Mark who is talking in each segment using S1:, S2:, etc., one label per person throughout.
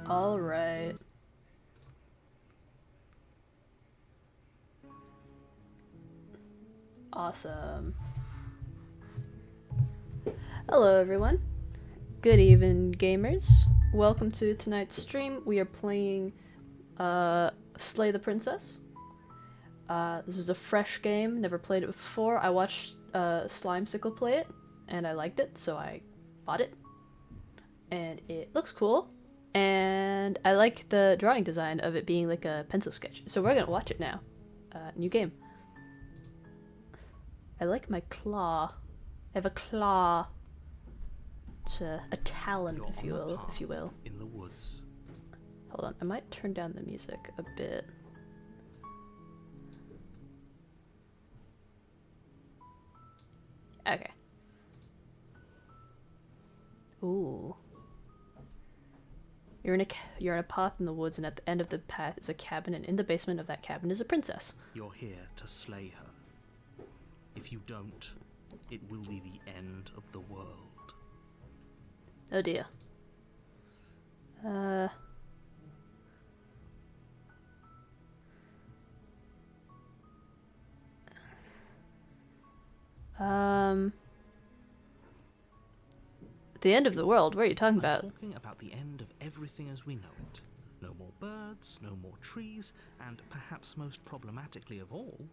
S1: All right. Awesome. Hello, everyone. Good evening, gamers. Welcome to tonight's stream. We are playing Slay the Princess. This is a fresh game. Never played it before. I watched Slimesicle play it, and I liked it, so I bought it. And it looks cool. And I like the drawing design of it being like a pencil sketch. So we're gonna watch it now. New game. I like my claw. I have a claw. It's a talon, if you will.
S2: In the woods.
S1: Hold on, I might turn down the music a bit. Okay. Ooh. You're in a path in the woods, and at the end of the path is a cabin, and in the basement of that cabin is a princess.
S2: You're here to slay her. If you don't, it will be the end of the world.
S1: Oh dear. The end of the world? What are you talking about?
S2: I'm talking about the end of everything as we know it. No more birds, no more trees, and perhaps most problematically of all,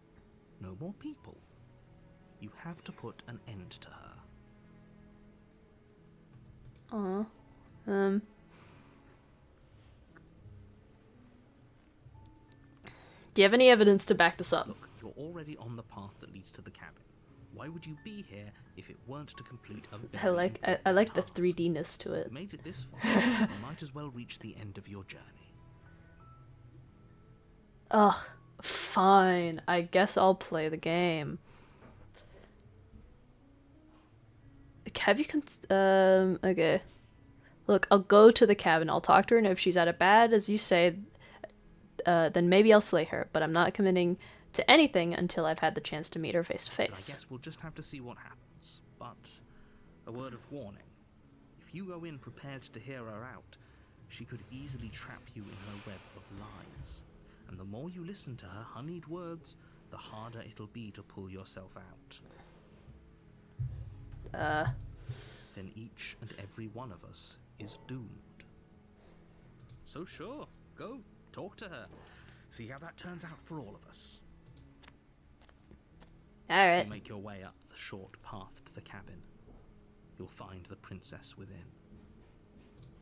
S2: no more people. You have to put an end to her.
S1: Aw. Do you have any evidence to back this up?
S2: Look, you're already on the path that leads to the cabin. Why would you be here if it weren't to complete a very
S1: I like the
S2: task?
S1: 3D-ness to it.
S2: You made it this far, you might as well reach the end of your journey.
S1: Ugh. Fine. I guess I'll play the game. Have you okay. Look, I'll go to the cabin. I'll talk to her, and if she's as bad as you say, then maybe I'll slay her. But I'm not committing to anything until I've had the chance to meet her face to
S2: I
S1: face.
S2: guess we'll just have to see what happens. But a word of warning. If you go in prepared to hear her out, she could easily trap you in her web of lies. And the more you listen to her honeyed words, the harder it'll be to pull yourself out. Then each and every one of us is doomed. So sure, go, talk to her. See how that turns out for all of us.
S1: Alright.
S2: You make your way up the short path to the cabin. You'll find the princess within.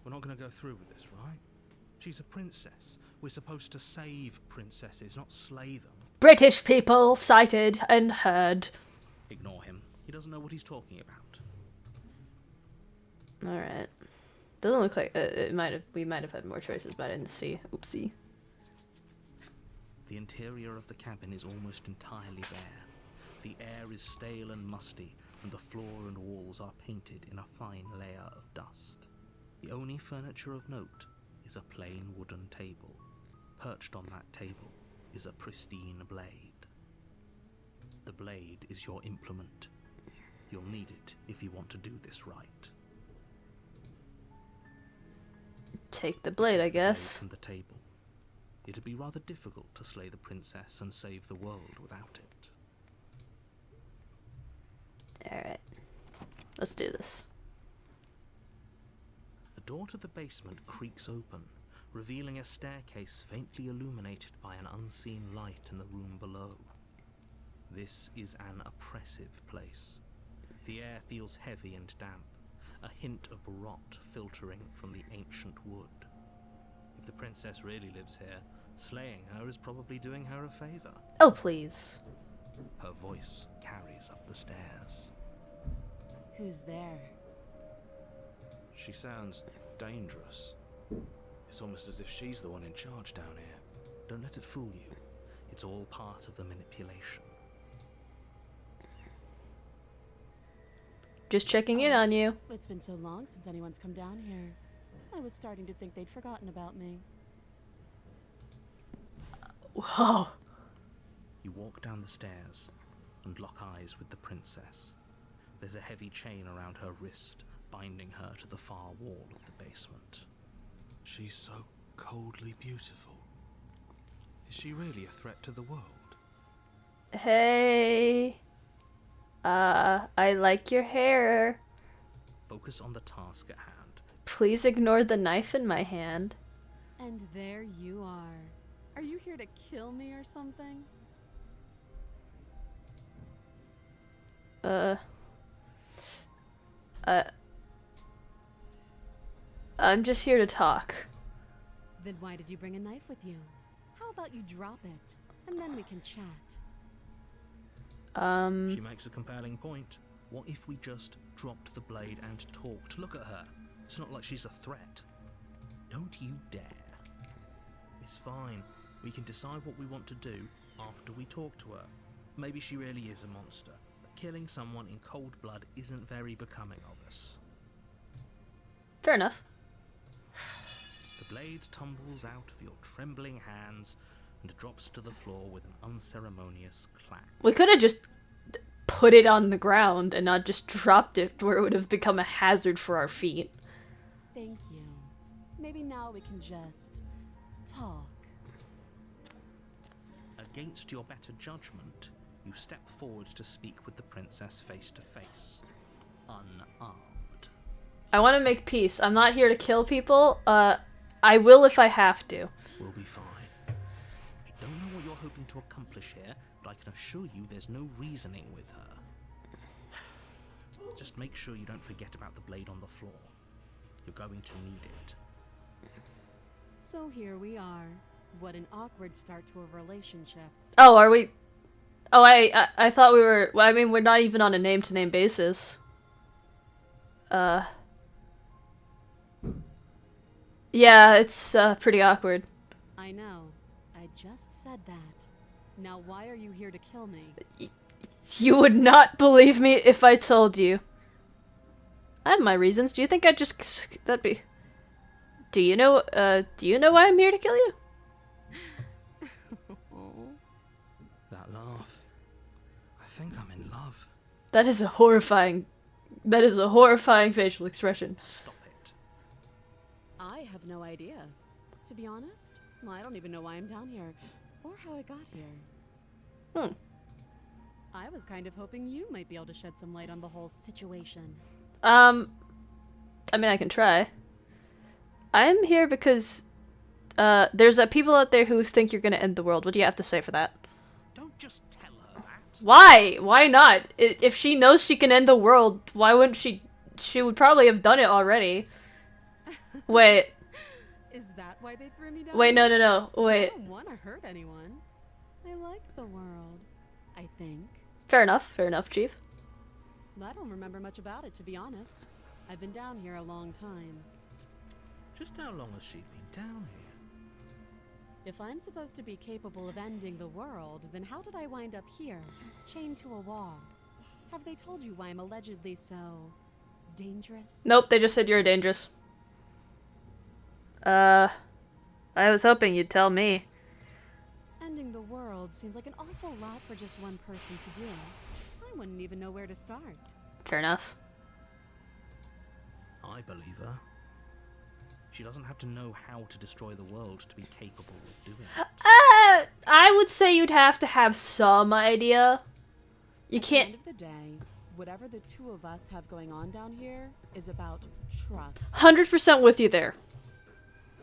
S2: We're not going to go through with this, right? She's a princess. We're supposed to save princesses, not slay them.
S1: British people sighted and heard.
S2: Ignore him. He doesn't know what he's talking about.
S1: Alright. Doesn't look like we might have had more choices, but I didn't see. Oopsie.
S2: The interior of the cabin is almost entirely bare. The air is stale and musty, and the floor and walls are painted in a fine layer of dust. The only furniture of note is a plain wooden table. Perched on that table is a pristine blade. The blade is your implement. You'll need it if you want to do this right.
S1: Take the blade, I guess.
S2: Blade from the table. It'd be rather difficult to slay the princess and save the world without it.
S1: Alright. Let's do this.
S2: The door to the basement creaks open, revealing a staircase faintly illuminated by an unseen light in the room below. This is an oppressive place. The air feels heavy and damp, a hint of rot filtering from the ancient wood. If the princess really lives here, slaying her is probably doing her a favor.
S1: Oh, please.
S2: Her voice carries up the stairs.
S3: Who's there?
S4: She sounds dangerous. It's almost as if she's the one in charge down here.
S2: Don't let it fool you. It's all part of the manipulation.
S1: Just checking in on you.
S3: It's been so long since anyone's come down here. I was starting to think they'd forgotten about me.
S1: Whoa.
S2: You walk down the stairs and lock eyes with the princess. There's a heavy chain around her wrist, binding her to the far wall of the basement.
S4: She's so coldly beautiful. Is she really a threat to the world?
S1: Hey. I like your hair.
S2: Focus on the task at hand.
S1: Please ignore the knife in my hand.
S3: And there you are. Are you here to kill me or something?
S1: I'm just here to talk.
S3: Then why did you bring a knife with you? How about you drop it, and then we can chat?
S2: She makes a compelling point. What if we just dropped the blade and talked? Look at her. It's not like she's a threat. Don't you dare. It's fine. We can decide what we want to do after we talk to her. Maybe she really is a monster. Killing someone in cold blood isn't very becoming of us.
S1: Fair enough.
S2: The blade tumbles out of your trembling hands and drops to the floor with an unceremonious clack.
S1: We could have just put it on the ground and not just dropped it where it would have become a hazard for our feet.
S3: Thank you. Maybe now we can just talk.
S2: Against your better judgment, you step forward to speak with the princess face to face, unarmed.
S1: I want to make peace. I'm not here to kill people. I will if I have to.
S2: We'll be fine. I don't know what you're hoping to accomplish here, but I can assure you there's no reasoning with her. Just make sure you don't forget about the blade on the floor. You're going to need it.
S3: So here we are. What an awkward start to a relationship.
S1: Oh, are we? Oh, I thought we were. Well, I mean, we're not even on a name-to-name basis. Yeah, it's pretty awkward.
S3: I know. I just said that. Now why are you here to kill me?
S1: You would not believe me if I told you. I have my reasons. Do you think I'd just... That'd be... Do you know why I'm here to kill you?
S4: That laugh. I think I'm in love.
S1: That is a horrifying facial expression.
S2: Stop it.
S3: I have no idea. To be honest, I don't even know why I'm down here, or how I got here. I was kind of hoping you might be able to shed some light on the whole situation.
S1: I mean, I can try. I'm here because, there's people out there who think you're gonna end the world. What do you have to say for that?
S2: Don't just tell her that.
S1: Why? Why not? If she knows she can end the world, why wouldn't she? She would probably have done it already. Wait.
S3: Is that why they threw me down?
S1: Wait, no,
S3: here?
S1: no, no. Wait.
S3: I don't want to hurt anyone. I like the world, I think.
S1: Fair enough, Chief.
S3: I don't remember much about it, to be honest. I've been down here a long time.
S2: Just how long has she been down here?
S3: If I'm supposed to be capable of ending the world, then how did I wind up here, chained to a wall? Have they told you why I'm allegedly so dangerous?
S1: Nope, they just said you're dangerous. I was hoping you'd tell me.
S3: Ending the world seems like an awful lot for just one person to do. I wouldn't even know where to start.
S1: Fair enough.
S2: I believe her. She doesn't have to know how to destroy the world to be capable of doing it.
S1: I would say you'd have to have some idea. You can't...
S3: At the end of the day, whatever the two of us have going on down here is about trust.
S1: 100% with you there.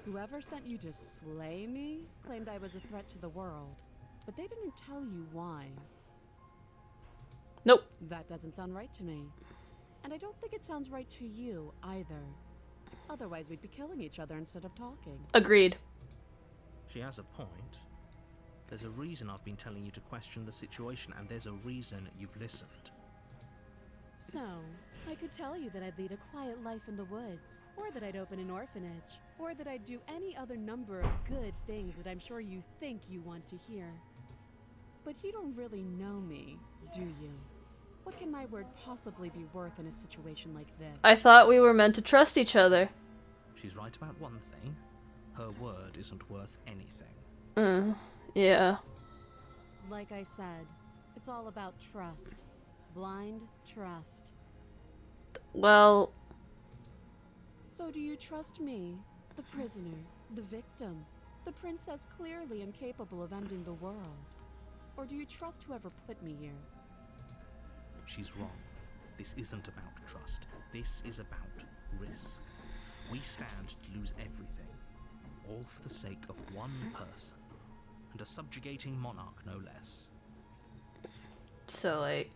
S3: Whoever sent you to slay me claimed I was a threat to the world, but they didn't tell you why.
S1: Nope.
S3: That doesn't sound right to me. And I don't think it sounds right to you either. Otherwise, we'd be killing each other instead of talking.
S1: Agreed.
S2: She has a point. There's a reason I've been telling you to question the situation, and there's a reason you've listened.
S3: So, I could tell you that I'd lead a quiet life in the woods, or that I'd open an orphanage, or that I'd do any other number of good things that I'm sure you think you want to hear. But you don't really know me, do you? What can my word possibly be worth in a situation like this?
S1: I thought we were meant to trust each other.
S2: She's right about one thing. Her word isn't worth anything.
S1: Yeah.
S3: Like I said, it's all about trust. Blind trust.
S1: Well...
S3: So do you trust me? The prisoner, the victim, the princess clearly incapable of ending the world. Or do you trust whoever put me here?
S2: She's wrong. This isn't about trust. This is about risk. We stand to lose everything, all for the sake of one person, and a subjugating monarch, no less.
S1: So, like,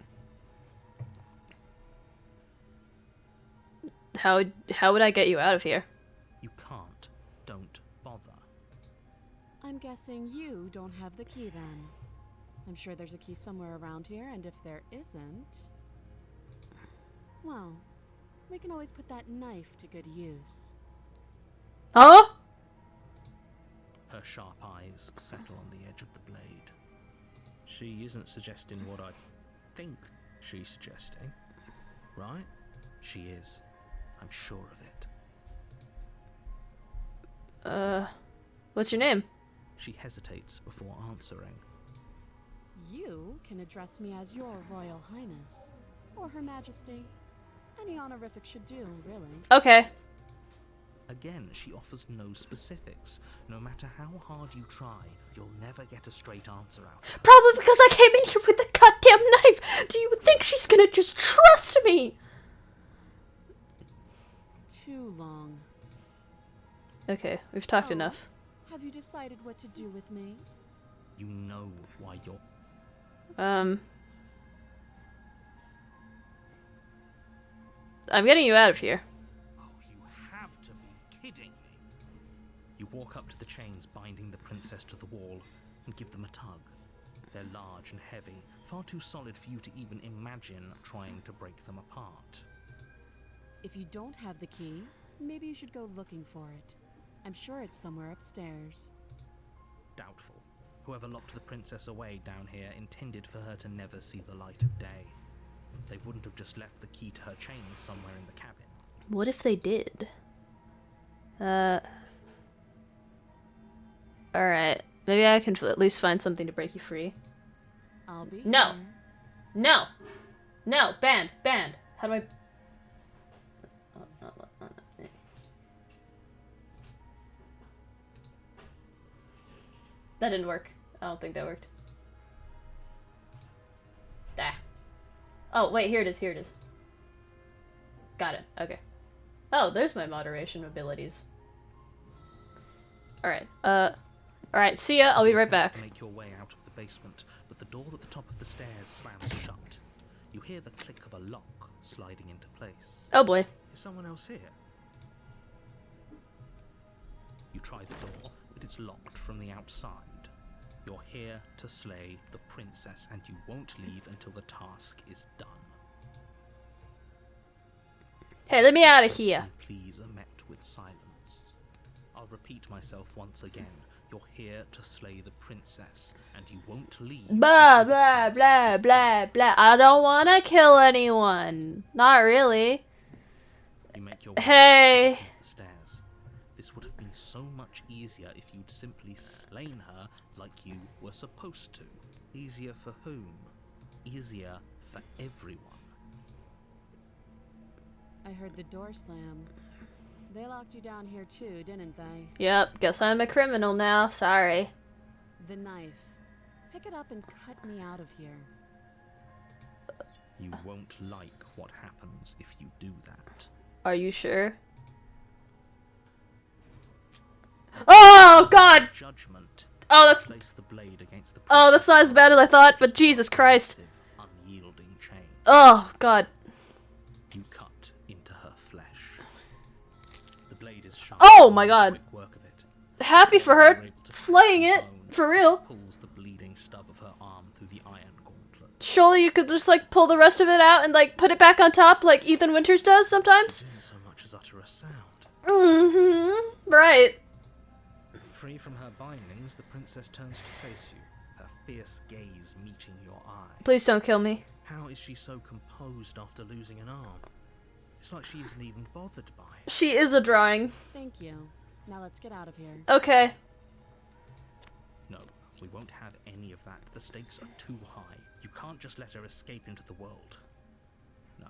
S1: how would I get you out of here?
S2: You can't. Don't bother.
S3: I'm guessing you don't have the key then. I'm sure there's a key somewhere around here, and if there isn't, well, we can always put that knife to good use.
S1: Huh?
S2: Her sharp eyes settle on the edge of the blade. She isn't suggesting what I think she's suggesting, right? She is. I'm sure of it.
S1: What's your name?
S2: She hesitates before answering.
S3: You can address me as your Royal Highness, or Her Majesty. Any honorific should do, really.
S1: Okay.
S2: Again, she offers no specifics. No matter how hard you try, you'll never get a straight answer out.
S1: Probably because I came in here with the goddamn knife. Do you think she's gonna just trust me?
S3: Too long.
S1: Okay, we've talked
S3: Oh,
S1: enough.
S3: Have you decided what to do with me?
S2: You know why you're...
S1: I'm getting you out of here.
S2: Oh, you have to be kidding me. You walk up to the chains binding the princess to the wall and give them a tug. They're large and heavy, far too solid for you to even imagine trying to break them apart.
S3: If you don't have the key, maybe you should go looking for it. I'm sure it's somewhere upstairs.
S2: Doubtful. Whoever locked the princess away down here intended for her to never see the light of day. They wouldn't have just left the key to her chains somewhere in the cabin.
S1: What if they did? Alright. Maybe I can at least find something to break you free.
S3: I'll be
S1: No.
S3: here.
S1: No! No! Banned! Banned! How do I... That didn't work. I don't think that worked. Ah. Oh, wait, here it is, here it is. Got it, okay. Oh, there's my moderation abilities. Alright, alright, see ya, I'll be right back.
S2: Make your way out of the basement, but the door at the top of the stairs slams shut. You hear the click of a lock sliding into place.
S1: Oh boy.
S2: Is someone else here? You try the door, but it's locked from the outside. You're here to slay the princess, and you won't leave until the task is done.
S1: Hey, let me out of here.
S2: Some pleas are met with silence. I'll repeat myself once again. You're here to slay the princess, and you won't leave.
S1: Blah,
S2: until the
S1: blah,
S2: task
S1: blah,
S2: is
S1: blah,
S2: done.
S1: blah. I don't want to kill anyone. Not really.
S2: You make your way
S1: Hey.
S2: to the top of the stairs. This would have been so much easier if you'd simply slain her like you were supposed to. Easier for whom? Easier for everyone.
S3: I heard the door slam. They locked you down here too, didn't they?
S1: Yep, guess I'm a criminal now. Sorry.
S3: The knife. Pick it up and cut me out of here.
S2: You won't like what happens if you do that.
S1: Are you sure? Oh, God!
S2: Judgment.
S1: Oh, that's...
S2: Place the blade against the
S1: Oh, that's not as bad as I thought, but Jesus Christ.
S2: unyielding chain.
S1: Oh, God.
S2: You cut into her flesh. The blade is sharp.
S1: Oh, my God.
S2: Quick work of it.
S1: Happy for her.
S2: You're able to
S1: Slaying
S2: cut
S1: it.
S2: the bone,
S1: For real.
S2: Pulls the bleeding stub of her arm through the iron gauntlet.
S1: Surely you could just, like, pull the rest of it out and, like, put it back on top like Ethan Winters does sometimes?
S2: Didn't so much as utter a sound.
S1: Mm-hmm. Right.
S2: Free from her bindings, the princess turns to face you, her fierce gaze meeting your eye.
S1: Please don't kill me.
S2: How is she so composed after losing an arm? It's like she isn't even bothered by it.
S1: She is a drawing.
S3: Thank you. Now let's get out of here.
S1: Okay.
S2: No, we won't have any of that. The stakes are too high. You can't just let her escape into the world. No,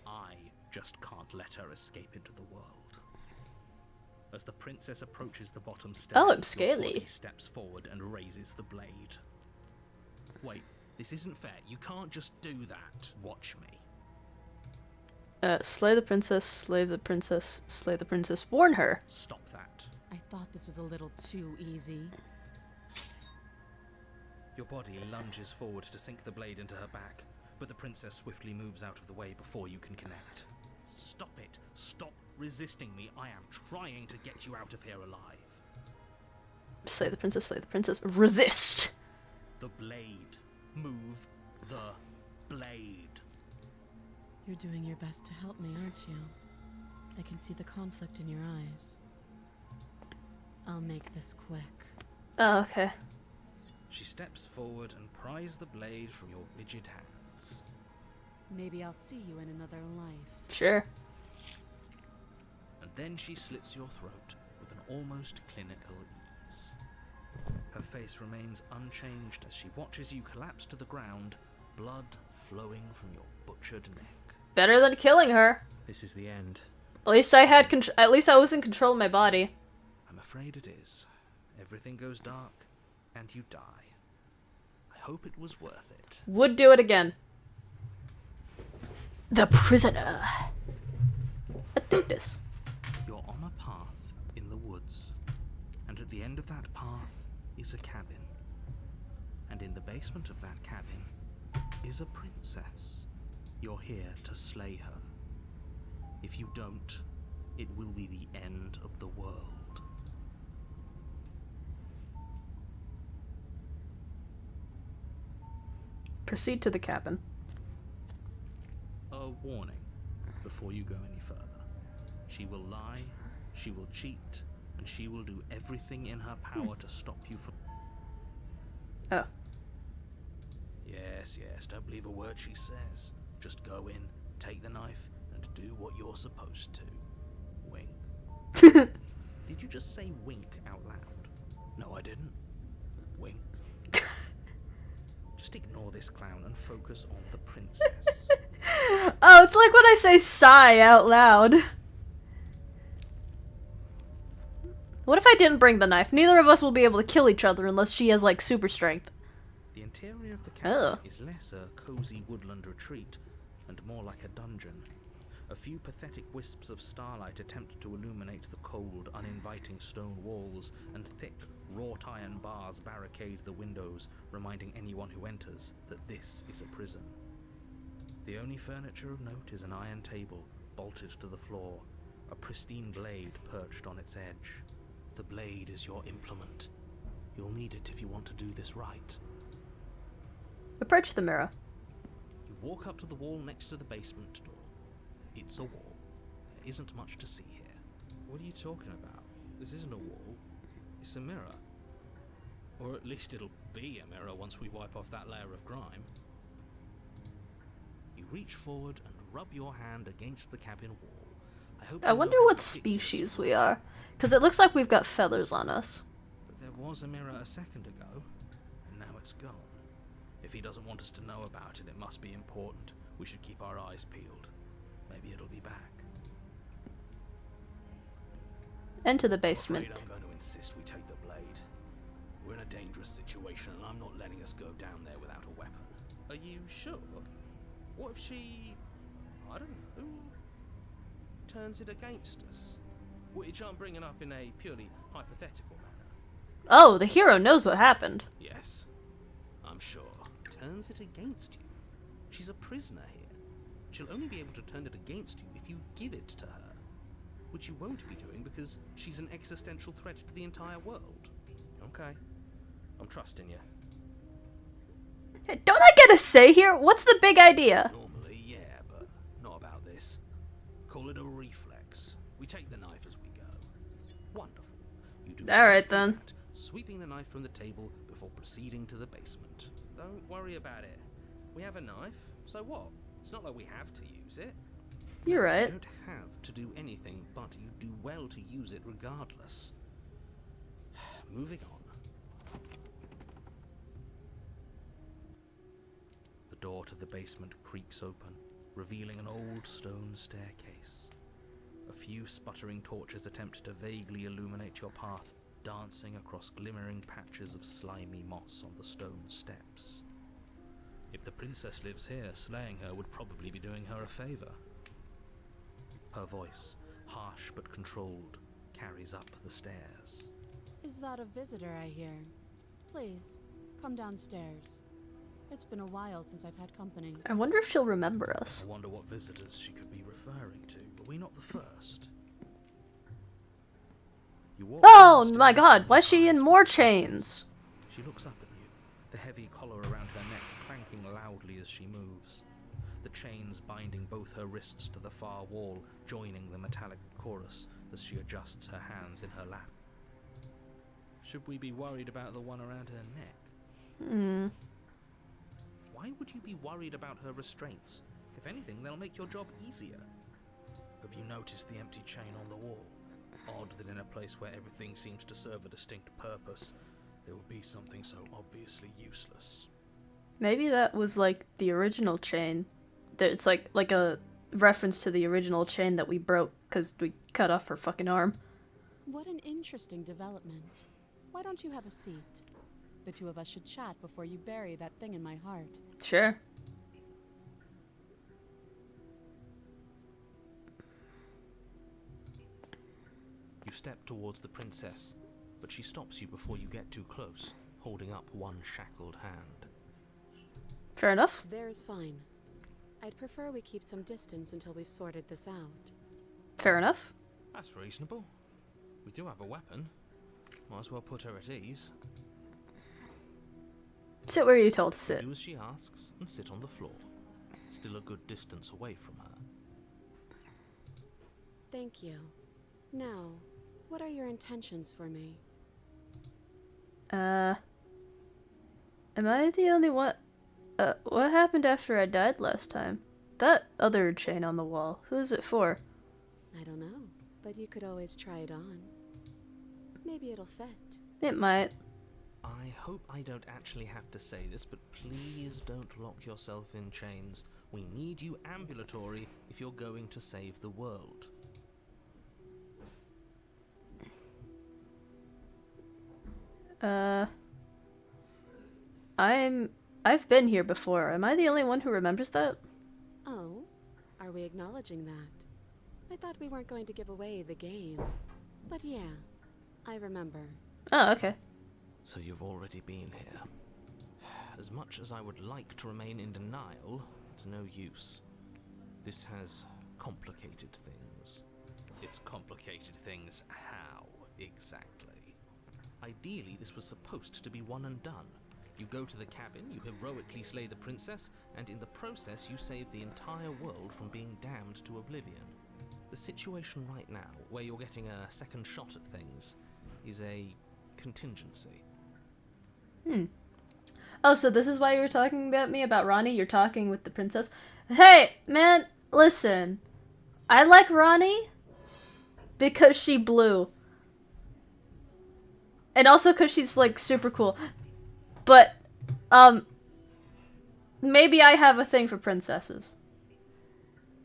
S2: I just can't let her escape into the world. As the princess approaches the bottom stair,
S1: Oh, I'm
S2: your
S1: scaly.
S2: body steps forward and raises the blade. Wait, this isn't fair. You can't just do that. Watch me.
S1: Slay the princess, slay the princess, slay the princess. Warn her.
S2: Stop that.
S3: I thought this was a little too easy.
S2: Your body lunges forward to sink the blade into her back, but the princess swiftly moves out of the way before you can connect. Stop it. Stop resisting me. I am trying to get you out of here alive.
S1: Slay the princess, slay the princess. Resist!
S2: The blade. Move the blade.
S3: You're doing your best to help me, aren't you? I can see the conflict in your eyes. I'll make this quick.
S1: Oh, okay.
S2: She steps forward and pries the blade from your rigid hands.
S3: Maybe I'll see you in another life.
S1: Sure.
S2: And then she slits your throat with an almost clinical ease. Her face remains unchanged as she watches you collapse to the ground, blood flowing from your butchered neck.
S1: Better than killing her.
S2: This is the end.
S1: At least I had at least I was in control of my body.
S2: I'm afraid it is. Everything goes dark, and you die. I hope it was worth it.
S1: Would do it again. The prisoner. Let's do this.
S2: You're on a path in the woods, and at the end of that path is a cabin. And in the basement of that cabin is a princess. You're here to slay her. If you don't, it will be the end of the world.
S1: Proceed to the cabin.
S2: A warning before you go any further. She will lie, she will cheat, and she will do everything in her power to stop you from...
S1: Oh.
S2: Yes, don't believe a word she says. Just go in, take the knife, and do what you're supposed to. Wink. Did you just say wink out loud? No, I didn't. Wink. Just ignore this clown and focus on the princess.
S1: Oh, it's like when I say sigh out loud. What if I didn't bring the knife? Neither of us will be able to kill each other unless she has, like, super strength.
S2: The interior of the cabin
S1: Oh.
S2: is less a cozy woodland retreat and more like a dungeon. A few pathetic wisps of starlight attempt to illuminate the cold, uninviting stone walls, and thick, wrought iron bars barricade the windows, reminding anyone who enters that this is a prison. The only furniture of note is an iron table, bolted to the floor, a pristine blade perched on its edge. The blade is your implement. You'll need it if you want to do this right.
S1: Approach the mirror.
S2: You walk up to the wall next to the basement door. It's a wall. There isn't much to see here. What are you talking about? This isn't a wall. It's a mirror. Or at least it'll be a mirror once we wipe off that layer of grime. You reach forward and rub your hand against the cabin wall.
S1: I wonder what species we are. Because it looks like we've got feathers on us.
S2: But there was a mirror a second ago, and now it's gone. If he doesn't want us to know about it, it must be important. We should keep our eyes peeled. Maybe it'll be back.
S1: Enter the
S2: I'm
S1: basement.
S2: afraid I'm going to insist we take the blade. We're in a dangerous situation, and I'm not letting us go down there without a weapon. Are you sure? What if she... I don't know... turns it against us? Which I'm bringing up in a purely hypothetical manner.
S1: Oh, the hero knows what happened.
S2: Yes, I'm sure. Turns it against you. She's a prisoner here. She'll only be able to turn it against you if you give it to her. Which you won't be doing because she's an existential threat to the entire world. Okay. I'm trusting you.
S1: Hey, don't I get a say here? What's the big idea?
S2: Normally, yeah, but not about this. Call it a reflex. We take the knife as we go. Wonderful. You do
S1: Alright,
S2: exactly
S1: then.
S2: that, sweeping the knife from the table before proceeding to the basement. Don't worry about it. We have a knife, so what? It's not like we have to use it.
S1: You're
S2: You
S1: right.
S2: don't have to do anything, but you do well to use it regardless. Moving on. The door to the basement creaks open, revealing an old stone staircase. A few sputtering torches attempt to vaguely illuminate your path, dancing across glimmering patches of slimy moss on the stone steps. If the princess lives here, slaying her would probably be doing her a favor. Her voice, harsh but controlled, carries up the stairs.
S3: Is that a visitor I hear? Please, come downstairs. It's been a while since I've had company.
S1: I wonder if she'll remember us.
S2: I wonder what visitors she could be referring to. Were we not the first? You walk
S1: Oh
S2: down
S1: my
S2: the stairs
S1: god,
S2: and
S1: why is she in
S2: eyes
S1: more
S2: with the princess.
S1: chains?
S2: She looks up at you, the heavy collar around her neck clanking loudly as she moves. The chains binding both her wrists to the far wall, joining the metallic chorus as she adjusts her hands in her lap. Should we be worried about the one around her neck? Why would you be worried about her restraints? If anything, they'll make your job easier. Have you noticed the empty chain on the wall? Odd that in a place where everything seems to serve a distinct purpose, there would be something so obviously useless.
S1: Maybe that was like the original chain. It's like a reference to the original chain that we broke because we cut off her fucking arm.
S3: What an interesting development. Why don't you have a seat? The two of us should chat before you bury that thing in my heart.
S1: Sure.
S2: You step towards the princess, but she stops you before you get too close, holding up one shackled hand.
S1: Fair enough.
S3: There's fine. I'd prefer we keep some distance until we've sorted this out.
S1: Fair enough.
S2: That's reasonable. We do have a weapon. Might as well put her at ease.
S1: Sit where you're told to sit.
S2: Do as she asks and sit on the floor, still a good distance away from her.
S3: Thank you. Now, what are your intentions for me?
S1: Am I the only one? What happened after I died last time? That other chain on the wall, who is it for?
S3: I don't know, but you could always try it on. Maybe it'll fit.
S1: It might.
S2: I hope I don't actually have to say this, but please don't lock yourself in chains. We need you ambulatory if you're going to save the world.
S1: I've been here before. Am I the only one who remembers that?
S3: Oh, are we acknowledging that? I thought we weren't going to give away the game. But yeah, I remember.
S1: Oh, okay.
S2: So you've already been here. As much as I would like to remain in denial, it's no use. This has complicated things. It's complicated things how, exactly? Ideally, this was supposed to be one and done. You go to the cabin, you heroically slay the princess, and in the process you save the entire world from being damned to oblivion. The situation right now, where you're getting a second shot at things, is a contingency.
S1: Oh, so this is why you were talking about me, about Ronnie? You're talking with the princess? Hey, man, listen. I like Ronnie because she blue. And also because she's, like, super cool. But, maybe I have a thing for princesses.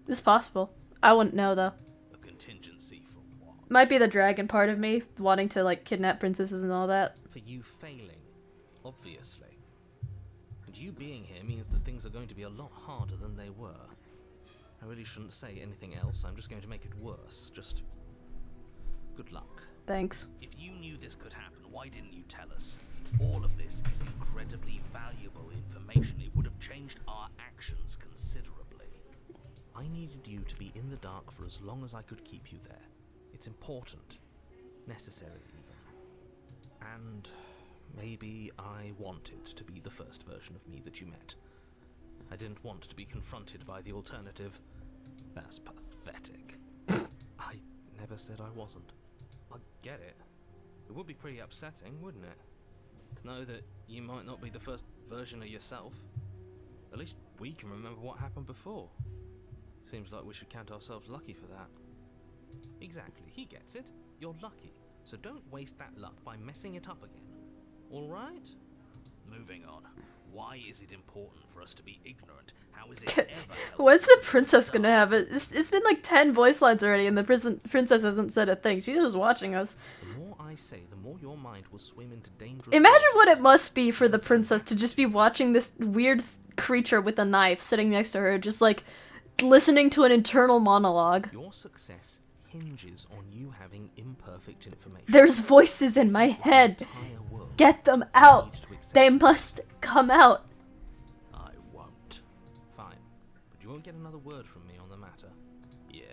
S1: It's possible. I wouldn't know, though.
S2: A contingency for what?
S1: Might be the dragon part of me, wanting to, like, kidnap princesses and all that.
S2: For you failing, obviously. And you being here means that things are going to be a lot harder than they were. I really shouldn't say anything else. I'm just going to make it worse. Just good luck.
S1: Thanks.
S2: If you knew this could happen, why didn't you tell us? All of this is incredibly valuable information. It would have changed our actions considerably. I needed you to be in the dark for as long as I could keep you there. It's important. Necessary, even. And maybe I wanted to be the first version of me that you met. I didn't want to be confronted by the alternative. That's pathetic. I never said I wasn't. I get it. It would be pretty upsetting, wouldn't it? To know that you might not be the first version of yourself. At least we can remember what happened before. Seems like we should count ourselves lucky for that. Exactly, he gets it. You're lucky. So don't waste that luck by messing it up again. Alright? Moving on. Why is it important for us to be ignorant? How is it ever helpful?
S1: When's the princess gonna have it? It's been like 10 voice lines already, and the princess hasn't said a thing. She's just watching us.
S2: The more I say, the more your mind will swim into dangerous
S1: Imagine what it
S2: waters.
S1: must be for the princess to just be watching this weird creature with a knife sitting next to her, just like listening to an internal monologue.
S2: Your success hinges on you having imperfect information.
S1: There's voices in my head.
S2: Entire world
S1: Get them out.
S2: needs to accept
S1: They
S2: it.
S1: must come out.
S2: I won't. Fine. But you won't get another word from me on the matter. Yeah,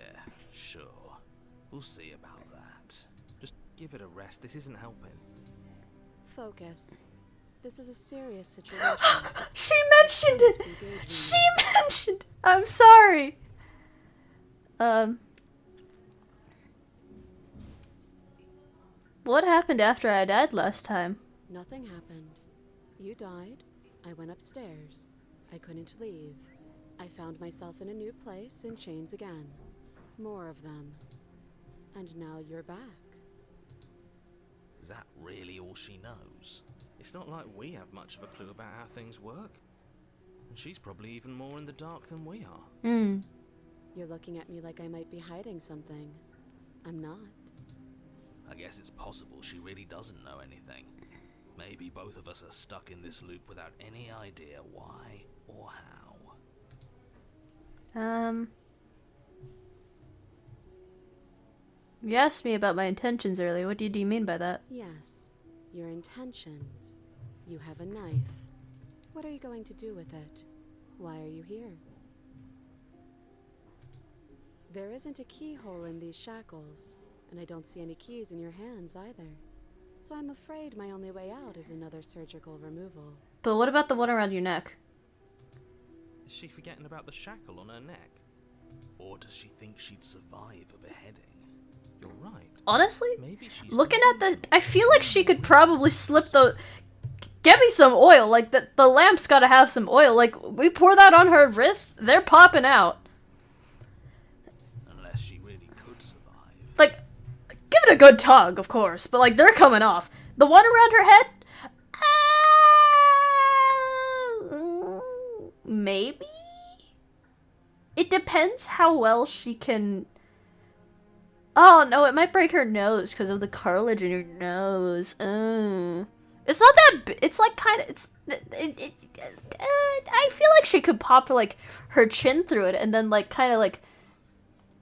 S2: sure. We'll see about that. Just give it a rest. This isn't helping.
S3: Focus. This is a serious situation.
S1: She mentioned it. She mentioned. I'm sorry. What happened after I died last time?
S3: Nothing happened. You died. I went upstairs. I couldn't leave. I found myself in a new place in chains again. More of them. And now you're back.
S2: Is that really all she knows? It's not like we have much of a clue about how things work. And she's probably even more in the dark than we are.
S3: You're looking at me like I might be hiding something. I'm not.
S2: I guess it's possible she really doesn't know anything. Maybe both of us are stuck in this loop without any idea why or how.
S1: You asked me about my intentions earlier. What do you mean by that?
S3: Yes. Your intentions. You have a knife. What are you going to do with it? Why are you here? There isn't a keyhole in these shackles, and I don't see any keys in your hands either. So I'm afraid my only way out is another surgical removal.
S1: But what about the one around your neck?
S2: Is she forgetting about the shackle on her neck? Or does she think she'd survive a beheading? You're right.
S1: Honestly,
S2: Maybe she's
S1: looking at the...
S2: delusional.
S1: I feel like she could probably slip the... Get me some oil. Like, the lamp's gotta have some oil. Like, we pour that on her wrist, they're popping out.
S2: Unless she really could survive.
S1: Like, give it a good tug, of course. But, like, they're coming off. The one around her head? Maybe? It depends how well she can... Oh, no, it might break her nose because of the cartilage in her nose. It's not that... It's, like, kind of... I feel like she could pop, like, her chin through it and then, like, kind of, like,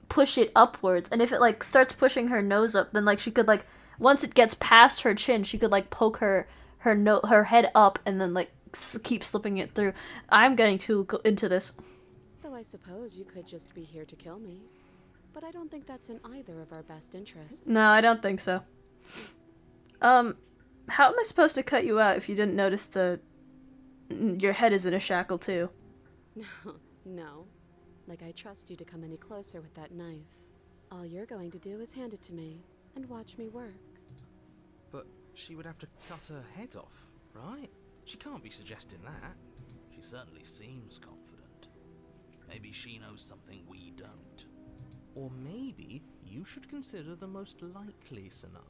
S1: push it upwards. And if it, like, starts pushing her nose up, then, like, she could, like... Once it gets past her chin, she could, like, poke her head up and then, like, keep slipping it through. I'm getting too into this.
S3: Though I suppose you could just be here to kill me. But I don't think that's in either of our best interests.
S1: No, I don't think so. How am I supposed to cut you out if you didn't notice your head is in a shackle too?
S3: No. Like I trust you to come any closer with that knife. All you're going to do is hand it to me and watch me work.
S2: But she would have to cut her head off, right? She can't be suggesting that. She certainly seems confident. Maybe she knows something we don't. Or maybe you should consider the most likely scenario.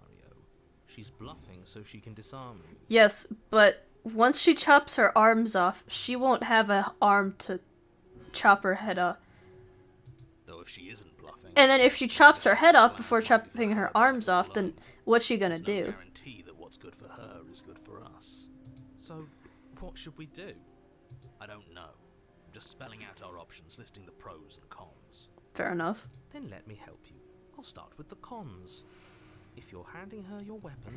S2: She's bluffing so she can disarm you.
S1: Yes, but once she chops her arms off, she won't have an arm to chop her head off.
S2: Though if she isn't bluffing...
S1: And then if she chops her head off before chopping her arms off, then what's she gonna do?
S2: There's no guarantee that what's good for her is good for us. So, what should we do? I don't know. I'm just spelling out our options, listing the pros and cons.
S1: Fair enough.
S2: Then let me help you. I'll start with the cons. If you're handing her your weapon,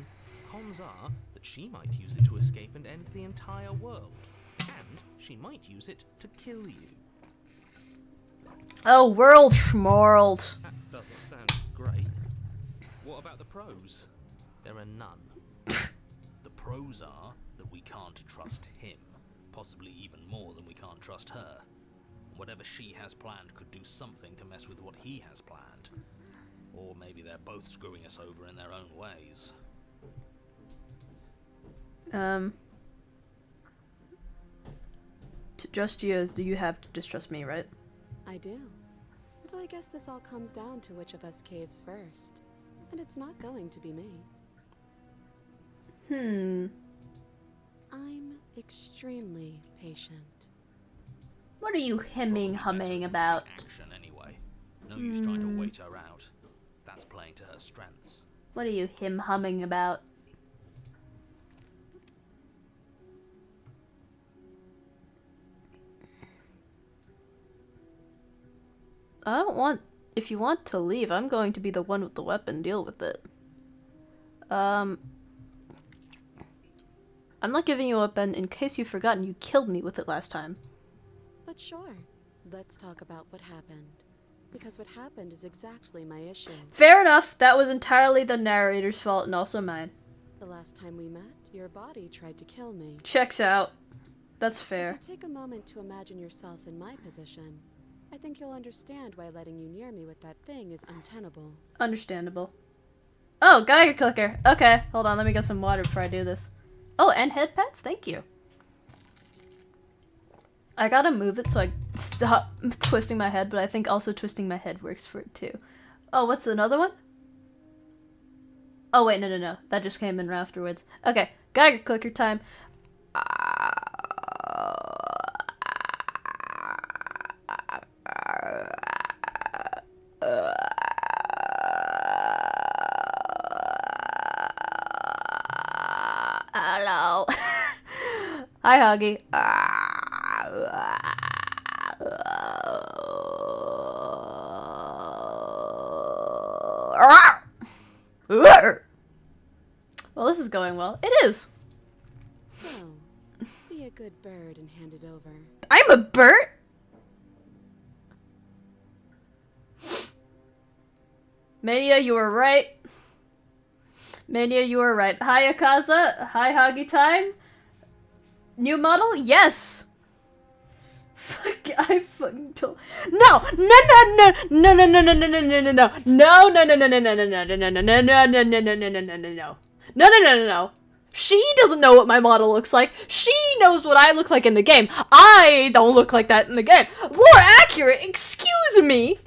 S2: cons are that she might use it to escape and end the entire world. And she might use it to kill you.
S1: Oh, world schmorld.
S2: That doesn't sound great. What about the pros? There are none. The pros are that we can't trust him. Possibly even more than we can't trust her. Whatever she has planned could do something to mess with what he has planned. Or maybe they're both screwing us over in their own ways.
S1: To trust you as you have to distrust me, right?
S3: I do. So I guess this all comes down to which of us caves first. And it's not going to be me.
S1: Hmm.
S3: I'm extremely patient.
S1: What are you hemming, humming about?
S2: Action anyway. No use trying to wait her out. That's playing to her strengths.
S1: What are you humming about? I don't want... If you want to leave, I'm going to be the one with the weapon. Deal with it. I'm not giving you a weapon. In case you've forgotten, you killed me with it last time.
S3: But sure, let's talk about what happened. Because what happened is exactly my issue.
S1: Fair enough. That was entirely the narrator's fault and also mine.
S3: The last time we met, your body tried to kill me.
S1: Checks out. That's fair.
S3: If you take a moment to imagine yourself in my position, I think you'll understand why letting you near me with that thing is untenable.
S1: Understandable. Oh, Geiger clicker. Okay, hold on. Let me get some water before I do this. Oh, and head pats? Thank you. I gotta move it so I stop twisting my head, but I think also twisting my head works for it too. Oh, what's another one? Oh, wait, no. That just came in afterwards. Okay, Geiger clicker time. Hello. Hi, Huggy. Well, this is going well. It is.
S3: So, be a good bird and hand it over.
S1: I'm a bird? Mania, you were right. Mania, you were right. Hi, Akaza. Hi, Huggy time. New model? Yes. Fuck, I fucking told. No. She doesn't know what my model looks like. She knows what I look like in the game. I don't look like that in the game. More accurate, excuse me.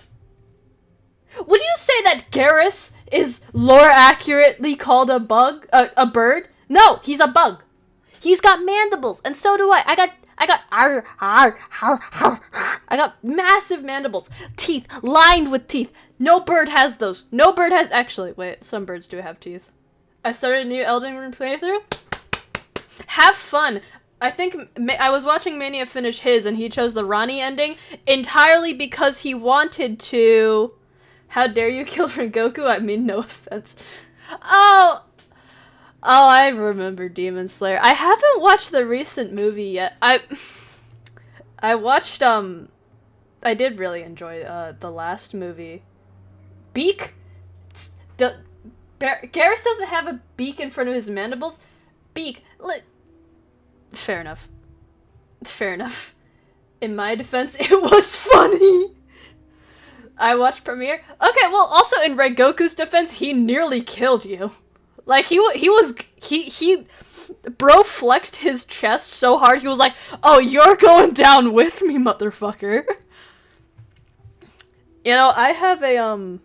S1: Would you say that Garrus is lore accurately called a bug? A bird? No, he's a bug. He's got mandibles, and so do I. I got massive mandibles. Teeth, lined with teeth. No bird has those. No bird has... Actually, wait, some birds do have teeth. I started a new Elden Ring playthrough. Have fun. I think I was watching Mania finish his, and he chose the Ronnie ending entirely because he wanted to... How dare you kill Rengoku? I mean, no offense. Oh, I remember Demon Slayer. I haven't watched the recent movie yet. I watched, I did really enjoy, the last movie. Beak? Garrus doesn't have a beak in front of his mandibles. Beak. Fair enough. Fair enough. In my defense, it was funny. I watched Premiere. Okay, well, also in Rengoku's defense, he nearly killed you. Like, he bro flexed his chest so hard, he was like, oh, you're going down with me, motherfucker. You know, I have a,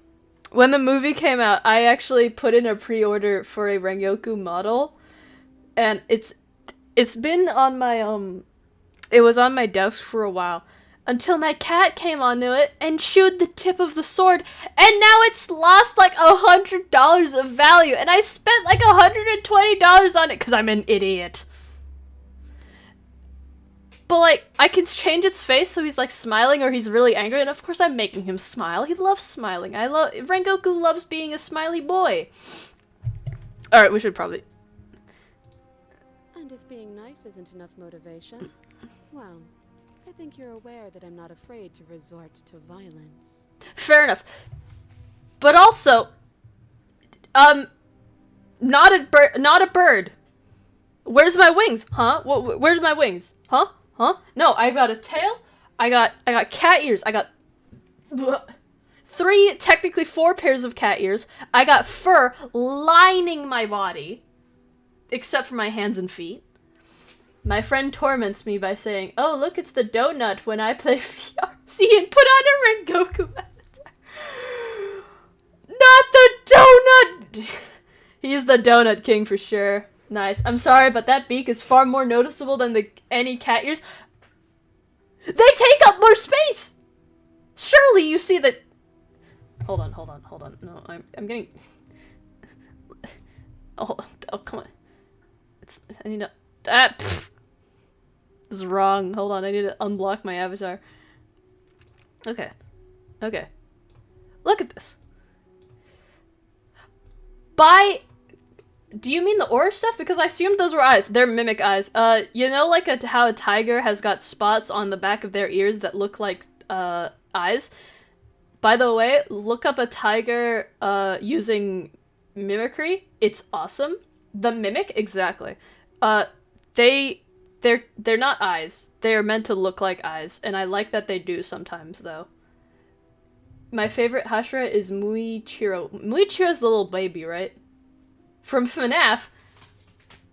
S1: when the movie came out, I actually put in a pre-order for a Rengoku model, and it's been on my, it was on my desk for a while, until my cat came onto it and chewed the tip of the sword, and now it's lost like $100 of value, and I spent like $120 on it because I'm an idiot. But like, I can change its face so he's like smiling or he's really angry, and of course I'm making him smile. He loves smiling. Rengoku loves being a smiley boy. Alright, we should probably...
S3: And if being nice isn't enough motivation, well... I think you're aware that I'm not afraid to resort to violence.
S1: Fair enough. But also, not a bird. Where's my wings? Huh? Where's my wings? Huh? No, I got a tail. I got cat ears. I got 3, technically 4 pairs of cat ears. I got fur lining my body, except for my hands and feet. My friend torments me by saying, oh, look, it's the donut when I play VRC and put on a Rengoku avatar. Not the donut! He's the donut king for sure. Nice. I'm sorry, but that beak is far more noticeable than any cat ears. They take up more space! Surely you see that... Hold on. No, I'm getting... Oh, come on. I need to... This is wrong. Hold on, I need to unblock my avatar. Okay. Look at this. Do you mean the aura stuff? Because I assumed those were eyes. They're mimic eyes. You know like how a tiger has got spots on the back of their ears that look like, eyes? By the way, look up a tiger, using mimicry. It's awesome. The mimic? Exactly. They're not eyes. They're meant to look like eyes, and I like that they do sometimes, though. My favorite Hashira is Muichiro. Muichiro's the little baby, right? From FNAF.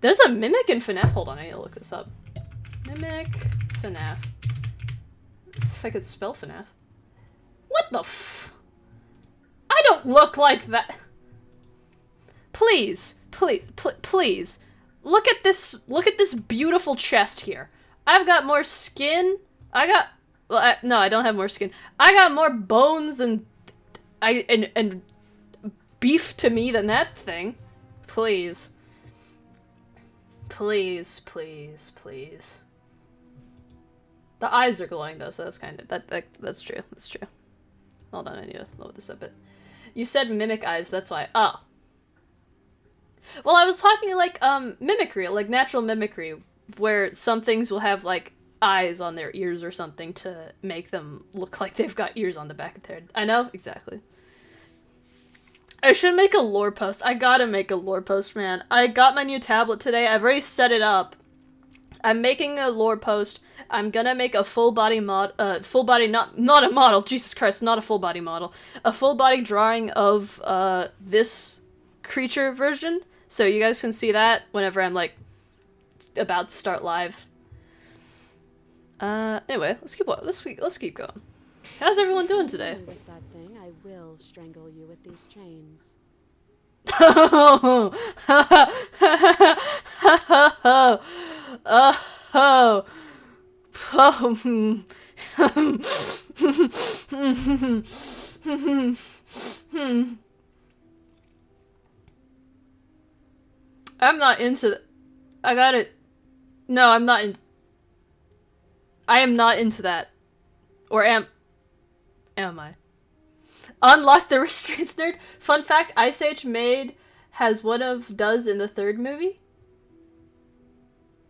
S1: There's a mimic in FNAF. Hold on, I need to look this up. Mimic FNAF. If I could spell FNAF. What the f... I don't look like that. Please. Look at this beautiful chest here. I've got more skin. No, I don't have more skin. I got more bones and beef to me than that thing. Please. The eyes are glowing though, so that's kind of that's true. Hold on, I need to load this up a bit. You said mimic eyes, that's why. Oh. Well, I was talking like mimicry, like natural mimicry, where some things will have like eyes on their ears or something to make them look like they've got ears on the back of their head. I know, exactly. I should make a lore post. I gotta make a lore post, man. I got my new tablet today. I've already set it up. I'm making a lore post. I'm gonna make a full body not a model. Jesus Christ, not a full body model. A full body drawing of this creature version, so you guys can see that whenever I'm like about to start live. Anyway, let's keep going. How's everyone doing today?
S3: With that thing, I will strangle you with these chains.
S1: I'm not into I got it. No, I'm not in. I am not into that. Or am I? Unlock the restraints, nerd. Fun fact, Ice Age Maid has one of does in the third movie.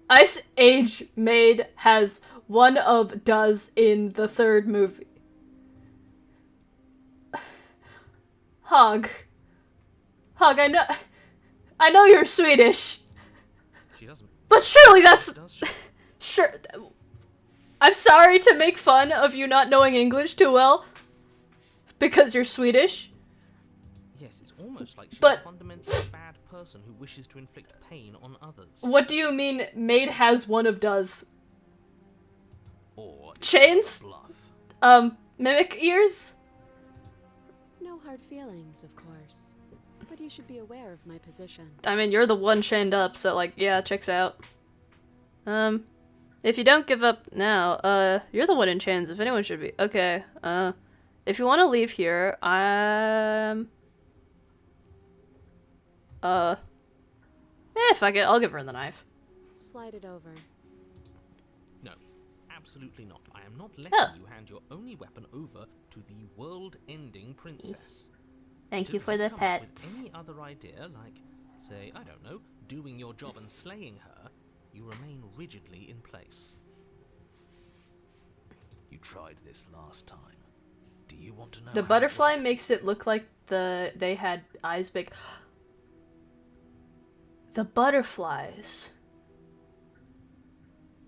S1: Ice Age Maid has one of does in the third movie. Hog, I know you're Swedish.
S4: She doesn't.
S1: But surely that's...
S4: Does she?
S1: Sure. I'm sorry to make fun of you not knowing English too well. Because you're Swedish.
S2: Yes, it's almost like she's
S1: But-
S2: a fundamentally bad person who wishes to inflict pain on others.
S1: What do you mean maid has one of does?
S2: Or
S1: Chains?
S2: bluff.
S1: Mimic ears?
S3: No hard feelings, of course. But you should be aware of my position.
S1: I mean, you're the one chained up, so, like, yeah, checks out. If you don't give up now, you're the one in chains, if anyone should be. Okay, if you want to leave here, fuck it, I'll give her the knife.
S3: Slide it over.
S2: No, absolutely not. I am not letting
S1: Oh.
S2: you hand your only weapon over to the world-ending princess.
S1: Thank you
S2: Do
S1: for the
S2: come up
S1: pets.
S2: With any other idea, like, say, I don't know, doing your job and slaying her, you remain rigidly in place.
S4: You tried this last time. Do you want to know?
S1: The
S4: how it
S1: butterfly
S4: went?
S1: makes it look like they had eyes big. The butterflies.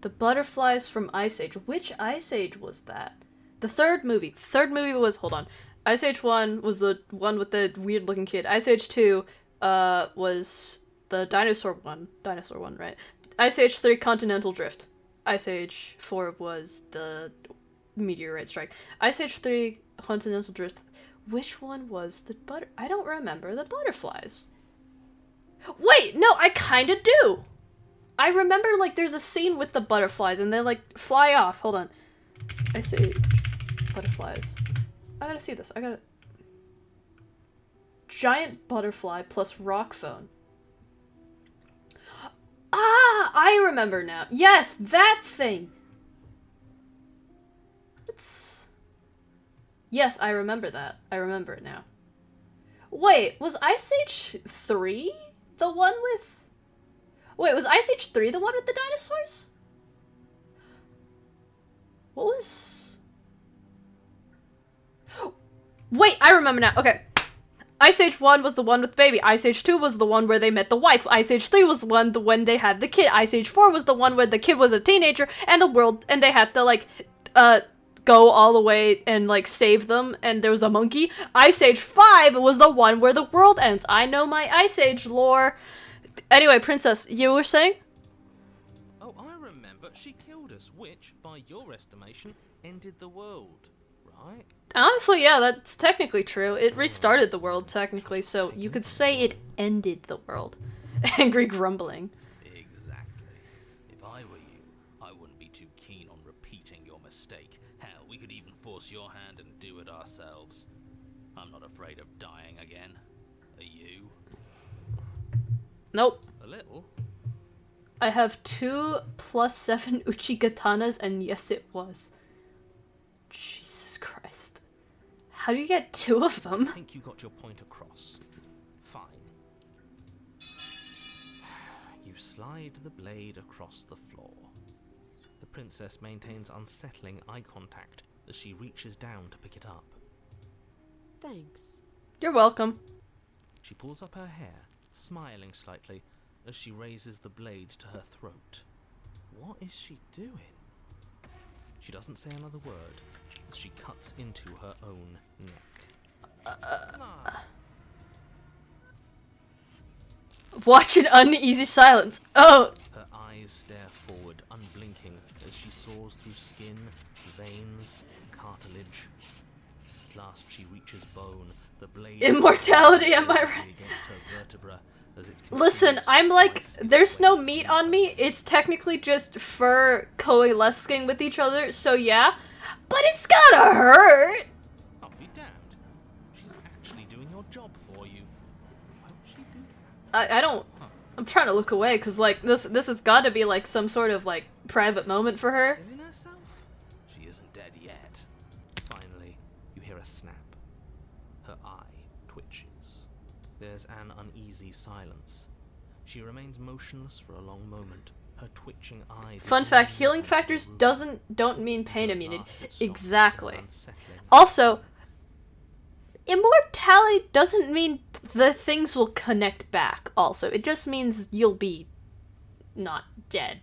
S1: The butterflies from Ice Age. Which Ice Age was that? The third movie. The third movie was, hold on. Ice Age 1 was the one with the weird looking kid. Ice Age 2 was the dinosaur one. Dinosaur one, right? Ice Age 3 Continental Drift. Ice Age 4 was the meteorite strike. Ice Age 3 Continental Drift. Which one was the I don't remember the butterflies. Wait, no, I kind of do. I remember, like, there's a scene with the butterflies, and they, like, fly off. Hold on. I see butterflies. I gotta see this. I gotta... Giant butterfly plus rock phone. Ah, I remember now. Yes, that thing. It's... Yes, I remember that. I remember it now. Wait, was Ice Age 3 the one with... Wait, was Ice Age 3 the one with the dinosaurs? What was... Wait, I remember now. Okay. Ice Age 1 was the one with the baby. Ice Age 2 was the one where they met the wife. Ice Age 3 was the one when they had the kid. Ice Age 4 was the one where the kid was a teenager and they had to, like, go all the way and, like, save them, and there was a monkey. Ice Age 5 was the one where the world ends. I know my Ice Age lore. Anyway, Princess, you were saying?
S2: Oh, I remember. She killed us, which, by your estimation, ended the world, right?
S1: Honestly, yeah, that's technically true. It restarted the world, technically, so you could say it ended the world. Angry grumbling.
S2: Exactly. If I were you, I wouldn't be too keen on repeating your mistake. Hell, we could even force your hand and do it ourselves. I'm not afraid of dying again. Are you?
S1: Nope.
S2: A little.
S1: I have 2 +7 Uchigatanas, and yes, it was. Jesus Christ. How do you get 2 of them?
S2: I think you got your point across. Fine. You slide the blade across the floor. The princess maintains unsettling eye contact as she reaches down to pick it up.
S3: Thanks.
S1: You're welcome.
S2: She pulls up her hair, smiling slightly as she raises the blade to her throat. What is she doing? She doesn't say another word as she cuts into her own neck.
S1: Watch an uneasy silence. Oh!
S2: Her eyes stare forward, unblinking, as she soars through skin, veins, cartilage. At last she reaches bone, the blade...
S1: Immortality, am I right?
S2: ...against her vertebra as it
S1: Listen, I'm like, there's no meat on me. It's technically just fur coalescing with each other, so yeah. But it's gotta hurt!
S2: I'll be damned. She's actually doing your job for you. Why would she do that?
S1: I don't... I'm trying to look away, because, like, this has gotta be, like, some sort of, like, private moment for her.
S2: Killing herself? She isn't dead yet. Finally, you hear a snap. Her eye twitches. There's an uneasy silence. She remains motionless for a long moment. Her twitching eye...
S1: Fun fact, healing factors don't mean pain immunity. Exactly. Also, immortality doesn't mean the things will connect back, also. It just means you'll be not dead.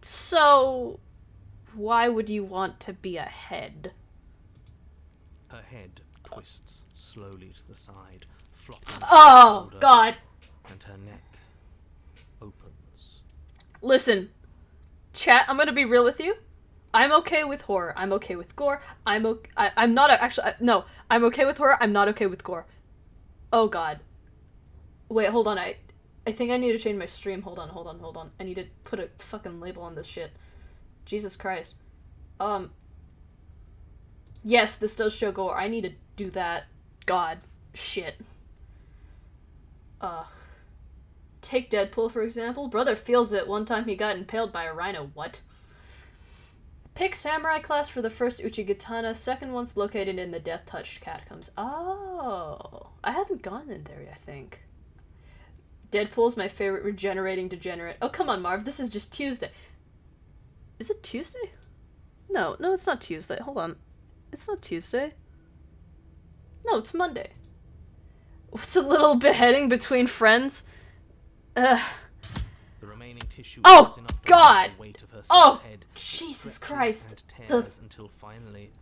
S1: So, why would you want to be a head?
S2: Her head twists slowly to the side, flopping...
S1: Oh, God.
S2: And her neck opens.
S1: Listen, chat, I'm gonna be real with you. I'm okay with horror. I'm okay with gore. I'm not no. I'm okay with horror. I'm not okay with gore. Oh God. Wait, hold on. I think I need to change my stream. Hold on. I need to put a fucking label on this shit. Jesus Christ. Yes, this does show gore. I need to do that. God. Shit. Take Deadpool, for example. Brother feels it. One time he got impaled by a rhino. What? Pick Samurai class for the first Uchigatana. Second one's located in the Death-Touched Catacombs. Oh. I haven't gone in there, I think. Deadpool's my favorite regenerating degenerate. Oh, come on, Marv. This is just Tuesday. Is it Tuesday? No, it's not Tuesday. Hold on. It's not Tuesday. No, it's Monday. What's a little beheading between friends?
S2: The remaining tissue
S1: Oh,
S2: enough to
S1: God!
S2: the weight of her
S1: Oh,
S2: head,
S1: Jesus
S2: stretches
S1: Christ.
S2: and tears until finally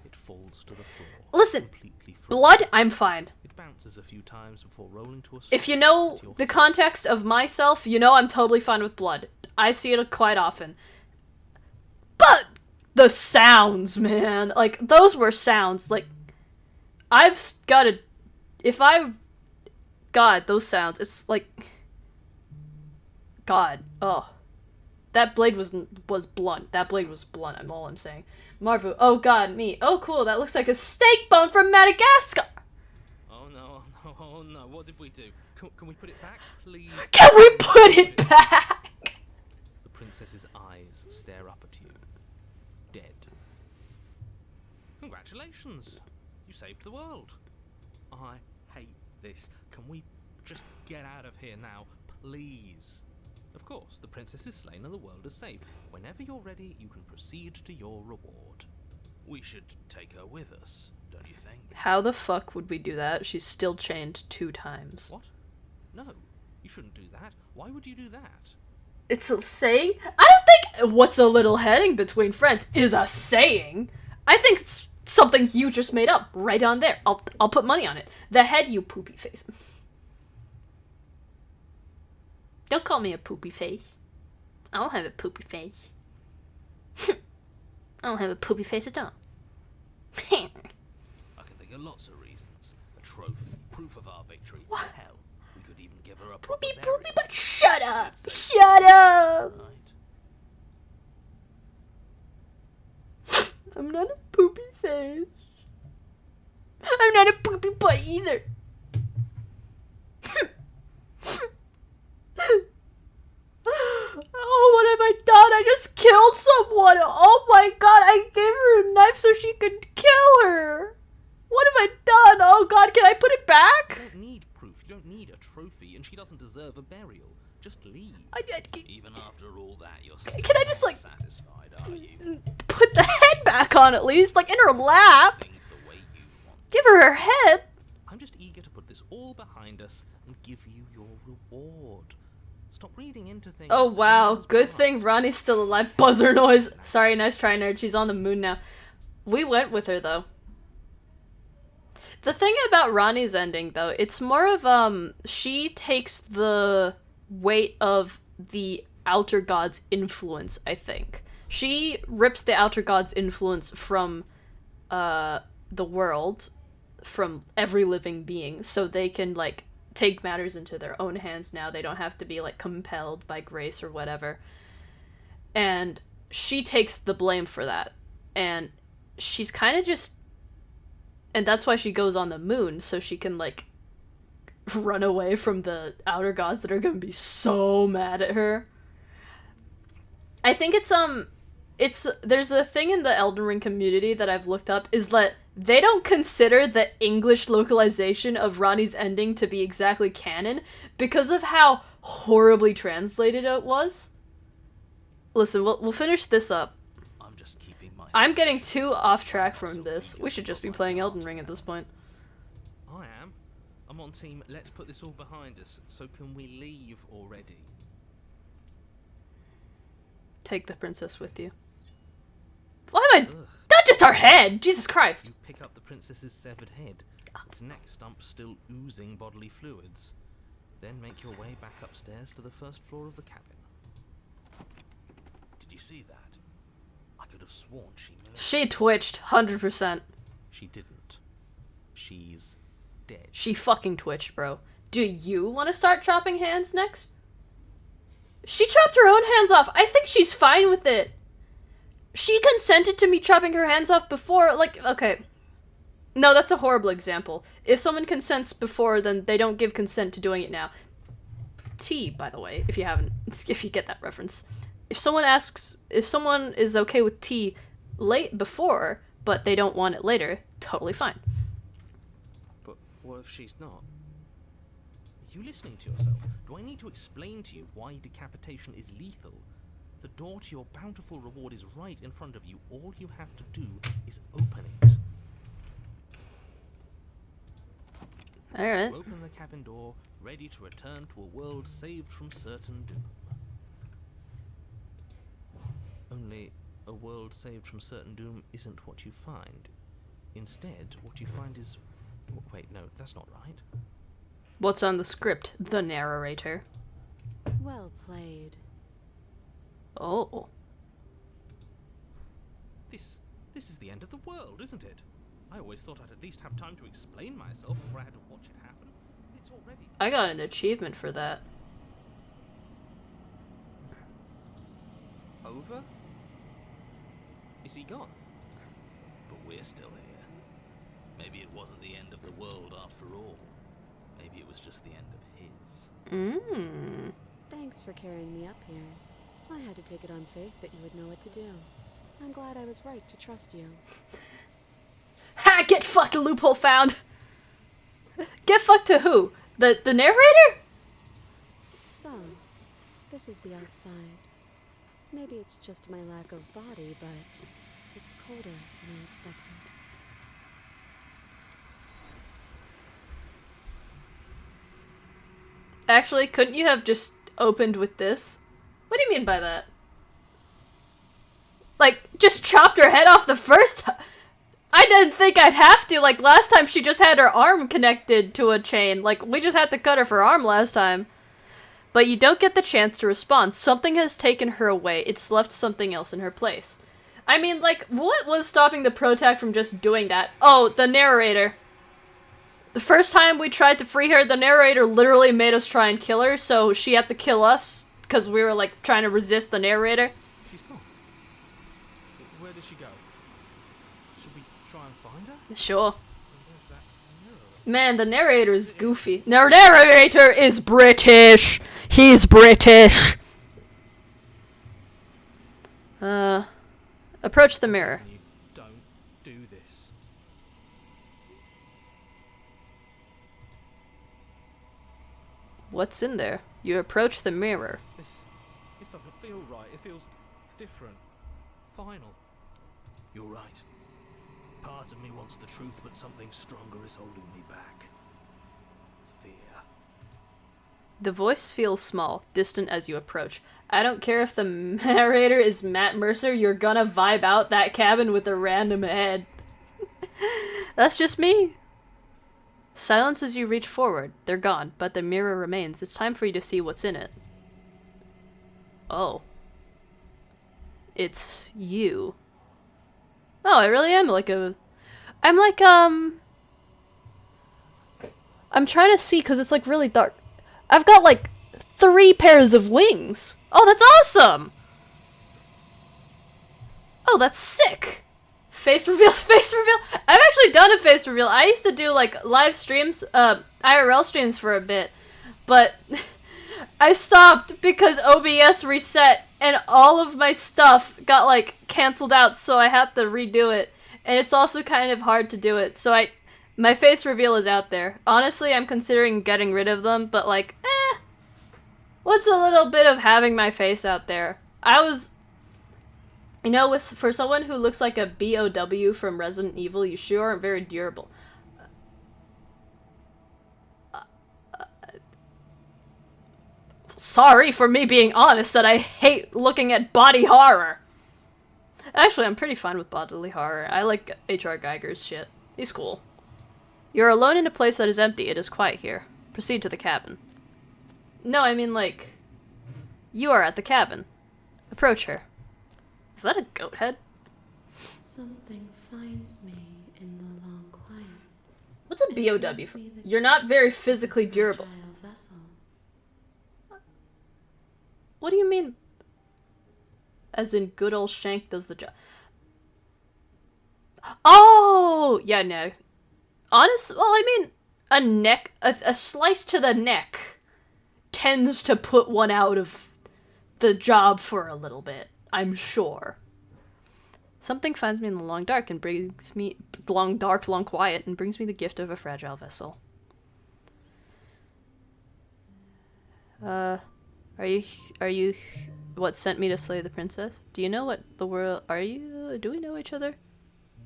S2: it falls to the floor.
S1: Listen,
S2: completely frozen.
S1: blood, I'm fine.
S2: It bounces a few times before rolling to a stop.
S1: If you know
S2: at your
S1: the
S2: feet.
S1: context of myself, you know I'm totally fine with blood. I see it quite often. But the sounds, man. Like, those were sounds. Like, I've got to... If I God, those sounds. It's like... God. Oh. That blade was blunt. That blade was blunt, I'm all I'm saying. Marvu. Oh god, me. Oh cool, that looks like a steak bone from Madagascar!
S2: Oh no, oh no, oh no, what did we do? Can we put it back, please?
S1: Can we put it back?
S2: The princess's eyes stare up at you. Dead. Congratulations! You saved the world. I hate this. Can we just get out of here now, please? Of course, the princess is slain and the world is saved. Whenever you're ready, you can proceed to your reward.
S4: We should take her with us, don't you think?
S1: How the fuck would we do that? She's still chained 2 times.
S2: What? No, you shouldn't do that. Why would you do that?
S1: It's a saying? I don't think what's a little heading between friends is a saying. I think it's something you just made up right on there. I'll put money on it. The head, you poopy face. Don't call me a poopy face. I don't have a poopy face. I don't have a poopy face at all.
S4: I can think of lots of reasons. A trophy, proof of our victory.
S1: What?
S4: Hell, we could even give her a proper
S1: Poopy,
S4: burial.
S1: poopy, but shut up!
S4: Let's say
S1: Shut up!
S4: right.
S1: I'm not a poopy face. I'm not a poopy butt either. Oh, what have I done? I just killed someone. Oh my god, I gave her a knife so she could kill her. What have I done? Oh god, can I put it
S2: You
S1: back?
S2: don't need proof, you don't need a trophy, and she doesn't deserve a burial. Just leave.
S4: Even after all that, you're
S1: Can
S4: still
S1: I just,
S4: not
S1: like-
S4: satisfied, are you?
S1: Put the head back on at least, like in her lap.
S4: Things the way you want.
S1: Give her her head.
S2: I'm just eager to put this all behind us and give you your reward. Stop reading into things.
S1: Oh
S2: that
S1: wow,
S2: matters
S1: good
S2: past.
S1: thing Ronnie's still alive. Buzzer noise. Sorry, nice try, nerd. She's on the moon now. We went with her though. The thing about Ronnie's ending though, it's more of she takes the weight of the outer god's influence, I think. She rips the outer god's influence from the world, from every living being, so they can like take matters into their own hands now. They don't have to be like compelled by grace or whatever. And she takes the blame for that. And she's kind of just... And that's why she goes on the moon, so she can like run away from the outer gods that are gonna be so mad at her. I think it's there's a thing in the Elden Ring community that I've looked up, is that they don't consider the English localization of Ronnie's ending to be exactly canon because of how horribly translated it was. Listen, we'll finish this up.
S4: I'm just keeping my.
S1: I'm getting too off track from this. We should just be playing Elden Ring at this point.
S2: I am. I'm on team, let's put this all behind us. So can we leave already?
S1: Take the princess with you. Why am I...
S2: Ugh.
S1: Not just our head! Jesus Christ!
S2: You pick up the princess's severed head, its neck stump still oozing bodily fluids. Then make your way back upstairs to the first floor of the cabin.
S4: Did you see that? I could have sworn she moved.
S1: She twitched, 100%.
S2: She didn't. She's dead.
S1: She fucking twitched, bro. Do you want to start chopping hands next? She chopped her own hands off. I think she's fine with it. She consented to me chopping her hands off before, like, okay. No, that's a horrible example. If someone consents before, then they don't give consent to doing it now. T, by the way, if you get that reference. If someone is okay with tea late before, but they don't want it later, totally fine.
S2: But what if she's not? Are you listening to yourself? Do I need to explain to you why decapitation is lethal? The door to your bountiful reward is right in front of you. All you have to do is open it.
S1: Alright.
S2: You open the cabin door, ready to return to a world saved from certain doom. Only, a world saved from certain doom isn't what you find. Instead, what you find is... Wait, no, that's not right.
S1: What's on the script? The narrator.
S3: Well played.
S1: Oh.
S2: This is the end of the world, isn't it? I always thought I'd at least have time to explain myself before I had to watch it happen.
S4: It's already
S1: I got an achievement for that.
S4: over? Is he gone? But we're still here. Maybe it wasn't the end of the world after all. Maybe it was just the end of his.
S1: Mmm.
S3: Thanks for carrying me up here. I had to take it on faith that you would know what to do. I'm glad I was right to trust you.
S1: Ha! Get fucked, loophole found! Get fucked to who? The narrator?
S3: So, this is the outside. Maybe it's just my lack of body, but it's colder than I expected.
S1: Actually, couldn't you have just opened with this? What do you mean by that? Like, just chopped her head off the first time? I didn't think I'd have to. Like, last time she just had her arm connected to a chain. Like, we just had to cut her for arm last time. But you don't get the chance to respond. Something has taken her away. It's left something else in her place. I mean, like, what was stopping the protag from just doing that? Oh, the narrator. The first time we tried to free her, the narrator literally made us try and kill her, so she had to kill us, because we were, like, trying to resist the narrator.
S4: She's gone. Where did she go? Should we try and find her?
S1: Sure.
S4: Where's that mirror?
S1: Man, the narrator is goofy. The narrator is British! He's British! Approach the mirror.
S4: You don't do this.
S1: What's in there? You approach the mirror.
S4: This doesn't feel right. It feels different. Final. You're right. Part of me wants the truth, but something stronger is holding me back. Fear.
S1: The voice feels small, distant as you approach. I don't care if the narrator is Matt Mercer, you're gonna vibe out that cabin with a random head. That's just me. Silence as you reach forward. They're gone, but the mirror remains. It's time for you to see what's in it. Oh. It's you. Oh, I really am like a... I'm trying to see, because it's like really dark. I've got like 3 pairs of wings. Oh, that's awesome! Oh, that's sick! Face reveal, face reveal! I've actually done a face reveal. I used to do like live streams, IRL streams for a bit, but I stopped because OBS reset and all of my stuff got like cancelled out, so I had to redo it. And it's also kind of hard to do it, so my face reveal is out there. Honestly, I'm considering getting rid of them, but like, what's a little bit of having my face out there? I was, you know, for someone who looks like a BOW from Resident Evil, you sure aren't very durable. Sorry for me being honest that I hate looking at body horror. Actually, I'm pretty fine with bodily horror. I like H.R. Geiger's shit. He's cool. You're alone in a place that is empty. It is quiet here. Proceed to the cabin. No, I mean, like, you are at the cabin. Approach her. Is that a goat head?
S3: Something finds me in the long quiet.
S1: What's a BOW? You're not very physically durable.
S3: Vessel.
S1: What do you mean? As in good old Shank does the job. Oh! Yeah, no. Well, I mean, a slice to the neck tends to put one out of the job for a little bit, I'm sure. Something finds me in the long dark and brings me, long quiet, and brings me the gift of a fragile vessel. Are you what sent me to slay the princess? Do you know what the world, do we know each other?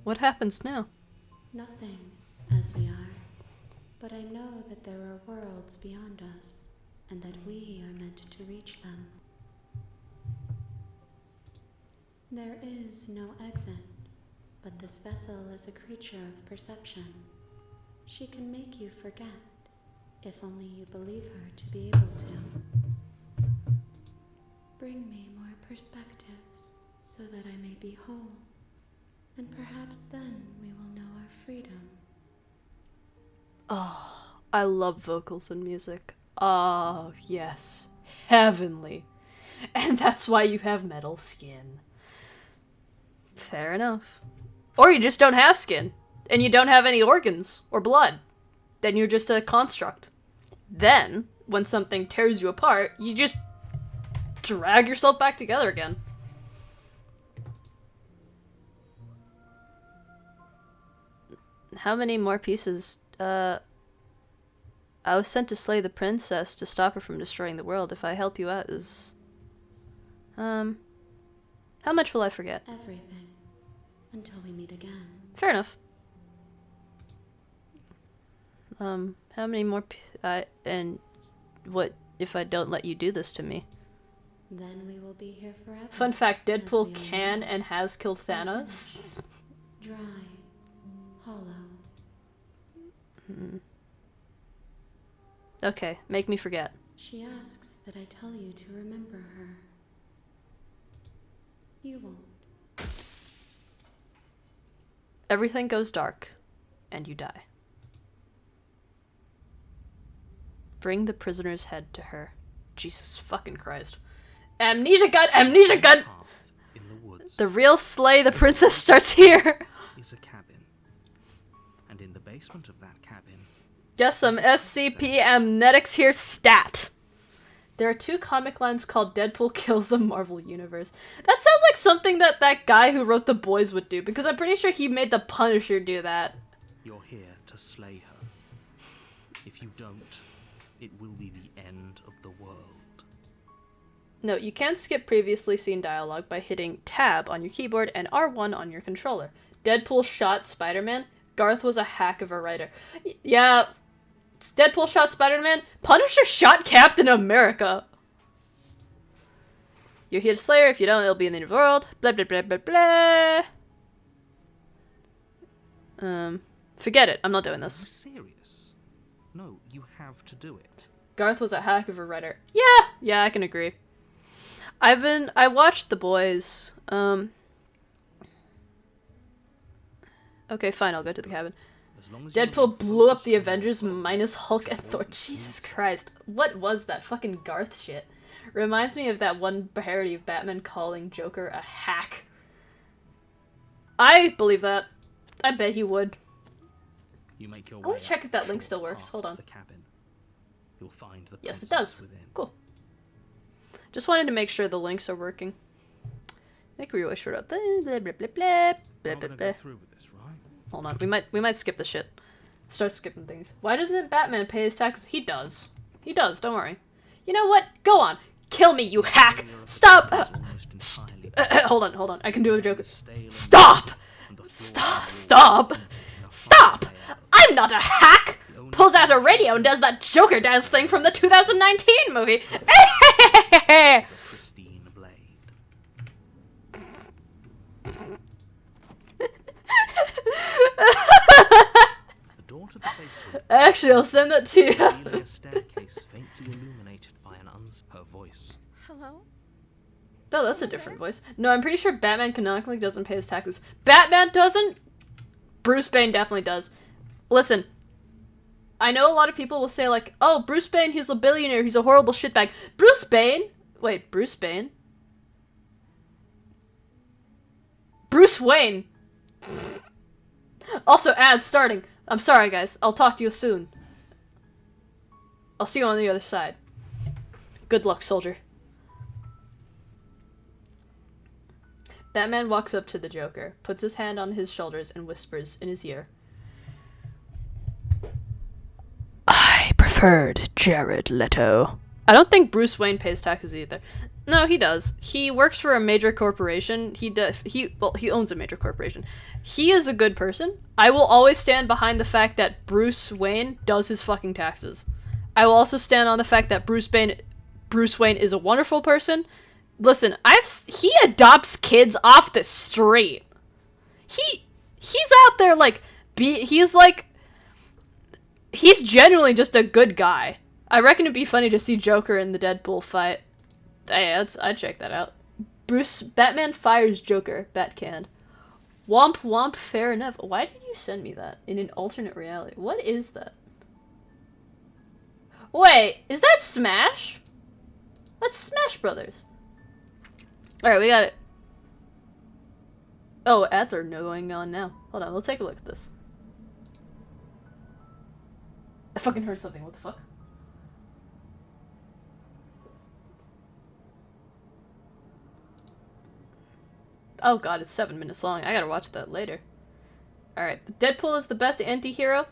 S1: What happens now?
S3: Nothing, as we are. But I know that there are worlds beyond us, and that we are meant to reach them. There is no exit, but this vessel is a creature of perception. She can make you forget, if only you believe her to be able to. Bring me more perspectives, so that I may be whole, and perhaps then we will know our freedom.
S1: Oh, I love vocals and music. Oh, yes. Heavenly. And that's why you have metal skin. Fair enough. Or you just don't have skin. And you don't have any organs or blood. Then you're just a construct. Then, when something tears you apart, you just drag yourself back together again. How many more pieces? I was sent to slay the princess to stop her from destroying the world. If I help you out is... How much will I forget?
S3: Everything. Until we meet again.
S1: Fair enough. How many more and what if I don't let you do this to me?
S3: Then we will be here forever.
S1: Fun fact,
S3: as
S1: Deadpool
S3: we
S1: can
S3: know.
S1: and has killed Thanos.
S3: Dry. Hollow.
S1: Okay, make me forget.
S3: She asks that I tell you to remember her. You won't.
S1: Everything goes dark, and you die. Bring the prisoner's head to her. Jesus fucking Christ. Amnesia gun! Amnesia gun!
S2: Path in the woods
S1: The real slay the princess starts here.
S2: is a cabin. And in the basement of that cabin,
S1: Guess some SCP amnetics here stat. There are 2 comic lines called Deadpool Kills the Marvel Universe. That sounds like something that guy who wrote The Boys would do, because I'm pretty sure he made the Punisher do that.
S2: you're here to slay her. If you don't, it will be the end of the world.
S1: No, you can skip previously seen dialogue by hitting Tab on your keyboard and R1 on your controller. Deadpool shot Spider-Man. Garth was a hack of a writer. Yeah, Deadpool shot Spider-Man. Punisher shot Captain America. You're here to slay her. If you don't, it'll be in the end of the world. Blah, blah, blah, blah, blah. Forget it. I'm not doing
S2: Are
S1: this.
S2: you serious? No, you have to do it.
S1: Garth was a hack of a writer. Yeah, I can agree. I watched The Boys. Okay, fine, I'll go to the cabin.
S2: As long as you
S1: Deadpool
S2: remain
S1: blew up
S2: focused
S1: the
S2: on
S1: Avengers
S2: your goal,
S1: minus Hulk and
S2: the
S1: Thor.
S2: world is
S1: Jesus
S2: inside.
S1: Christ. What was that? Fucking Garth shit. Reminds me of that one parody of Batman calling Joker a hack. I believe that. I bet he would.
S2: You make your
S1: I wanna
S2: way
S1: check
S2: up
S1: if that
S2: the
S1: link still
S2: short
S1: works.
S2: path
S1: Hold
S2: to
S1: on.
S2: The cabin. You'll find the
S1: Yes, it
S2: princess
S1: does.
S2: within.
S1: Cool. Just wanted to make sure the links are working. Make real short up. Blah, blah, blah, blah, blah, blah,
S4: Not
S1: blah,
S4: gonna
S1: blah.
S4: go through with this, right?
S1: Hold on, we might skip the shit. Start skipping things. Why doesn't Batman pay his taxes? He does. He does, don't worry. You know what? Go on. Kill me, you hack!
S2: The interior of the
S1: Stop!
S2: cabin is almost entirely bare.
S1: Hold on. I can do a
S2: The air
S1: joke.
S2: is stale and
S1: Stop!
S2: musty, and the floor
S1: Stop!
S2: and walls
S1: Stop!
S2: are painted in a
S1: Stop!
S2: fine layer of
S1: I'm not a hack!
S2: The only
S1: Pulls out a
S2: thing
S1: radio and does that Joker dance thing from the 2019 movie.
S2: is a pristine blade. The door to the basement
S1: Actually, I'll send that to you.
S2: revealing a staircase faintly illuminated by an her voice.
S3: Hello?
S1: Oh, that's a different voice. No, I'm pretty sure Batman canonically doesn't pay his taxes. Batman doesn't? Bruce Wayne definitely does. Listen, I know a lot of people will say like, oh, Bruce Wayne, he's a billionaire, he's a horrible shitbag. Bruce Wayne? Wait, Bruce Wayne? Bruce Wayne! Also, ads starting. I'm sorry, guys. I'll talk to you soon. I'll see you on the other side. Good luck, soldier. Batman walks up to the Joker, puts his hand on his shoulders, and whispers in his ear. I preferred Jared Leto. I don't think Bruce Wayne pays taxes either. No, he does. He works for a major corporation. He owns a major corporation. He is a good person. I will always stand behind the fact that Bruce Wayne does his fucking taxes. I will also stand on the fact that Bruce Wayne is a wonderful person. Listen, he adopts kids off the street. He's out there like he's genuinely just a good guy. I reckon it'd be funny to see Joker in the Deadpool fight. I'd check that out. Batman fires Joker. Batcanned. Womp womp. Fair enough. Why did you send me that in an alternate reality? What is that? Wait, is that Smash? That's Smash Brothers. Alright, we got it. Oh, ads are going on now. Hold on, we'll take a look at this. I fucking heard something, what the fuck? Oh god, it's 7 minutes long. I gotta watch that later. Alright, Deadpool is the best anti-hero.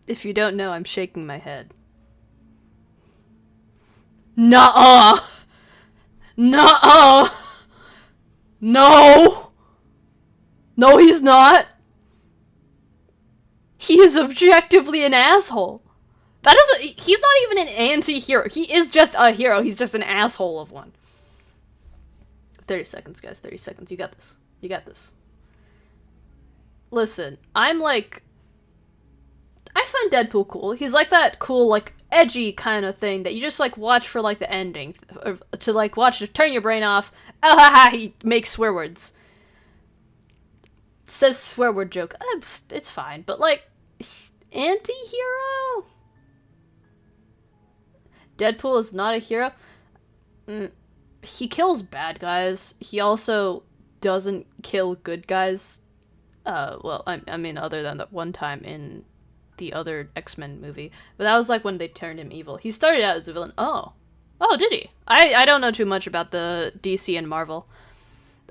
S1: If you don't know, I'm shaking my head. Nuh-uh! Nuh-uh! No! No, he's not! He is objectively an asshole. That doesn't- he's not even an anti-hero. He is just a hero. He's just an asshole of one. 30 seconds, guys. 30 seconds. You got this. You got this. Listen, I'm like... I find Deadpool cool. He's like that cool, like, edgy kind of thing that you just, like, watch for, like, the ending. Or to, like, watch to turn your brain off. Oh, ha, ha, he makes swear words. Says swear word joke. It's fine. But, like, anti-hero? Deadpool is not a hero? He kills bad guys. He also doesn't kill good guys. Well, I mean, other than that one time in the other X-Men movie. But that was like when they turned him evil. He started out as a villain. Oh, did he? I don't know too much about the DC and Marvel.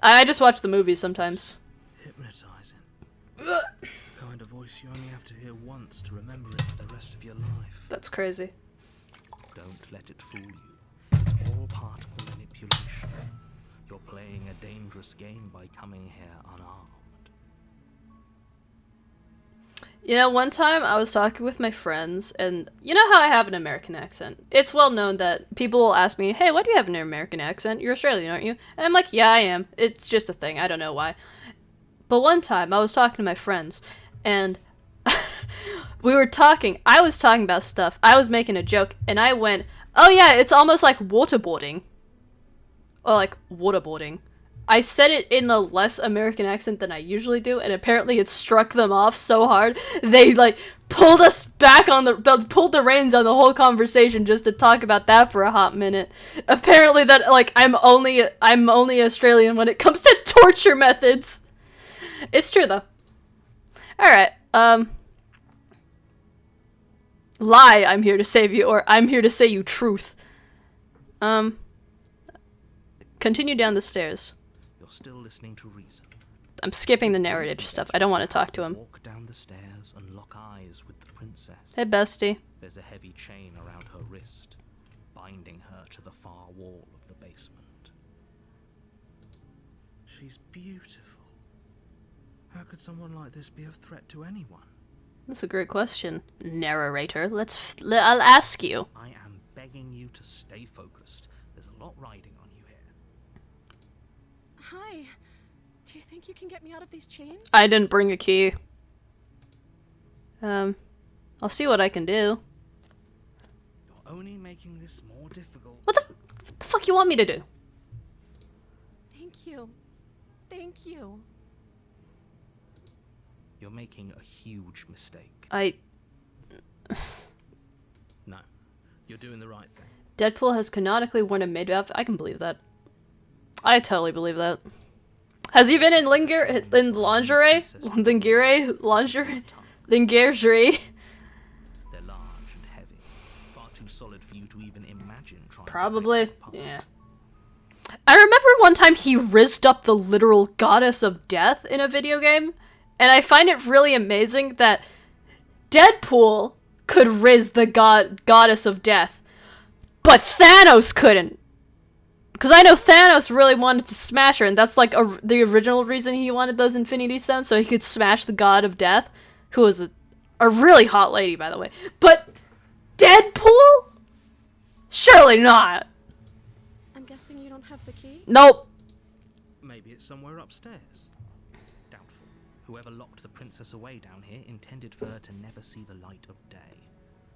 S1: I just watch the movies sometimes.
S4: Hypnotizing. It's the kind of voice you only have to hear once to remember it for the rest of your life.
S1: That's crazy.
S2: Don't let it fool you. It's all part of the manipulation. You're playing a dangerous game by coming here unarmed.
S1: You know, one time I was talking with my friends, and you know how I have an American accent? It's well known that people will ask me, hey, why do you have an American accent? You're Australian, aren't you? And I'm like, yeah, I am. It's just a thing. I don't know why. But one time I was talking to my friends, and we were talking. I was talking about stuff. I was making a joke, and I went, oh yeah, it's almost like waterboarding. Or like waterboarding. I said it in a less American accent than I usually do, and apparently it struck them off so hard, they, like, pulled us back on pulled the reins on the whole conversation just to talk about that for a hot minute. Apparently that, like, I'm only Australian when it comes to torture methods. It's true, though. Alright, lie, I'm here to save you, or I'm here to say you truth. Continue down the stairs.
S2: Still listening to reason.
S1: I'm skipping the narrative stuff. I don't want to talk to him.
S2: Walk down the stairs and lock eyes with the princess.
S1: Hey, bestie.
S2: There's a heavy chain around her wrist, binding her to the far wall of the basement.
S4: She's beautiful. How could someone like this be of threat to anyone?
S1: That's a great question, narrator. I'll ask you.
S2: I am begging you to stay focused. There's a lot riding on you here.
S3: Hi. Do you think you can get me out of these chains?
S1: I didn't bring a key. I'll see what I can do.
S4: You're only making this more difficult.
S1: What the fuck you want me to do?
S3: Thank you. Thank you.
S2: You're making a huge mistake.
S4: No. You're doing the right thing.
S1: Deadpool has canonically worn a maid outfit. I can believe that. I totally believe that. Has he been in lingerie? Lingerie? They're large
S2: and heavy. Far too solid for you to even imagine trying
S1: Probably.
S2: to break them apart.
S1: Yeah. I remember one time he rizzed up the literal goddess of death in a video game, and I find it really amazing that Deadpool could rizz the goddess of death, but Thanos couldn't. Because I know Thanos really wanted to smash her, and that's like the original reason he wanted those Infinity Stones, so he could smash the God of Death, who was a really hot lady, by the way. But Deadpool? Surely not.
S3: I'm guessing you don't have the key?
S1: Nope.
S4: Maybe it's somewhere upstairs.
S2: Doubtful. Whoever locked the princess away down here intended for her to never see the light of day.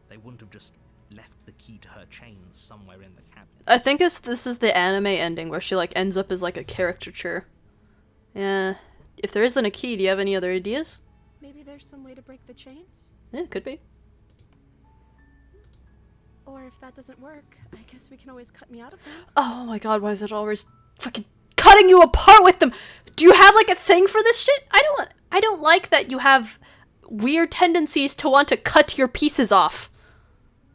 S2: They wouldn't have just left the key to her chains somewhere in the cabin.
S1: I think this is the anime ending where she like ends up as like a caricature. Yeah. If there isn't a key, do you have any other ideas?
S3: Maybe there's some way to break the chains?
S1: Yeah, could be.
S3: Or if that doesn't work, I guess we can always cut me out of them.
S1: Oh my god, why is it always fucking cutting you apart with them? Do you have like a thing for this shit? I don't like that you have weird tendencies to want to cut your pieces off.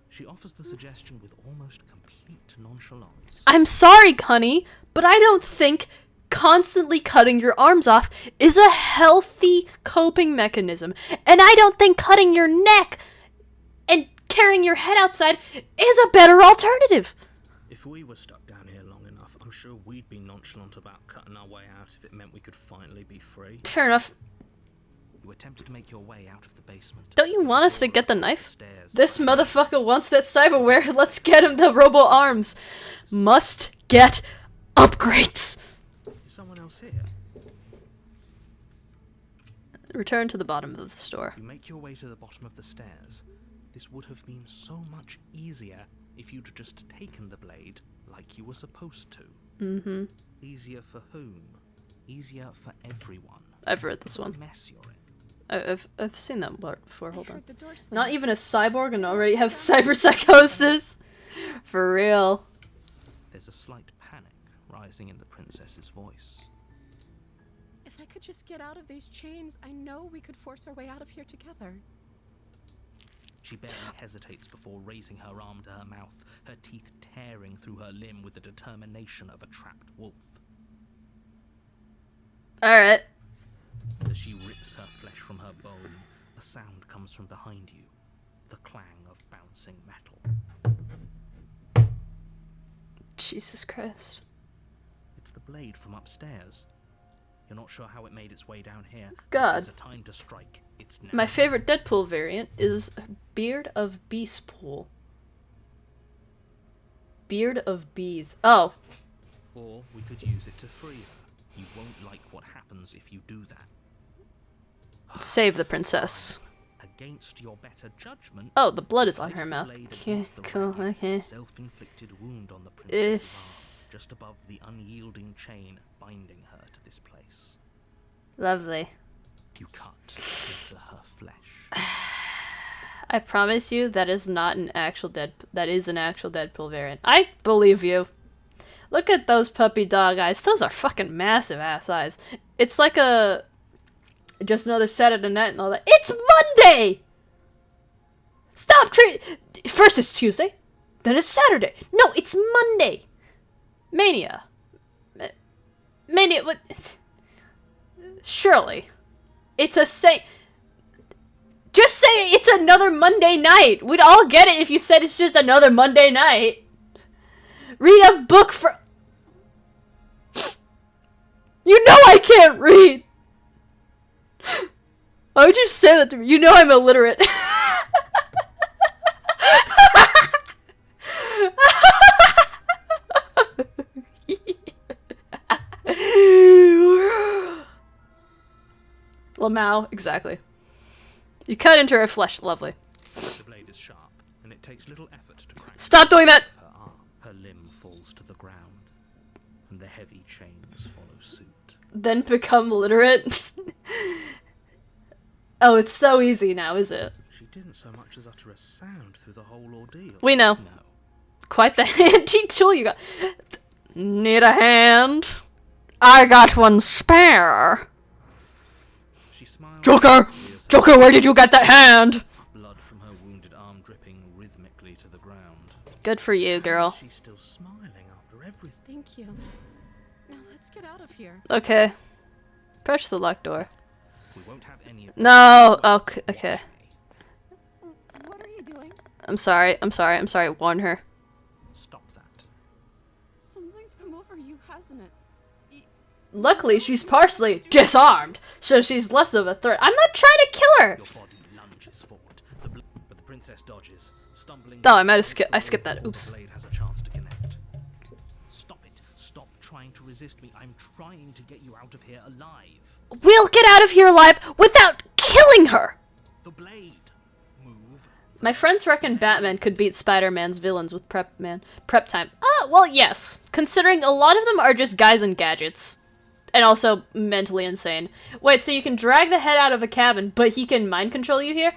S2: She offers the suggestion with almost complete nonchalance.
S1: I'm sorry, honey, but I don't think constantly cutting your arms off is a healthy coping mechanism. And I don't think cutting your neck and carrying your head outside is a better alternative.
S2: If we were stuck down here long enough, I'm sure we'd be nonchalant about cutting our way out if it meant we could finally be free.
S1: Fair enough.
S2: You attempted to make your way out of the basement.
S1: Don't you want us to get the knife?
S2: Stairs.
S1: This motherfucker wants that cyberware. Let's get him the robo arms. Must get upgrades.
S2: Is someone else here?
S1: Return to the bottom of the store.
S2: You make your way to the bottom of the stairs. This would have been so much easier if you'd just taken the blade like you were supposed to.
S1: Mm-hmm.
S2: Easier for whom? Easier for everyone.
S1: I've read this
S2: What
S1: one.
S2: mess you're in.
S1: I've seen that part before. Hold
S3: I
S1: on.
S3: heard the door slam.
S1: Not even a cyborg and already have cyberpsychosis. For real.
S2: There's a slight panic rising in the princess's voice.
S3: If I could just get out of these chains, I know we could force our way out of here together.
S2: She barely hesitates before raising her arm to her mouth, her teeth tearing through her limb with the determination of a trapped wolf.
S1: Alright.
S2: As she rips her flesh from her bone, a sound comes from behind you, the clang of bouncing metal.
S1: Jesus Christ.
S2: It's the blade from upstairs. You're not sure how it made its way down here. but
S1: God.
S2: There's a time to strike. It's now.
S1: My favorite Deadpool variant is Beard of Beastpool. Beard of Bees. Oh.
S2: Or we could use it to free her. You won't like what happens if you do that.
S1: Save the princess.
S2: Against your better judgment.
S1: Oh, the blood is on
S2: place
S1: her
S2: the
S1: mouth.
S2: blade
S1: Okay,
S2: against the
S1: cool,
S2: ragged,
S1: okay.
S2: self-inflicted wound on the princess's arm, just above the unyielding chain binding her to this place.
S1: Lovely.
S2: You cut into her flesh.
S1: I promise you that is not an actual that is an actual Deadpool variant. I believe you. Look at those puppy dog eyes. Those are fucking massive ass eyes. It's like a just another Saturday night and all that. It's Monday. Stop treat. First it's Tuesday, then it's Saturday. No, it's Monday. Mania. Mania. What? Surely, it's a say. Just say it's another Monday night. We'd all get it if you said it's just another Monday night. Read a book for. You know I can't read. Why would you say that to me? You know I'm illiterate. Lamau, exactly. You cut into her flesh, lovely.
S2: The blade is sharp, and it takes little effort to crack.
S1: Stop doing that!
S2: Her arm, her limb falls to the ground, and the heavy chains follow suit.
S1: Then become literate. Oh, it's so easy now, is it?
S2: She didn't so much as utter a sound through the whole ordeal.
S1: We know.
S2: No.
S1: Quite the handy tool you got. Need a hand? I got one spare.
S2: She smiled.
S1: Joker! Joker, where did you get that hand?
S2: Blood from her wounded arm dripping rhythmically to the ground.
S1: Good for you, girl.
S2: She's still smiling after everything.
S3: Thank you. Now let's get out of here.
S1: Okay. Push the locked door.
S2: We won't have any of
S1: No! Okay. Okay.
S3: What are you doing?
S1: I'm sorry. Warn her.
S2: Stop that.
S3: Something's come over you, hasn't it?
S1: Luckily, she's partially disarmed, so she's less of a threat. I'm not trying to kill her!
S2: Your body lunges forward, but the princess dodges, stumbling.
S1: Oh, I might have I skipped that. Oops.
S2: The blade has a chance to connect. Stop it! Stop trying to resist me. I'm trying to get you out of here alive.
S1: We'll get out of here alive without killing her!
S2: The blade. Move.
S1: My friends reckon Batman could beat Spider-Man's villains with prep time. Well, yes. Considering a lot of them are just guys in gadgets. And also mentally insane. Wait, so you can drag the head out of a cabin, but he can mind control you here?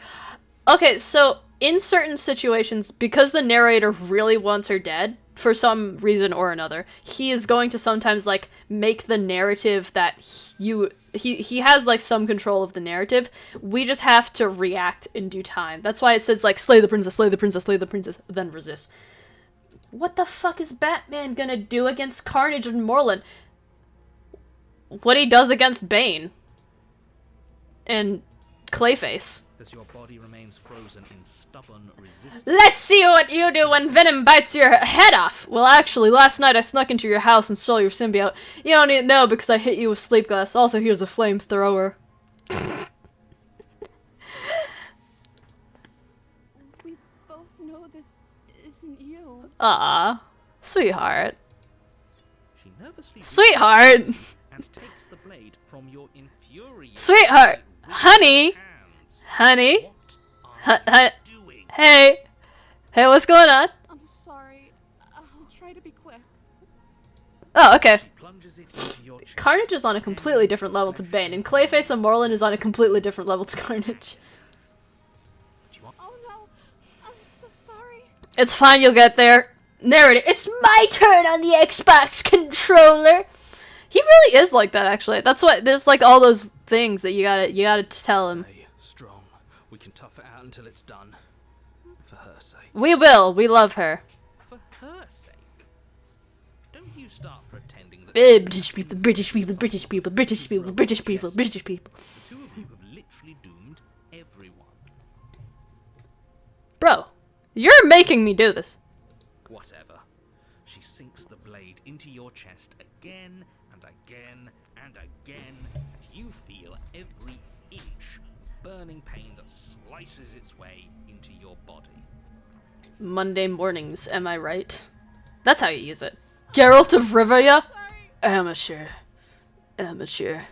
S1: Okay, so in certain situations, because the narrator really wants her dead, for some reason or another, he is going to sometimes, like, make the narrative that he has, like, some control of the narrative. We just have to react in due time. That's why it says, like, slay the princess, slay the princess, slay the princess, then resist. What the fuck is Batman gonna do against Carnage and Morlun? What he does against Bane. And Clayface.
S2: As your body remains frozen in stubborn resistance.
S1: Let's see what you do when Venom bites your head off! Well, actually, last night I snuck into your house and stole your symbiote. You don't need to know because I hit you with sleep glass. Also, here's a flamethrower.
S3: We both know this isn't you.
S1: Aw. Sweetheart.
S2: She nervously
S1: Sweetheart!
S2: and takes the blade from your infuriated
S1: Sweetheart! Honey!
S2: hands.
S1: Honey?
S2: What are you doing?
S1: Hey! Hey, what's going on?
S3: I'm sorry. I'll try to be quick.
S1: Oh, okay.
S2: She plunges it into your chest.
S1: Carnage is on a completely different level to Bane, and Clayface and Morlun is on a completely different level to Carnage.
S2: Do you want-
S3: Oh no, I'm so sorry.
S1: It's fine, you'll get there. Narrative. It's my turn on the Xbox controller! He really is like that, actually. That's what, there's like all those things that you gotta tell him.
S2: Stay strong. We can tough it out until it's done. For her sake.
S1: We will, we love her.
S2: For her sake. Don't you start pretending that
S1: British people, British people, British people, British people, British people, British people.
S2: the two of you have literally doomed everyone.
S1: Bro, you're making me do this.
S2: Whatever. She sinks the blade into your chest again and again and again, and you feel every inch of burning pain that slices its way into your body.
S1: Monday mornings, am I right? That's how you use it. Geralt of Rivia? Amateur. Amateur.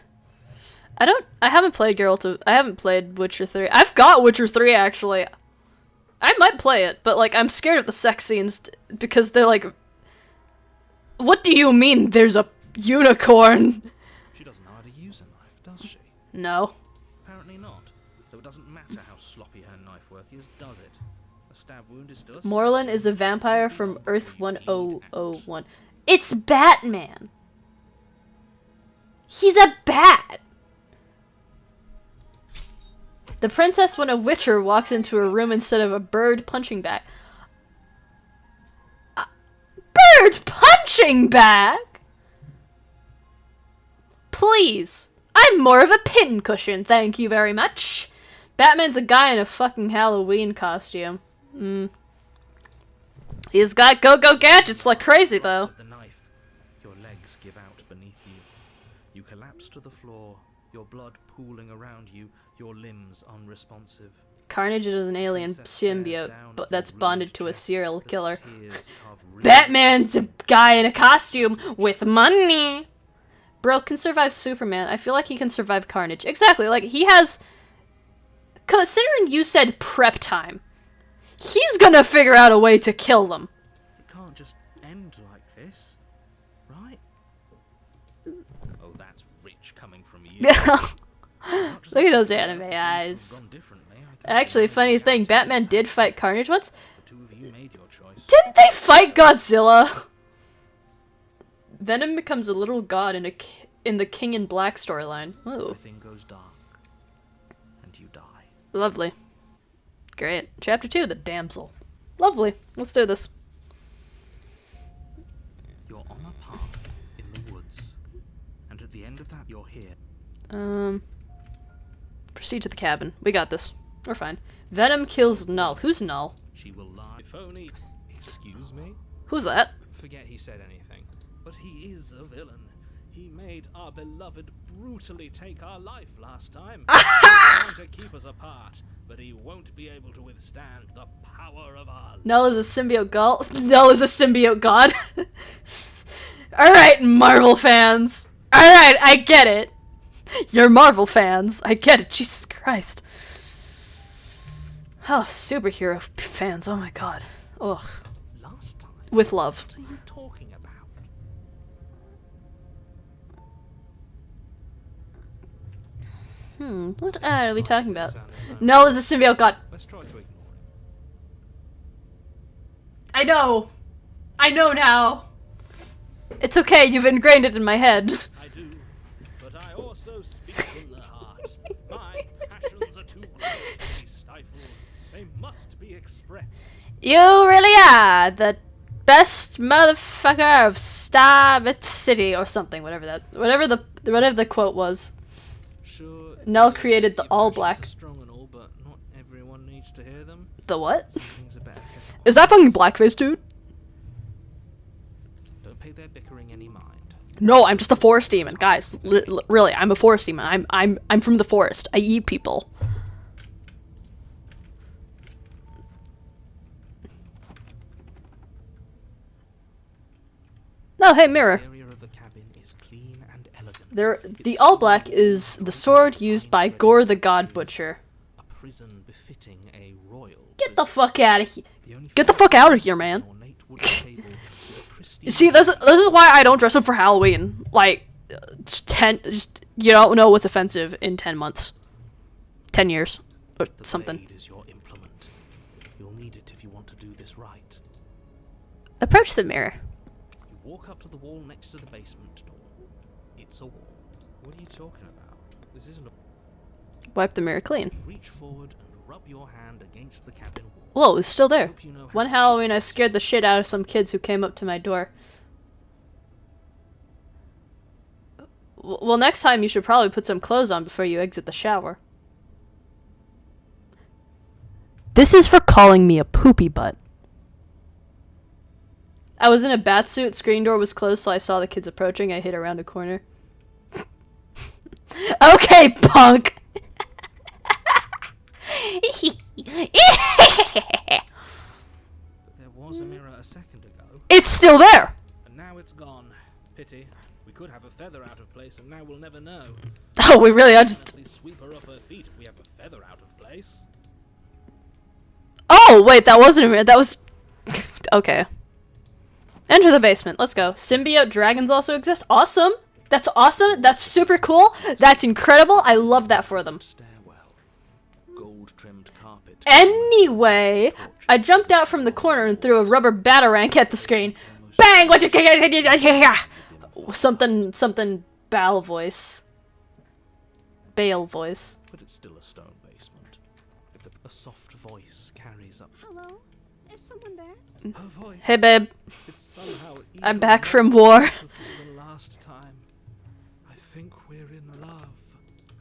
S1: I haven't played I haven't played Witcher 3. I've got Witcher 3, actually. I might play it, but, like, I'm scared of the sex scenes because they're like... What do you mean there's a unicorn?
S2: She doesn't know how to use a knife, does she?
S1: No.
S2: Apparently not. Though it doesn't matter how sloppy her knife work is, does it? A stab wound is still a stab
S1: Morlun
S2: wound.
S1: is a vampire from Earth 1001. It's Batman! He's a bat! The princess when a witcher walks into a room instead of a bird punching bag. A bird punching bag? Please. I'm more of a pincushion, thank you very much. Batman's a guy in a fucking Halloween costume. He's got go-go gadgets like crazy, though.
S2: Of the knife, your legs give out beneath you. You collapse to the floor, your blood pooling around you, your limbs unresponsive.
S1: Carnage is an alien
S2: Princess stares
S1: symbiote,
S2: down
S1: but
S2: at
S1: that's
S2: your
S1: bonded
S2: ruined
S1: to a
S2: chest
S1: serial
S2: as
S1: killer.
S2: tears carve real-
S1: Batman's a guy in a costume with money. Bro can survive Superman. I feel like he can survive Carnage. Exactly, like, he has... Considering you said prep time, he's gonna figure out a way to kill them.
S2: It can't just end like this, right? Oh, that's rich coming from you.
S1: Look at those anime eyes. Actually, funny thing, Batman did fight Carnage once.
S2: The two of you made your choice.
S1: Didn't they fight Godzilla? Venom becomes a little god in the King in Black storyline. Ooh,
S2: Everything goes dark, and you die.
S1: lovely. Great. Chapter 2, The Damsel. Lovely. Let's do this.
S2: You're on a path in the woods, and at the end of that, you're here.
S1: Proceed to the cabin. We got this. We're fine. Venom kills Null. Who's Null?
S2: She will lie.
S4: If only... Excuse me?
S1: Who's that?
S4: Forget he said anything. But he is a villain. He made our beloved brutally take our life last time. He's trying to keep us apart, but he won't be able to withstand the power of our...
S1: Null is a symbiote god. Null is a symbiote god. Alright, Marvel fans. Alright, I get it. You're Marvel fans. I get it. Jesus Christ. Oh, superhero fans, oh my god. Ugh.
S2: Last time?
S1: With love.
S2: What are you talking about?
S1: What are we talking about?
S4: Sound of his own.
S1: No, it's a symbiote god.
S4: Let's try to ignore him.
S1: I know! I know now! It's okay, you've ingrained it in my head.
S4: I do, but I also speak from the heart. My passions are too great to be stifled. They must be expressed.
S1: You really are the best motherfucker of Starbat City or something, whatever the quote was.
S4: Sure.
S1: Nell created the
S4: your
S1: all
S4: passions
S1: black.
S4: are strong and all, but not everyone needs to hear them.
S1: The what?
S4: Some things are better kept
S1: Is that fucking blackface, dude?
S4: Don't pay their bickering any mind.
S1: No, I'm just a forest demon, guys. Really, I'm a forest demon. I'm from the forest. I eat people. No, hey, mirror.
S2: The interior of the cabin is clean and elegant.
S1: The all black is the sword used by Gore the God Butcher.
S2: A prison befitting a royal.
S1: Get the fuck out of here.
S2: The only
S1: Get the fuck out of here, man.
S2: ornate wooden table with a pristine
S1: You see, this is why I don't dress up for Halloween. Like, you don't know what's offensive in 10 months. 10 years. Or
S2: The
S1: something.
S2: blade is your implement. You'll need it if you want to do this right.
S1: Approach the mirror.
S2: You walk up to the wall next to the basement door. It's a wall.
S4: What are you talking about? This isn't a...
S1: Wipe the mirror clean.
S2: Reach forward and rub your hand against the cabin wall.
S1: Whoa, it's still there.
S2: Hope you know how
S1: One
S2: to
S1: Halloween,
S2: do
S1: I
S2: this.
S1: scared the shit out of some kids who came up to my door. Well, next time you should probably put some clothes on before you exit the shower. This is for calling me a poopy butt. I was in a bat suit, screen door was closed, so I saw the kids approaching. I hid around a corner. Okay, punk!
S4: But there was a mirror a second ago,
S1: It's still there!
S4: and now it's gone. Pity. We could have a feather out of place, and now we'll never know.
S1: Oh, we really are just...
S4: Definitely sweep her off her feet if we have a feather out of place.
S1: Oh, wait, that wasn't a mirror. That was... Okay. Enter the basement. Let's go. Symbiote dragons also exist. Awesome. That's awesome. That's super cool. That's incredible. I love that for them.
S2: Stairwell. Gold-trimmed carpet.
S1: Anyway, I jumped out from the corner and threw a rubber batarang at the screen. Bang! What you... Something Bale voice. Bale voice.
S2: But it's still a stone basement. If a soft voice carries up
S3: Hello? Is someone there?
S4: Her voice.
S1: Hey, babe.
S4: It's somehow
S1: I'm
S4: even
S1: back
S4: more
S1: from war.
S4: beautiful than last time. I think we're in love.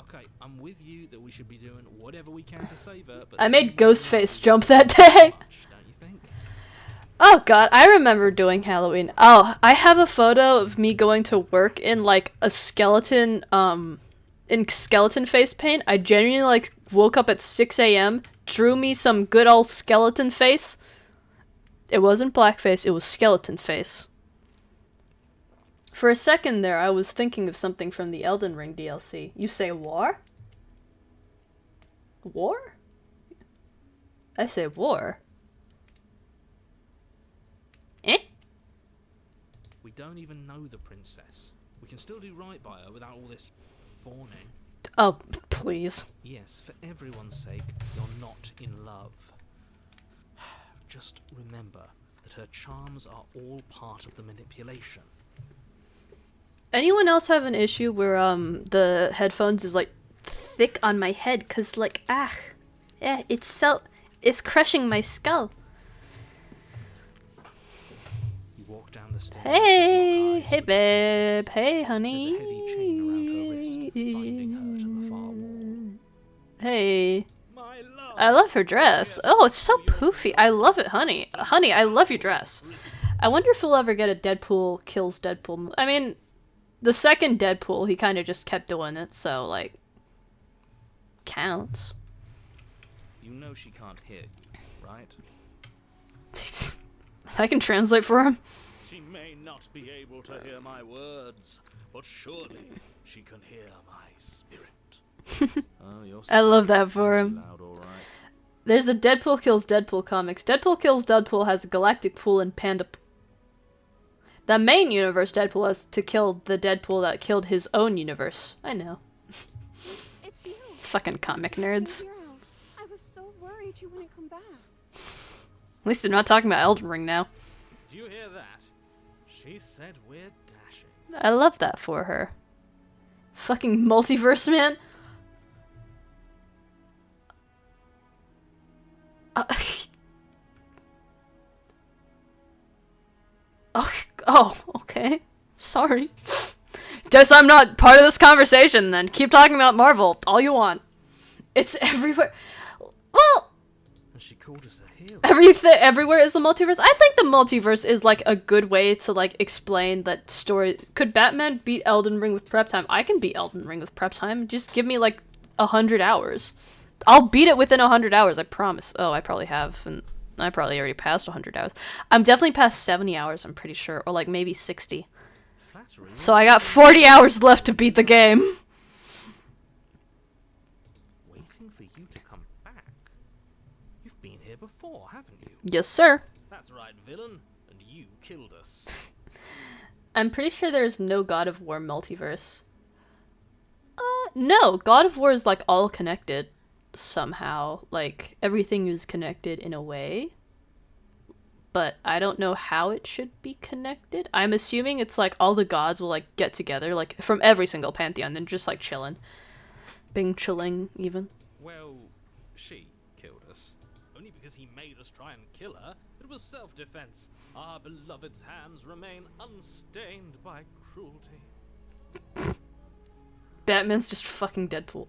S4: Okay, I'm with you that we should be doing whatever we can to save her, but
S1: I made
S4: someone
S1: Ghostface
S4: knows
S1: jump
S4: too
S1: that
S4: much,
S1: day.
S4: don't you think?
S1: Oh god, I remember doing Halloween. Oh, I have a photo of me going to work in like a skeleton, in skeleton face paint. I genuinely like woke up at 6 a.m., drew me some good old skeleton face. It wasn't blackface, it was skeleton face. For a second there, I was thinking of something from the Elden Ring DLC. You say war? War? I say war. Eh?
S4: We don't even know the princess. We can still do right by her without all this fawning.
S1: Oh, please.
S2: Yes, for everyone's sake, you're not in love. Just remember that her charms are all part of the manipulation.
S1: Anyone else have an issue where the headphones is like thick on my head? Cause like yeah, it's crushing my skull.
S2: You walk down the stairs.
S1: Hey,
S2: and lock eyes
S1: hey
S2: with the princess.
S1: babe, hey honey.
S2: There's a heavy chain around her wrist, binding her to the far wall.
S1: Hey,
S4: My love!
S1: I love her dress. Oh, it's so poofy. I love it, honey. Honey, I love your dress. I wonder if we'll ever get a Deadpool kills Deadpool. I mean, the second Deadpool, he kind of just kept doing it, so like, counts.
S2: You know she can't hear you, right?
S1: I can translate for him.
S4: She may not be able to hear my words, but surely she can hear my spirit.
S2: Oh, your
S1: I love that
S2: spirit's
S1: for
S2: pretty
S1: him.
S2: loud, all right.
S1: There's a Deadpool kills Deadpool comics. Deadpool kills Deadpool has Galactic Pool and Panda. The main universe Deadpool has to kill the Deadpool that killed his own universe. I know.
S3: It's you.
S1: Fucking comic nerds.
S3: Hero. I was so worried you wouldn't come back.
S1: At least they're not talking about Elden Ring now.
S4: Did you hear that? She said we're dashing.
S1: I love that for her. Fucking multiverse, man. Oh, okay. Sorry. Guess I'm not part of this conversation then. Keep talking about Marvel all you want. It's everywhere. Well,
S4: And she called us a hero.
S1: everywhere is a multiverse. I think the multiverse is like a good way to like explain that story. Could Batman beat Elden Ring with prep time? I can beat Elden Ring with prep time. Just give me like 100 hours. I'll beat it within 100 hours, I promise. Oh, I probably have, and I probably already passed 100 hours. I'm definitely past 70 hours, I'm pretty sure, or like maybe 60.
S4: Flattery.
S1: So I got 40 hours left to beat the game.
S4: Waiting for you to come back. You've been here before, haven't you?
S1: Yes, sir.
S4: That's right, villain. And you killed us.
S1: I'm pretty sure there's no God of War multiverse. No, God of War is like all connected somehow. Like everything is connected in a way. But I don't know how it should be connected. I'm assuming it's like all the gods will like get together, like from every single pantheon, and just like chilling. Bing chilling even.
S4: Well, she killed us. Only because he made us try and kill her. It was self-defense. Our beloved's hands remain unstained by cruelty.
S1: Batman's just fucking Deadpool.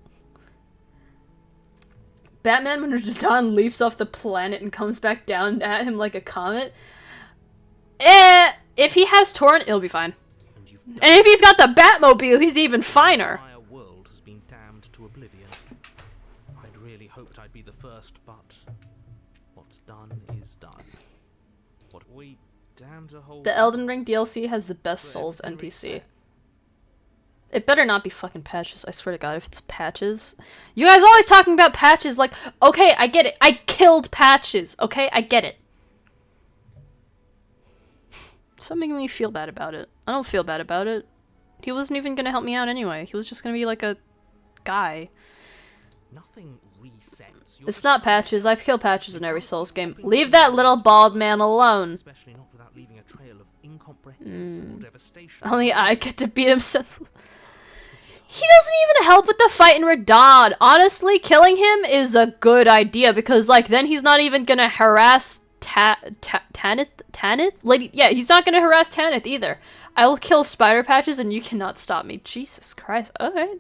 S1: Batman, when Radon leaps off the planet and comes back down at him like a comet. If he has Torrent, it'll be fine. And if he's got the Batmobile, he's even finer.
S4: The entire world has been damned to oblivion. I'd really hoped I'd be the first, but what's done is done. What we damned to hold.
S1: The Elden Ring DLC has the best Souls NPC. It better not be fucking Patches, I swear to god, if it's Patches. You guys always talking about Patches like, okay, I get it. I killed Patches, okay? I get it. Stop making me feel bad about it. I don't feel bad about it. He wasn't even gonna help me out anyway. He was just gonna be like a guy.
S4: Nothing resets.
S1: It's not Patches. I've killed Patches in every Souls game. Leave that little bald man alone.
S4: Especially not without leaving a trail of incomprehensible devastation.
S1: Only I get to beat him senseless. He doesn't even help with the fight in Radon. Honestly, killing him is a good idea because, like, then he's not even gonna harass Tanith? Lady, yeah, he's not gonna harass Tanith either. I will kill Spider Patches and you cannot stop me. Jesus Christ. Okay.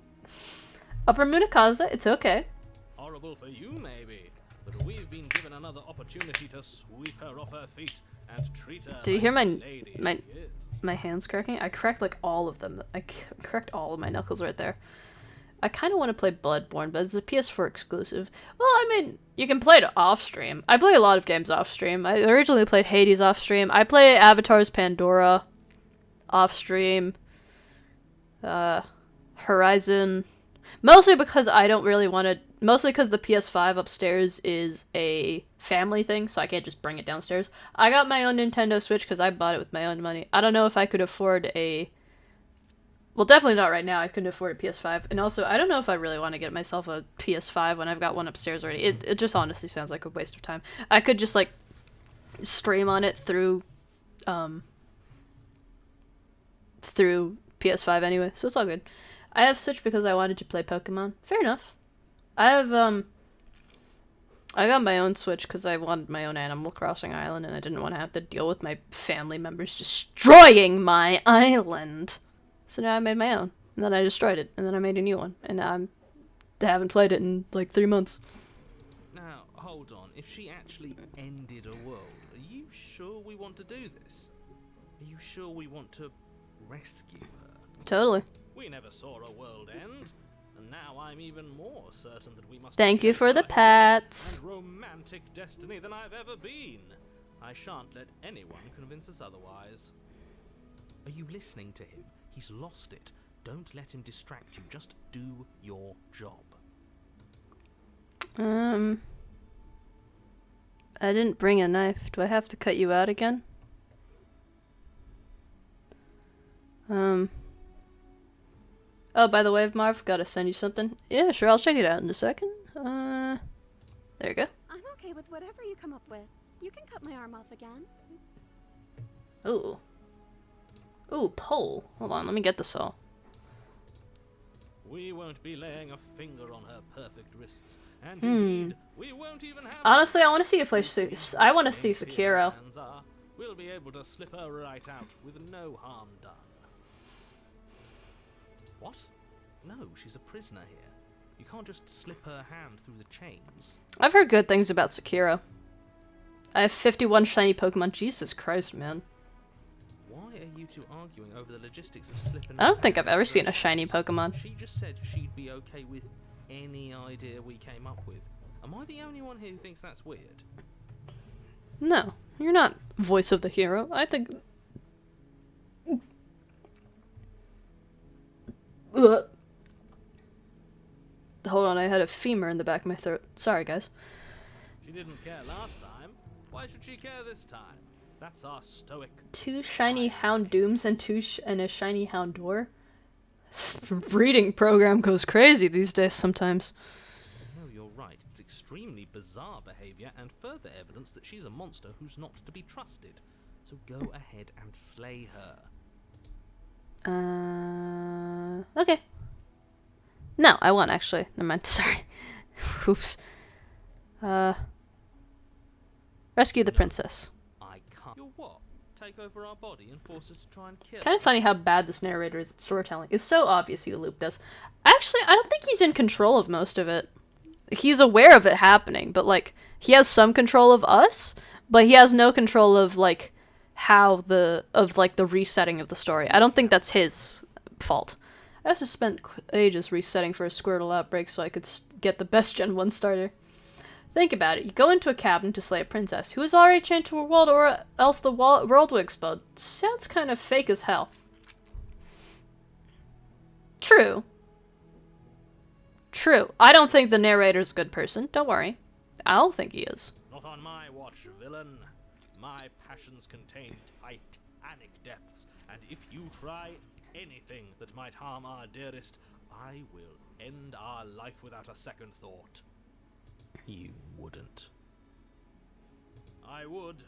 S1: Upper Munakaza, it's okay.
S4: Horrible for you, maybe, but we've been given another opportunity to sweep her off her feet and treat her.
S1: Did you hear
S4: like
S1: my
S4: the lady
S1: my
S4: she is.
S1: my hands cracking? I cracked like all of them. I cracked all of my knuckles right there. I kind of want to play Bloodborne, but it's a PS4 exclusive. Well, I mean, you can play it off stream. I play a lot of games off stream. I originally played Hades off stream. I play Avatar's Pandora off stream. Horizon. Mostly because I don't really want to... Mostly because the PS5 upstairs is a family thing, so I can't just bring it downstairs. I got my own Nintendo Switch because I bought it with my own money. I don't know if I could afford a... Well, definitely not right now. I couldn't afford a PS5. And also, I don't know if I really want to get myself a PS5 when I've got one upstairs already. It just honestly sounds like a waste of time. I could just, like, stream on it through PS5 anyway, so it's all good. I have Switch because I wanted to play Pokemon. Fair enough. I got my own Switch because I wanted my own Animal Crossing island and I didn't want to have to deal with my family members destroying my island. So now I made my own, and then I destroyed it, and then I made a new one, and now I haven't played it in like 3 months.
S4: Now, hold on. If she actually ended a world, are you sure we want to do this? Are you sure we want to rescue her?
S1: Totally.
S4: We never saw a world end, and now I'm even more certain that we must...
S1: Thank you for the
S4: chase a
S1: pets.
S4: and romantic destiny than I've ever been. I shan't let anyone convince us otherwise. Are you listening to him? He's lost it. Don't let him distract you. Just do your job.
S1: I didn't bring a knife. Do I have to cut you out again? Oh, by the way, Marv, gotta send you something. Yeah, sure, I'll check it out in a second. There you go.
S3: I'm okay with whatever you come up with. You can cut my arm off again.
S1: Ooh. Ooh, pole. Hold on, let me get this all.
S4: We won't be laying a finger on her perfect wrists, and indeed, we won't even have.
S1: Honestly, I want to see if I want to see Sekiro.
S4: We'll be able to slip her right out with no harm done. What? No, she's a prisoner here. You can't just slip her hand through the chains.
S1: I've heard good things about Sekiro. I have 51 shiny Pokemon. Jesus Christ, man.
S4: Why are you two arguing over the logistics of slipping?
S1: I don't think I've ever seen a shiny Pokemon.
S4: She just said she'd be okay with any idea we came up with. Am I the only one here who thinks that's weird?
S1: No, you're not voice of the hero. I think... Ugh. Hold on, I had a femur in the back of my throat. Sorry, guys.
S4: She didn't care last time. Why should she care this time? That's our stoic.
S1: 2 shiny Houndooms and and a shiny Houndour. Breeding program goes crazy these days sometimes.
S4: No, you're right. It's extremely bizarre behavior and further evidence that she's a monster who's not to be trusted. So go ahead and slay her.
S1: Okay. No, I won't actually. Never mind. Sorry. Oops. Rescue the princess.
S4: I can't. You're what? Take over our body and force us to try and kill
S1: Kind of
S4: her?
S1: funny how bad this narrator is at storytelling. It's so obvious who Loop does. Actually, I don't think he's in control of most of it. He's aware of it happening, but like he has some control of us, but he has no control of like how the resetting of the story. I don't think that's his fault. I also spent ages resetting for a Squirtle outbreak so I could get the best Gen 1 starter. Think about it. You go into a cabin to slay a princess who has already changed to a world, or else the world will explode. Sounds kind of fake as hell. True. True. I don't think the narrator's a good person. Don't worry. I don't think he is.
S4: Not on my watch, villain. My passions contain titanic depths, and if you try anything that might harm our dearest, I will end our life without a second thought. You wouldn't. I would.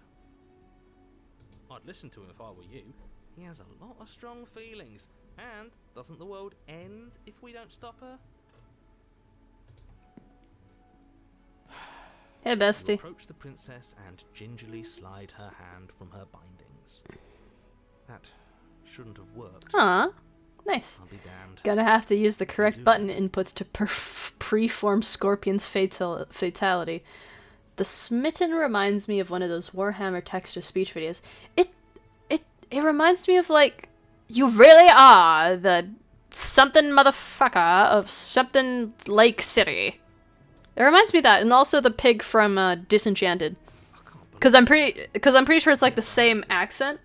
S4: I'd listen to him if I were you. He has a lot of strong feelings. And doesn't the world end if we don't stop her?
S1: Hey,
S4: You
S1: bestie.
S4: approach the princess and gingerly slide her hand from her bindings. That shouldn't have worked.
S1: Aw. Nice.
S4: I'll be damned.
S1: Gonna have to use the correct
S4: do
S1: button inputs to preform Scorpion's fatality. The smitten reminds me of one of those Warhammer text-to-speech videos. It reminds me of, like, you really are the something motherfucker of something Lake City. It reminds me of that, and also the pig from Disenchanted. Because I'm pretty sure it's like the same accent.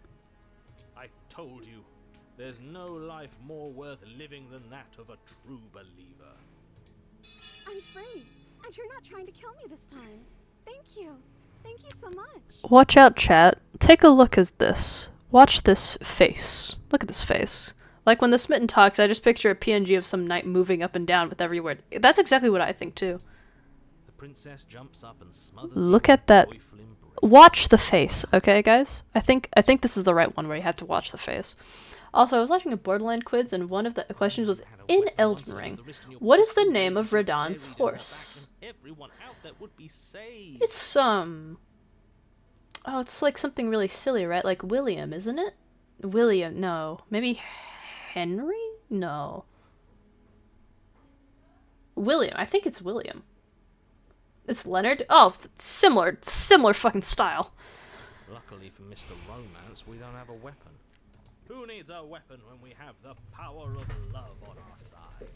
S4: I told you, there's no life more worth living than that of a true believer.
S3: I'm free, and you're not trying to kill me this time. Thank you. Thank you so much.
S1: Watch out, chat. Take a look at this. Watch this face. Look at this face. Like when the Smitten talks, I just picture a PNG of some knight moving up and down with every word. That's exactly what I think too.
S4: The princess jumps up and smothers
S1: Look
S4: you
S1: at
S4: in a
S1: that.
S4: joyful embrace.
S1: Watch the face, okay, guys? I think this is the right one where you have to watch the face. Also, I was watching a Borderland quiz, and one of the questions was, in Elden Ring, what is the name of Radahn's horse?
S4: Everyone out there would be saved.
S1: It's, oh, it's like something really silly, right? Like William, isn't it? William, no. Maybe Henry? No. William, I think it's William. It's Leonard? Oh, similar fucking style.
S4: Luckily for Mr. Romance, we don't have a weapon. Who needs a weapon when we have the power of love on our side?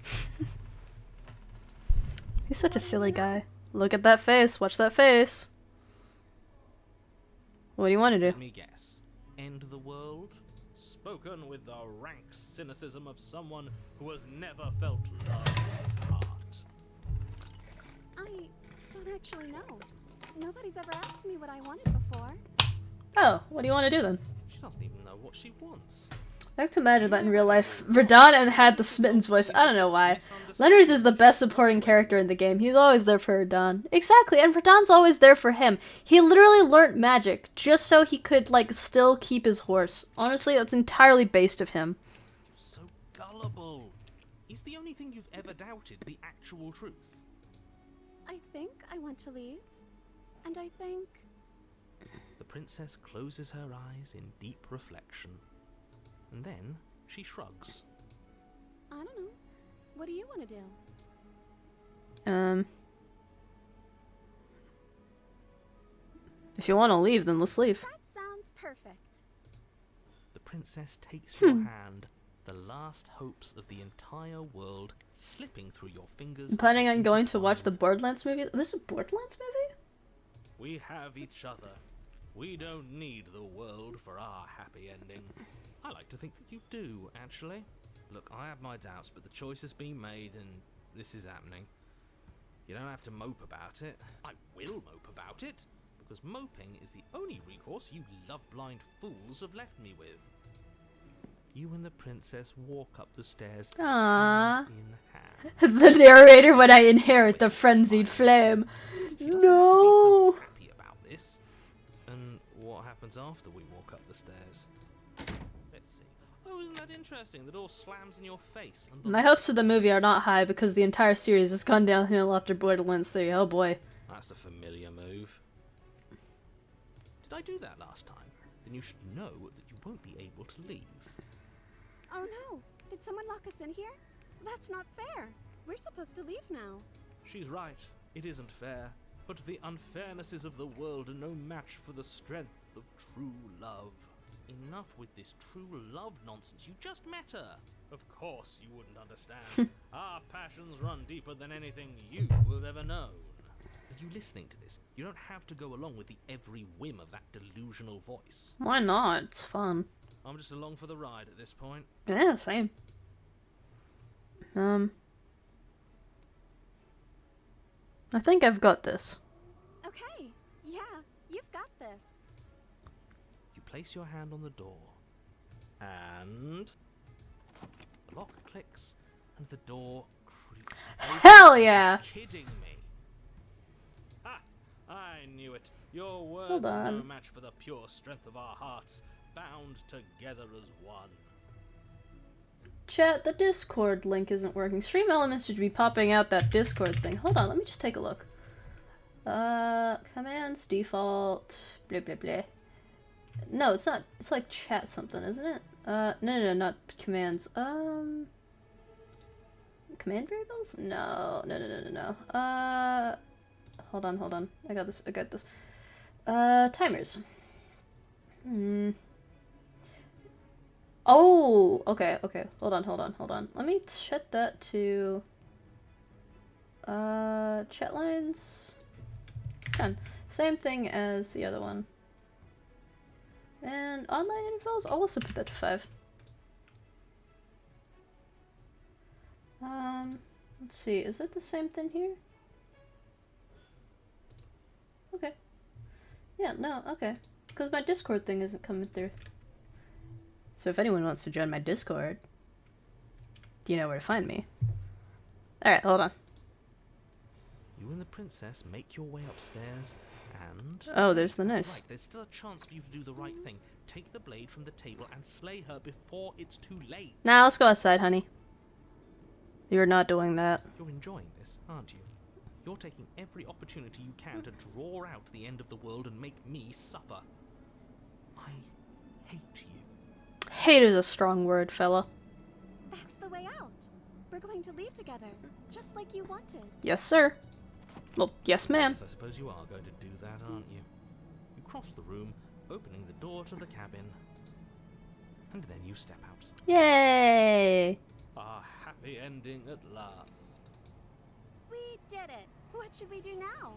S1: He's such a silly guy. Look at that face. Watch that face. What do you want to
S4: Let
S1: do?
S4: me guess. End the world? Spoken with the rank cynicism of someone who has never felt love in his heart.
S3: I don't actually know. Nobody's ever asked me what I wanted before.
S1: Oh, what do you want to do then?
S4: She doesn't even know what she wants.
S1: I like to imagine that in real life. Verdana had the Smitten's voice. I don't know why. Leonard is the best supporting character in the game. He's always there for Verdun. Exactly, and Verdun's always there for him. He literally learnt magic just so he could, like, still keep his horse. Honestly, that's entirely based of him.
S4: You're so gullible. Is the only thing you've ever doubted the actual truth?
S3: I think I want to leave. And I think...
S2: The princess closes her eyes in deep reflection. And then she shrugs.
S3: I don't know. What do you want to do?
S1: If you want to leave, then let's leave.
S3: That sounds perfect.
S2: The princess takes your hand, the last hopes of the entire world slipping through your fingers.
S1: I'm planning on going to watch the Borderlands movie. This is a Borderlands movie?
S4: We have each other. We don't need the world for our happy ending.
S2: I like to think that you do, actually. Look, I have my doubts, but the choice has been made and this is happening. You don't have to mope about it. I will mope about it, because moping is the only recourse you love-blind fools have left me with. You and the princess walk up the stairs,
S1: Aww.
S2: hand in hand.
S1: The narrator when I inherit the frenzied flame.
S2: She doesn't have to be
S1: No.
S2: so happy about this. And what happens after we walk up the stairs? Let's see. Oh, isn't that interesting? The door slams in your face. And
S1: My hopes for the movie are not high because the entire series has gone downhill after Borderlands 3. Oh boy.
S2: That's a familiar move. Did I do that last time? Then you should know that you won't be able to leave.
S3: Oh no! Did someone lock us in here? That's not fair. We're supposed to leave now.
S4: She's right. It isn't fair. But the unfairnesses of the world are no match for the strength of true love.
S2: Enough with this true love nonsense. You just met her.
S4: Of course you wouldn't understand. Our passions run deeper than anything you have ever known.
S2: Are you listening to this? You don't have to go along with the every whim of that delusional voice.
S1: Why not? It's fun.
S4: I'm just along for the ride at this point.
S1: Yeah, same. I think I've got this.
S3: Okay. Yeah, you've got this.
S2: You place your hand on the door, and the lock clicks, and the door creaks open.
S1: Hell yeah!
S4: Kidding me? Ha! I knew it. Your words
S1: Hold
S4: are no
S1: on.
S4: match for the pure strength of our hearts, bound together as one.
S1: Chat, the Discord link isn't working. Stream Elements should be popping out that Discord thing. Hold on, let me just take a look. Commands, default, blah blah blah. No, it's not. It's like chat something, isn't it? No, not commands. Command variables? No. Hold on. I got this. Timers. Oh, okay. Hold on. Let me set that to chat lines 10. Same thing as the other one. And online intervals, I'll also put that to 5. Let's see, is it the same thing here? Okay. Yeah, no, okay. Because my Discord thing isn't coming through. So if anyone wants to join my Discord, you know where to find me. Alright, hold on.
S2: You and the princess make your way upstairs, and...
S1: Oh, there's the
S2: That's
S1: nice.
S2: right, there's still a chance for you to do the right thing. Take the blade from the table and slay her before it's too late.
S1: Nah, let's go outside, honey. You're not doing that.
S2: You're enjoying this, aren't you? You're taking every opportunity you can to draw out the end of the world and make me suffer. I hate you.
S1: Hate is a strong word, fella.
S3: That's the way out. We're going to leave together, just like you wanted.
S1: Yes, sir. Well, yes, ma'am.
S2: Yes, I suppose you are going to do that, aren't you? You cross the room, opening the door to the cabin, and then you step outside.
S1: Yay!
S4: Our happy ending at last.
S3: We did it. What should we do now?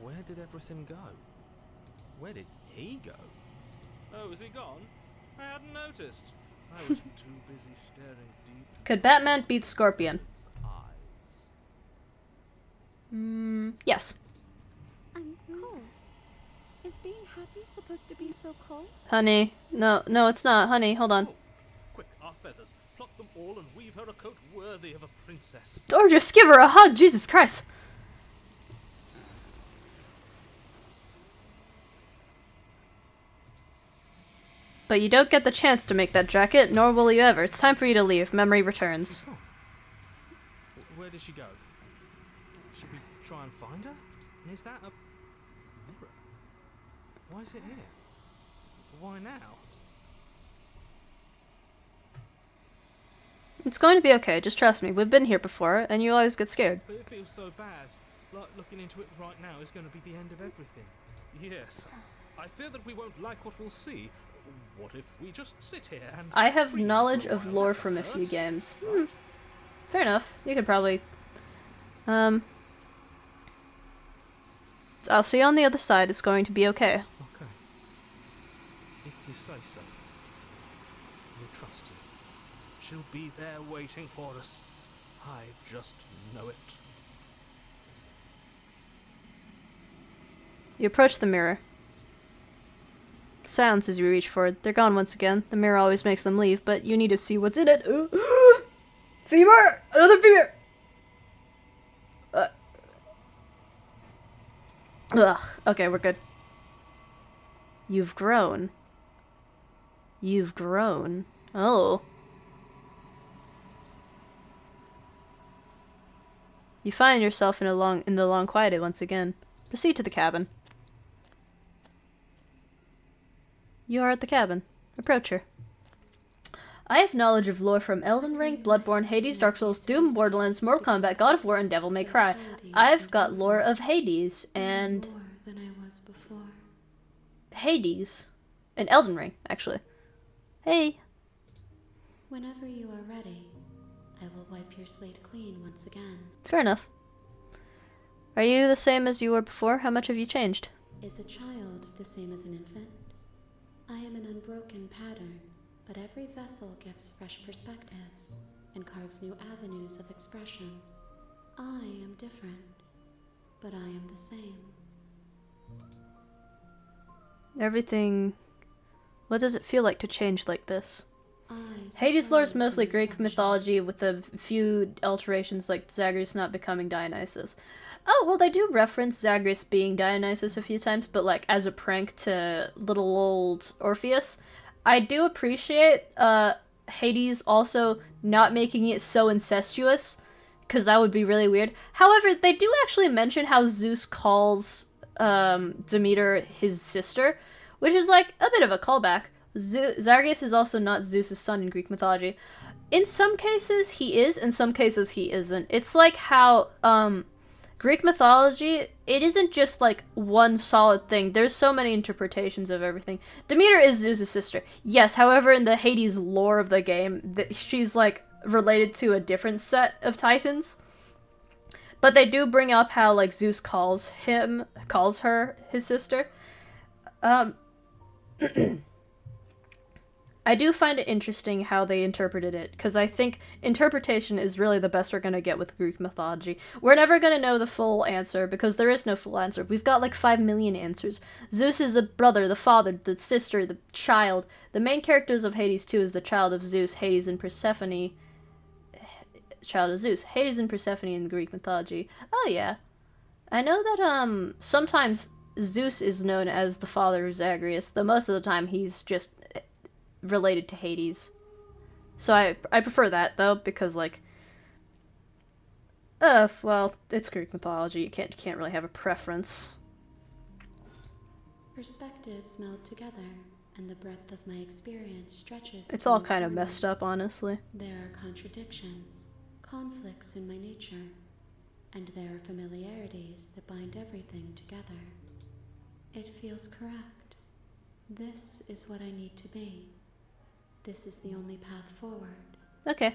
S2: Where did everything go? Where did he go?
S4: Oh, is he gone? I hadn't noticed. I was too busy staring deep
S1: Could Batman beat Scorpion?
S4: into his eyes.
S1: Yes.
S3: supposed to be so cold?
S1: Honey. No, it's not. Honey, hold on.
S4: Oh, quick, our feathers. Pluck them all and weave her a coat worthy of a princess.
S1: Or just give her a hug, Jesus Christ. But you don't get the chance to make that jacket, nor will you ever. It's time for you to leave. Memory returns.
S4: Oh. Where did she go? Should we try and find her? And is that a mirror? Why is it here? Why now?
S1: It's going to be okay, just trust me. We've been here before, and you always get scared.
S4: But it feels so bad. Like looking into it right now is going to be the end of everything. Yes, I fear that we won't like what we'll see. What if we just sit here and...
S1: I have
S4: breathe
S1: knowledge
S4: for a
S1: of
S4: while?
S1: lore
S4: That
S1: from a few
S4: hurts.
S1: games. Fair enough. You could probably... I'll see you on the other side. It's going to be okay.
S4: Okay. If you say so. We'll trust you. She'll be there waiting for us. I just know it.
S1: You approach the mirror. Silence as you reach for it. They're gone once again. The mirror always makes them leave, but you need to see what's in it. Femur! Another femur! Ugh. Okay, we're good. You've grown. You've grown. Oh. You find yourself in the long quiet once again. Proceed to the cabin. You are at the cabin. Approach her. I have knowledge of lore from Elden Ring, Bloodborne, Hades, Dark Souls, Doom, Borderlands, Mortal Kombat, God of War, and Devil May Cry. I've got lore of Hades and...
S3: More than I was before.
S1: Hades. And Elden Ring, actually. Hey.
S3: Whenever you are ready, I will wipe your slate clean once again.
S1: Fair enough. Are you the same as you were before? How much have you changed?
S3: Is a child the same as an infant? I am an unbroken pattern, but every vessel gives fresh perspectives and carves new avenues of expression. I am different, but I am the same.
S1: Everything... What does it feel like to change like this?
S3: I
S1: Hades lore is
S3: suppose
S1: mostly
S3: in
S1: Greek
S3: function.
S1: mythology with a few alterations like Zagreus not becoming Dionysus. Oh, well, they do reference Zagreus being Dionysus a few times, but like as a prank to little old Orpheus. I do appreciate Hades also not making it so incestuous, because that would be really weird. However, they do actually mention how Zeus calls Demeter his sister, which is like a bit of a callback. Zagreus is also not Zeus' son in Greek mythology. In some cases, he is. In some cases, he isn't. It's like how Greek mythology, it isn't just like one solid thing. There's so many interpretations of everything. Demeter is Zeus' sister. Yes, however, in the Hades lore of the game, she's like related to a different set of titans. But they do bring up how like Zeus calls her his sister. I do find it interesting how they interpreted it, because I think interpretation is really the best we're going to get with Greek mythology. We're never going to know the full answer, because there is no full answer. We've got like 5 million answers. Zeus is the brother, the father, the sister, the child. The main characters of Hades 2 is the child of Zeus, Hades and Persephone. Child of Zeus, Hades and Persephone in Greek mythology. Oh yeah. I know that sometimes Zeus is known as the father of Zagreus, though most of the time he's just related to Hades. So I prefer that though, because like well, it's Greek mythology. You can't really have a preference.
S3: Perspectives meld together, and the breadth of my experience stretches.
S1: It's
S3: to
S1: all
S3: new
S1: kind of messed up,
S3: corners.
S1: honestly.
S3: There are contradictions, conflicts in my nature, and there are familiarities that bind everything together. It feels correct. This is what I need to be. This is the only path forward.
S1: Okay.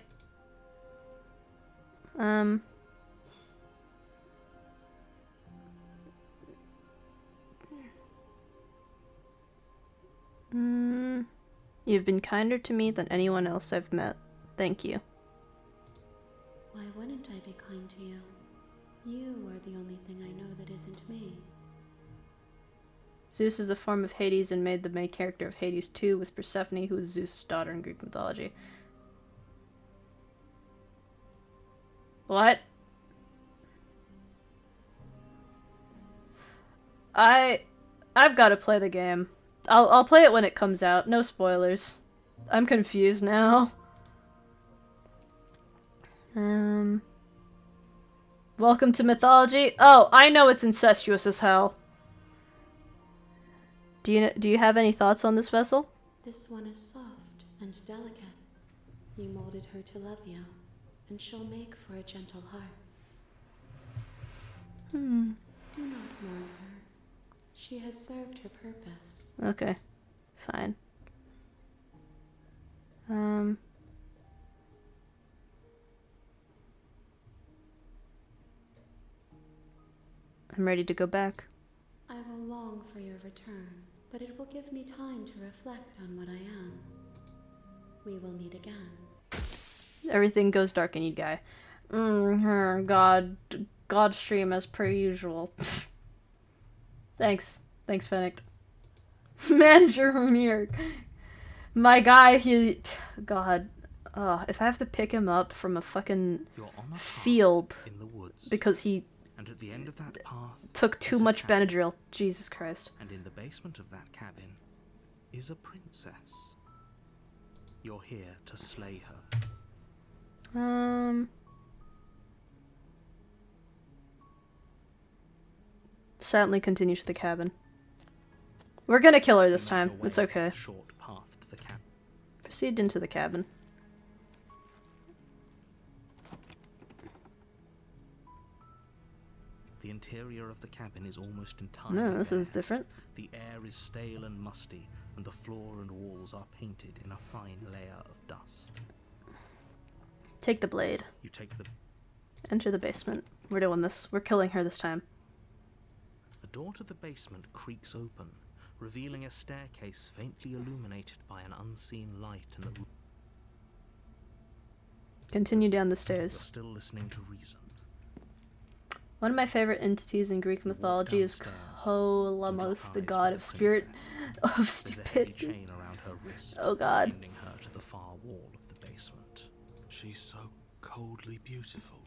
S1: You've been kinder to me than anyone else I've met. Thank you.
S3: Why wouldn't I be kind to you? You are the only thing I know that isn't me.
S1: Zeus is the form of Hades and made the main character of Hades 2 with Persephone, who is Zeus' daughter in Greek mythology. What? I've got to play the game. I'll play it when it comes out. No spoilers. I'm confused now. Welcome to mythology. Oh, I know it's incestuous as hell. Do you have any thoughts on this vessel?
S3: This one is soft and delicate. You molded her to love you, and she'll make for a gentle heart. Do not mourn her. She has served her purpose.
S1: Okay. Fine. I'm ready to go back.
S3: I will long for your return, but it will give me time to reflect on what I am. We will meet again.
S1: Everything goes dark in you, guy. God stream as per usual. Thanks, Fennec. Manager from New York. My guy, God. If I have to pick him up from a fucking field
S2: in the woods,
S1: because he
S2: and at the end of that path
S1: took too much Benadryl. Jesus Christ.
S2: And in the basement of that cabin is a princess. You're here to slay her.
S1: Silently continue to the cabin. We're gonna kill her this time. It's okay.
S2: Short path to the cabin.
S1: Proceed into the cabin.
S2: The interior of the cabin is almost entirely
S1: No, this
S2: bare.
S1: is different.
S2: The air is stale and musty, and the floor and walls are painted in a fine layer of dust.
S1: Take the blade.
S2: You take the...
S1: Enter the basement. We're doing this. We're killing her this time.
S2: The door to the basement creaks open, revealing a staircase faintly illuminated by an unseen light in the room.
S1: Continue down the
S2: You're
S1: stairs.
S2: still listening to reason.
S1: One of my favorite entities in Greek mythology is Kolamos, the god of spirit of stupidity.
S2: There's a heavy chain around her wrist,
S1: Oh god.
S2: binding her to the far wall of the basement. She's so coldly beautiful.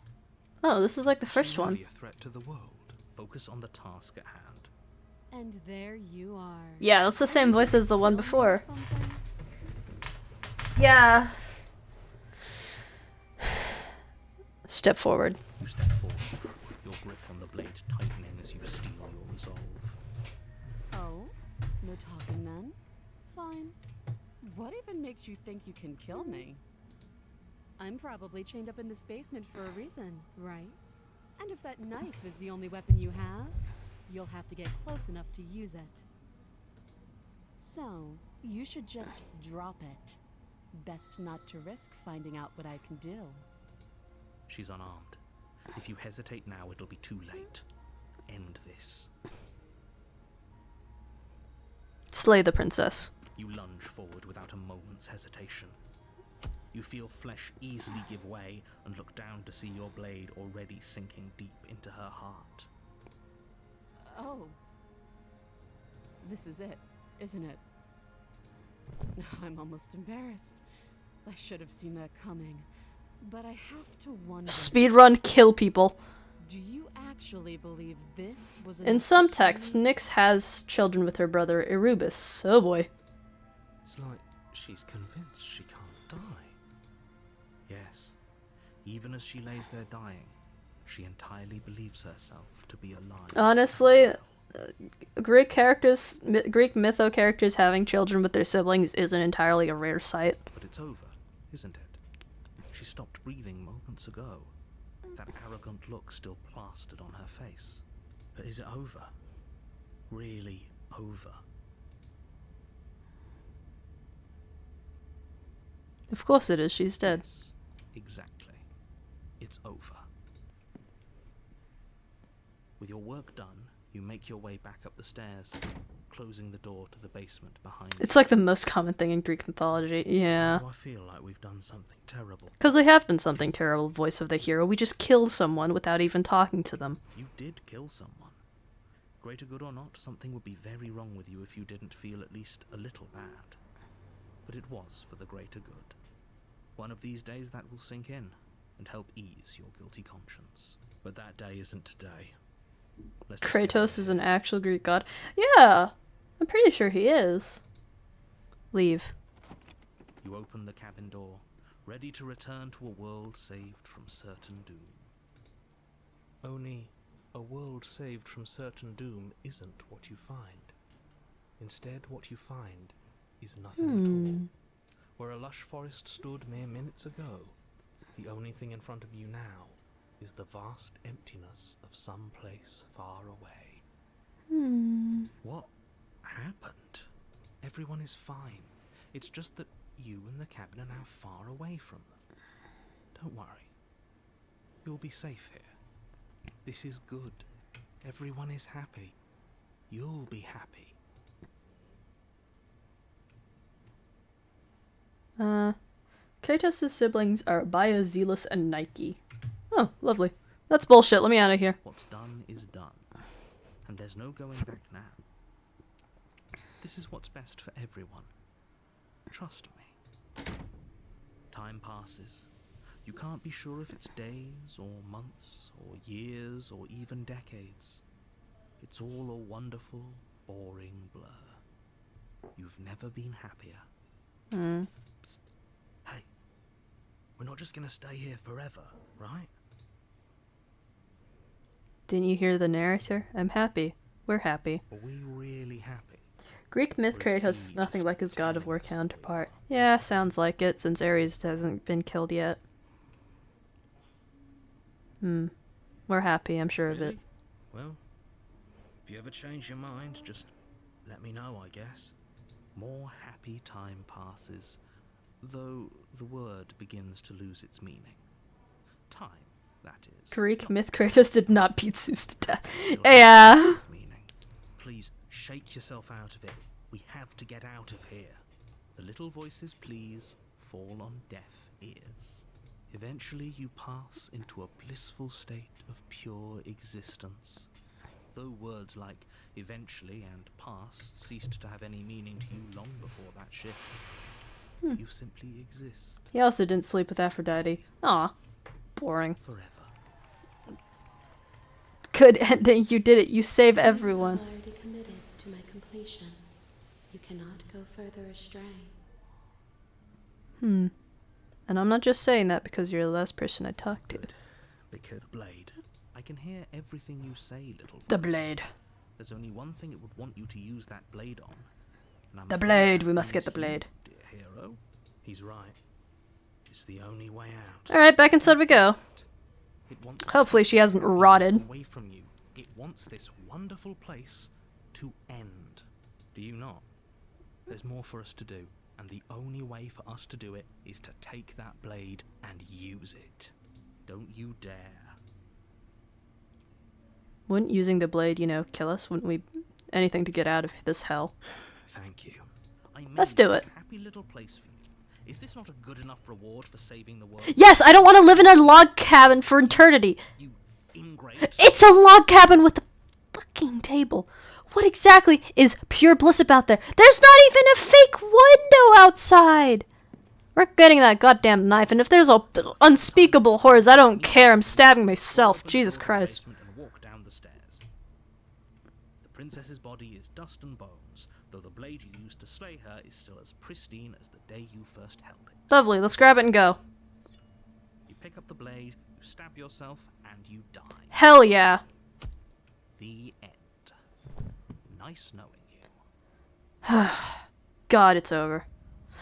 S1: Oh, this is like the first
S2: She may
S1: one.
S2: be a threat to the world. Focus on the task at hand.
S3: And there you are.
S1: Yeah, that's the same voice as the one
S3: Feeling
S1: before.
S3: something?
S1: Yeah. Step forward.
S2: You step forward, your grip on the blade tightening as you steel your resolve.
S3: Oh? No talking then? Fine. What even makes you think you can kill me? I'm probably chained up in this basement for a reason, right? And if that knife is the only weapon you have, you'll have to get close enough to use it. So, you should just drop it. Best not to risk finding out what I can do.
S2: She's unarmed. If you hesitate now, it'll be too late. End this.
S1: Slay the princess.
S2: You lunge forward without a moment's hesitation. You feel flesh easily give way and look down to see your blade already sinking deep into her heart.
S3: Oh. This is it, isn't it? I'm almost embarrassed. I should have seen that coming. But I have to wonder...
S1: Speedrun, kill people.
S3: Do you actually believe this was
S1: In some texts, Nyx has children with her brother Erebus. Oh boy.
S2: It's like she's convinced she can't die. Yes, even as she lays there dying, she entirely believes herself to be alive.
S1: Honestly, Greek mytho characters having children with their siblings isn't entirely a rare sight.
S2: But it's over, isn't it? She stopped breathing moments ago. That arrogant look still plastered on her face. But is it over? Really over?
S1: Of course it is, she's dead.
S2: Yes, exactly. It's over. With your work done, you make your way back up the stairs, closing the door to the basement behind you.
S1: It's like the most common thing in Greek mythology, yeah.
S2: Do I feel like we've done something terrible?
S1: Because we have done something terrible, voice of the hero. We just killed someone without even talking to them.
S2: You did kill someone. greater good or not, something would be very wrong with you if you didn't feel at least a little bad. But it was for the greater good. One of these days that will sink in and help ease your guilty conscience. But that day isn't today. Let's just get
S1: Kratos
S2: on
S1: is
S2: with
S1: an
S2: it.
S1: actual Greek god. Yeah, I'm pretty sure he is. Leave.
S2: You open the cabin door, ready to return to a world saved from certain doom.
S4: Only a world saved from certain doom isn't what you find. Instead, what you find is nothing at all. Where a lush forest stood mere minutes ago, the only thing in front of you now is the vast emptiness of some place far away.
S2: What happened? Everyone is fine. It's just that you and the cabin are now far away from them. Don't worry. You'll be safe here. This is good. Everyone is happy. You'll be happy.
S1: Kratos' siblings are Abaya, Zealous, and Nike. Oh, lovely. That's bullshit. Let me out of here.
S2: What's done is done. And there's no going back now. This is what's best for everyone. Trust me. Time passes. You can't be sure if it's days or months or years or even decades. It's all a wonderful, boring blur. You've never been happier. Psst. Hey, we're not just gonna stay here forever, right?
S1: Didn't you hear the narrator? I'm happy. We're happy.
S2: Are we really happy?
S1: Greek myth Kratos is nothing like his God of War counterpart. Yeah, sounds like it, since Ares hasn't been killed yet. We're happy, I'm sure of it.
S2: Really? Well, if you ever change your mind, just let me know, I guess. More happy time passes, though the word begins to lose its meaning. Time, that is.
S1: Greek myth Kratos did not beat Zeus to death.
S2: Still
S1: Yeah.
S2: has meaning. Please, shake yourself out of it. We have to get out of here. The little voices, please, fall on deaf ears. Eventually you pass into a blissful state of pure existence. Though words like eventually and pass ceased to have any meaning to you long before that shift, you simply exist
S1: He also didn't sleep with Aphrodite. Aw. Boring.
S2: forever.
S1: Good ending, you did it. You save everyone.
S3: Already committed to my completion. You cannot go further astray.
S1: And I'm not just saying that because you're the last person I talked to.
S2: Good. Because blade. I can hear everything you say, little
S1: The
S2: voice.
S1: blade.
S2: There's only one thing it would want you to use that blade on. And I'm
S1: The
S2: afraid
S1: blade.
S2: that
S1: We must
S2: is
S1: get the
S2: you,
S1: blade.
S2: dear hero. He's right. It's the only way out.
S1: Alright, back inside we go.
S2: It wants to
S1: Hopefully
S2: take
S1: she
S2: this
S1: hasn't
S2: happiness
S1: rotted.
S2: away from you. It wants this wonderful place to end. Do you not? There's more for us to do, and the only way for us to do it is to take that blade and use it. Don't you dare.
S1: Wouldn't using the blade, kill us? Wouldn't we... Anything to get out of this hell.
S2: Thank you. I made
S1: Let's do
S2: this
S1: it.
S2: happy little place for you. Is this not a good enough reward for saving the world?
S1: Yes, I don't want to live in a log cabin for eternity.
S2: You ingrate.
S1: It's a log cabin with a fucking table. What exactly is pure bliss about there? There's not even a fake window outside. We're getting that goddamn knife, and if there's a unspeakable horrors, I don't care. I'm stabbing myself.
S2: Open the
S1: Jesus
S2: door of the
S1: Christ.
S2: basement and walk down the stairs. The princess's body is dust and bones, though the blade you used to slay her is still as pristine as the day you first held it.
S1: Lovely. Let's grab it and go.
S2: You pick up the blade, you stab yourself, and you die.
S1: Hell yeah.
S2: The end. Nice knowing you.
S1: God, it's over.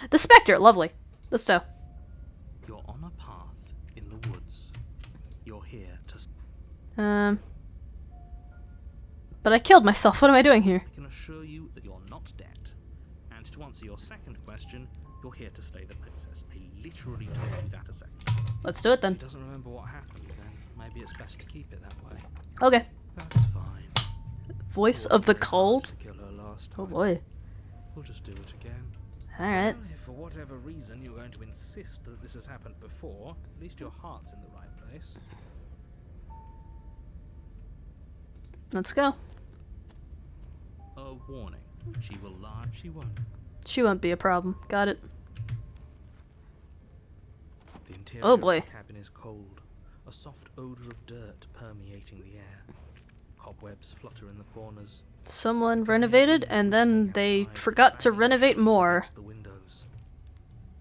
S1: The Spectre. Lovely. Let's go.
S2: You're on a path in the woods. You're here to...
S1: But I killed myself. What am I doing here?
S2: I can assure you that you're not dead. And to answer your second question, you're here to slay the princess. I literally told you that a second ago.
S1: Let's do it
S2: He
S1: then.
S2: doesn't remember what happened, then maybe it's best to keep it that way.
S1: Okay.
S2: That's fine.
S1: Voice of the cold.
S2: To kill her last
S1: Oh
S2: time.
S1: boy.
S2: We'll just do it again.
S1: Alright.
S2: Well, if for whatever reason you're going to insist that this has happened before, at least your heart's in the right place.
S1: Let's go.
S2: A warning. She will lie.
S4: She won't.
S1: She won't be a problem. Got it.
S2: The interior
S1: Oh
S2: of
S1: boy.
S2: the cabin is cold, a soft odor of dirt permeating the air. Cobwebs flutter in the corners.
S1: Someone renovated and then they forgot to renovate more.
S2: The windows.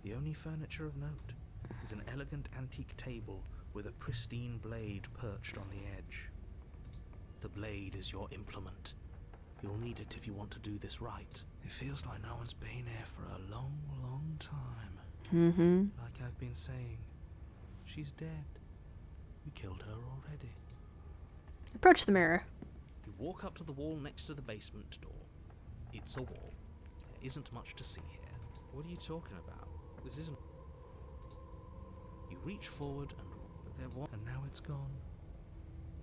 S2: The only furniture of note is an elegant antique table with a pristine blade perched on the edge. The blade is your implement. You'll need it if you want to do this right. It feels like no one's been here for a long, long time.
S1: Mm-hmm.
S2: Like I've been saying, she's dead. We killed her already.
S1: Approach the mirror.
S2: You walk up to the wall next to the basement door. It's a wall. There isn't much to see here.
S4: What are you talking about? This isn't.
S2: You reach forward and now it's gone.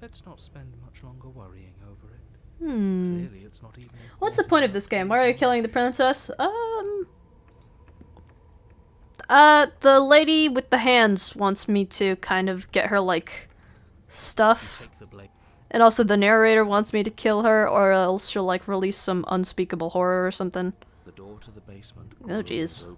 S2: Let's not spend much longer worrying over it. Clearly it's not even.
S1: What's the point of this game? Why are you killing the princess? The lady with the hands wants me to kind of get her, like, stuff.
S2: Take the blade.
S1: And also the narrator wants me to kill her, or else she'll, like, release some unspeakable horror or something.
S2: The door to the basement.
S1: Oh, jeez.
S2: Open,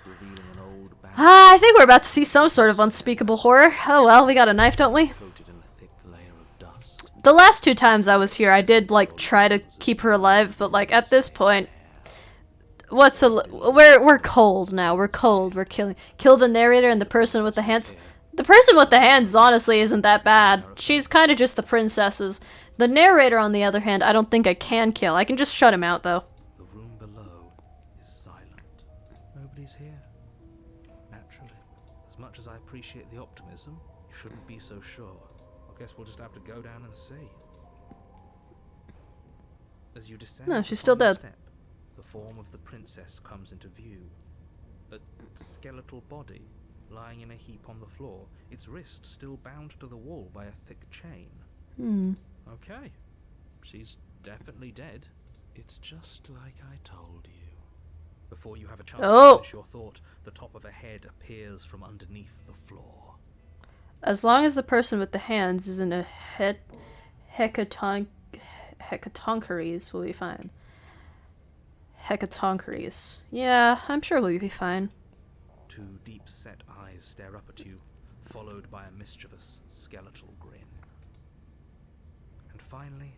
S2: revealing an old
S1: I think we're about to see some sort of unspeakable horror. Oh well, we got a knife, don't we?
S2: coated in a thick layer of dust.
S1: The last 2 times I was here, I did, like, try to keep her alive, but, like, at this point, we're cold now. We're cold. We're kill the narrator and the person with the hands. The person with the hands, honestly, isn't that bad. She's kind of just the princesses. The narrator, on the other hand, I don't think I can kill. I can just shut him out, though.
S2: The room below is silent. Nobody's here. Naturally. As much as I appreciate the optimism, you shouldn't be so sure.
S4: I guess we'll just have to go down and see.
S2: As you descend
S1: No,
S2: the
S1: she's still
S2: final
S1: dead.
S2: step, the form of the princess comes into view. A skeletal body lying in a heap on the floor, its wrist still bound to the wall by a thick chain.
S4: Okay. She's definitely dead.
S2: It's just like I told you. Before you have a chance
S1: Oh.
S2: to finish your thought, the top of a head appears from underneath the floor.
S1: As long as the person with the hands isn't a hecatoncheires, we'll be fine. Hecatoncheires. Yeah, I'm sure we'll be fine.
S2: 2 deep-set eyes stare up at you, followed by a mischievous, skeletal grin. And finally,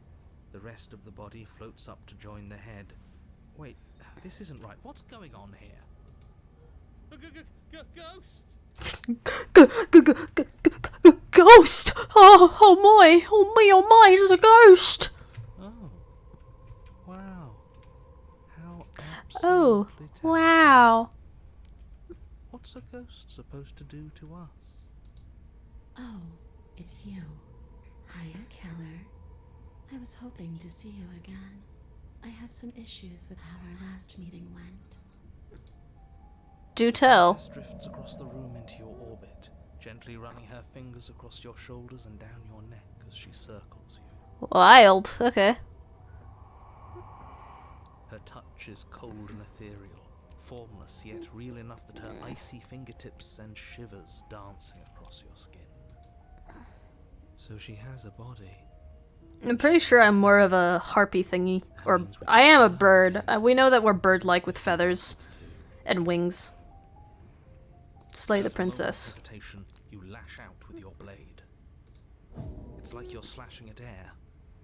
S2: the rest of the body floats up to join the head. Wait, this isn't right. What's going on here?
S4: Ghost!
S1: Ghost! Oh my! Oh my! There's a ghost!
S2: Oh. Wow. How
S1: Oh,
S2: absolutely terrible.
S1: wow.
S2: What's a ghost supposed to do to us?
S3: Oh, it's you. Hiya, killer. I was hoping to see you again. I have some issues with how our last meeting went.
S1: Do tell.
S2: Princess drifts across the room into your orbit, gently running her fingers across your shoulders and down your neck as she circles you.
S1: Wild. Okay.
S2: Her touch is cold and ethereal, formless yet real enough that her icy fingertips send shivers dancing across your skin. So she has a body.
S1: I'm pretty sure I'm more of a harpy thingy. Or, I am a bird. We know that we're bird-like with feathers and wings. Slay the
S2: Without
S1: princess.
S2: hesitation, you lash out with your blade. It's like you're slashing at air.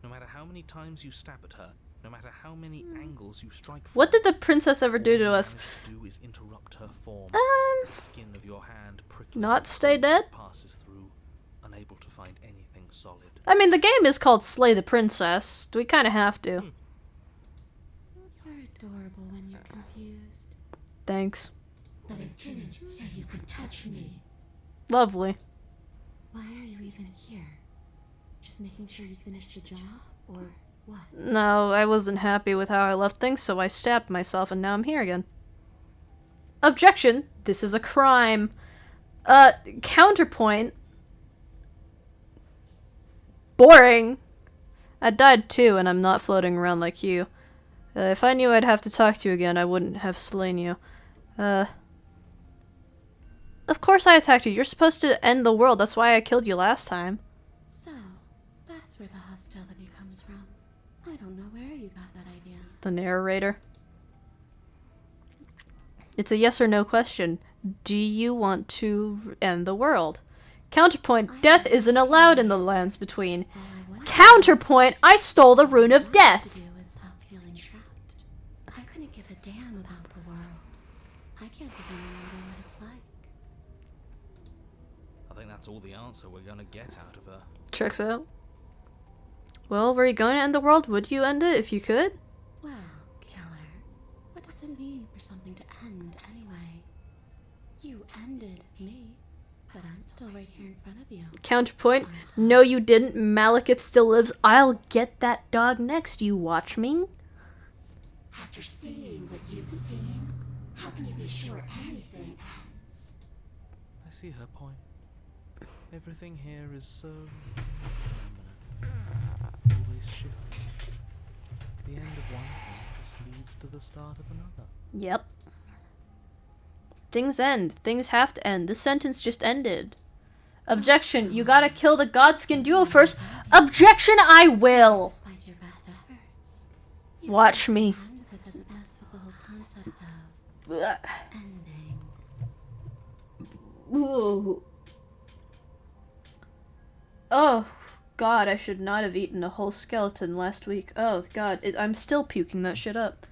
S2: No matter how many times you stab at her, no matter how many angles you strike from
S1: What did
S2: her,
S1: the princess ever do
S2: all
S1: to
S2: you
S1: us?
S2: manage to do is interrupt her form. The skin of your hand prickling
S1: Not
S2: as
S1: stay
S2: the
S1: dead?
S2: blade passes through, unable to find anything solid.
S1: I mean, the game is called Slay the Princess. We kind of have to.
S3: You're adorable when you're confused.
S1: Thanks.
S3: But I didn't say you could touch me.
S1: Lovely.
S3: Why are you even here? Just making sure you finish the job? Or what?
S1: No, I wasn't happy with how I left things, so I stabbed myself and now I'm here again. Objection! This is a crime. Counterpoint. Boring. I died too, and I'm not floating around like you. If I knew I'd have to talk to you again, I wouldn't have slain you. Of course I attacked you. You're supposed to end the world. That's why I killed you last time.
S3: So, that's where the hostility comes from. I don't know where you got that idea.
S1: The narrator. It's a yes or no question. Do you want to end the world? Counterpoint, death isn't allowed in the lands between. Counterpoint, I stole the rune of death.
S3: Stop feeling trapped. I couldn't give a damn about the world. I can't even remember what it's like.
S4: I think that's all the answer we're gonna get out of her.
S1: Checks out. Well, were you going to end the world? Would you end it if you could?
S3: Well, killer, what does it mean for something to end anyway? You ended me, but I'm still right here in front of you.
S1: Counterpoint, no you didn't. Malekith still lives. I'll get that dog next. You watch me.
S3: After seeing what you've seen, how can you be sure anything ends?
S4: I see her point. Everything here is so permanent. Always shifting. The end of one thing just leads to the start of another.
S1: Yep. Things end. Things have to end. This sentence just ended. Objection. You gotta kill the Godskin duo first. Objection, I will.
S3: Despite your best efforts,
S1: Watch me.
S3: that doesn't mess with the whole concept of ending.
S1: Ooh. Oh, God, I should not have eaten a whole skeleton last week. Oh, God, I'm still puking that shit up.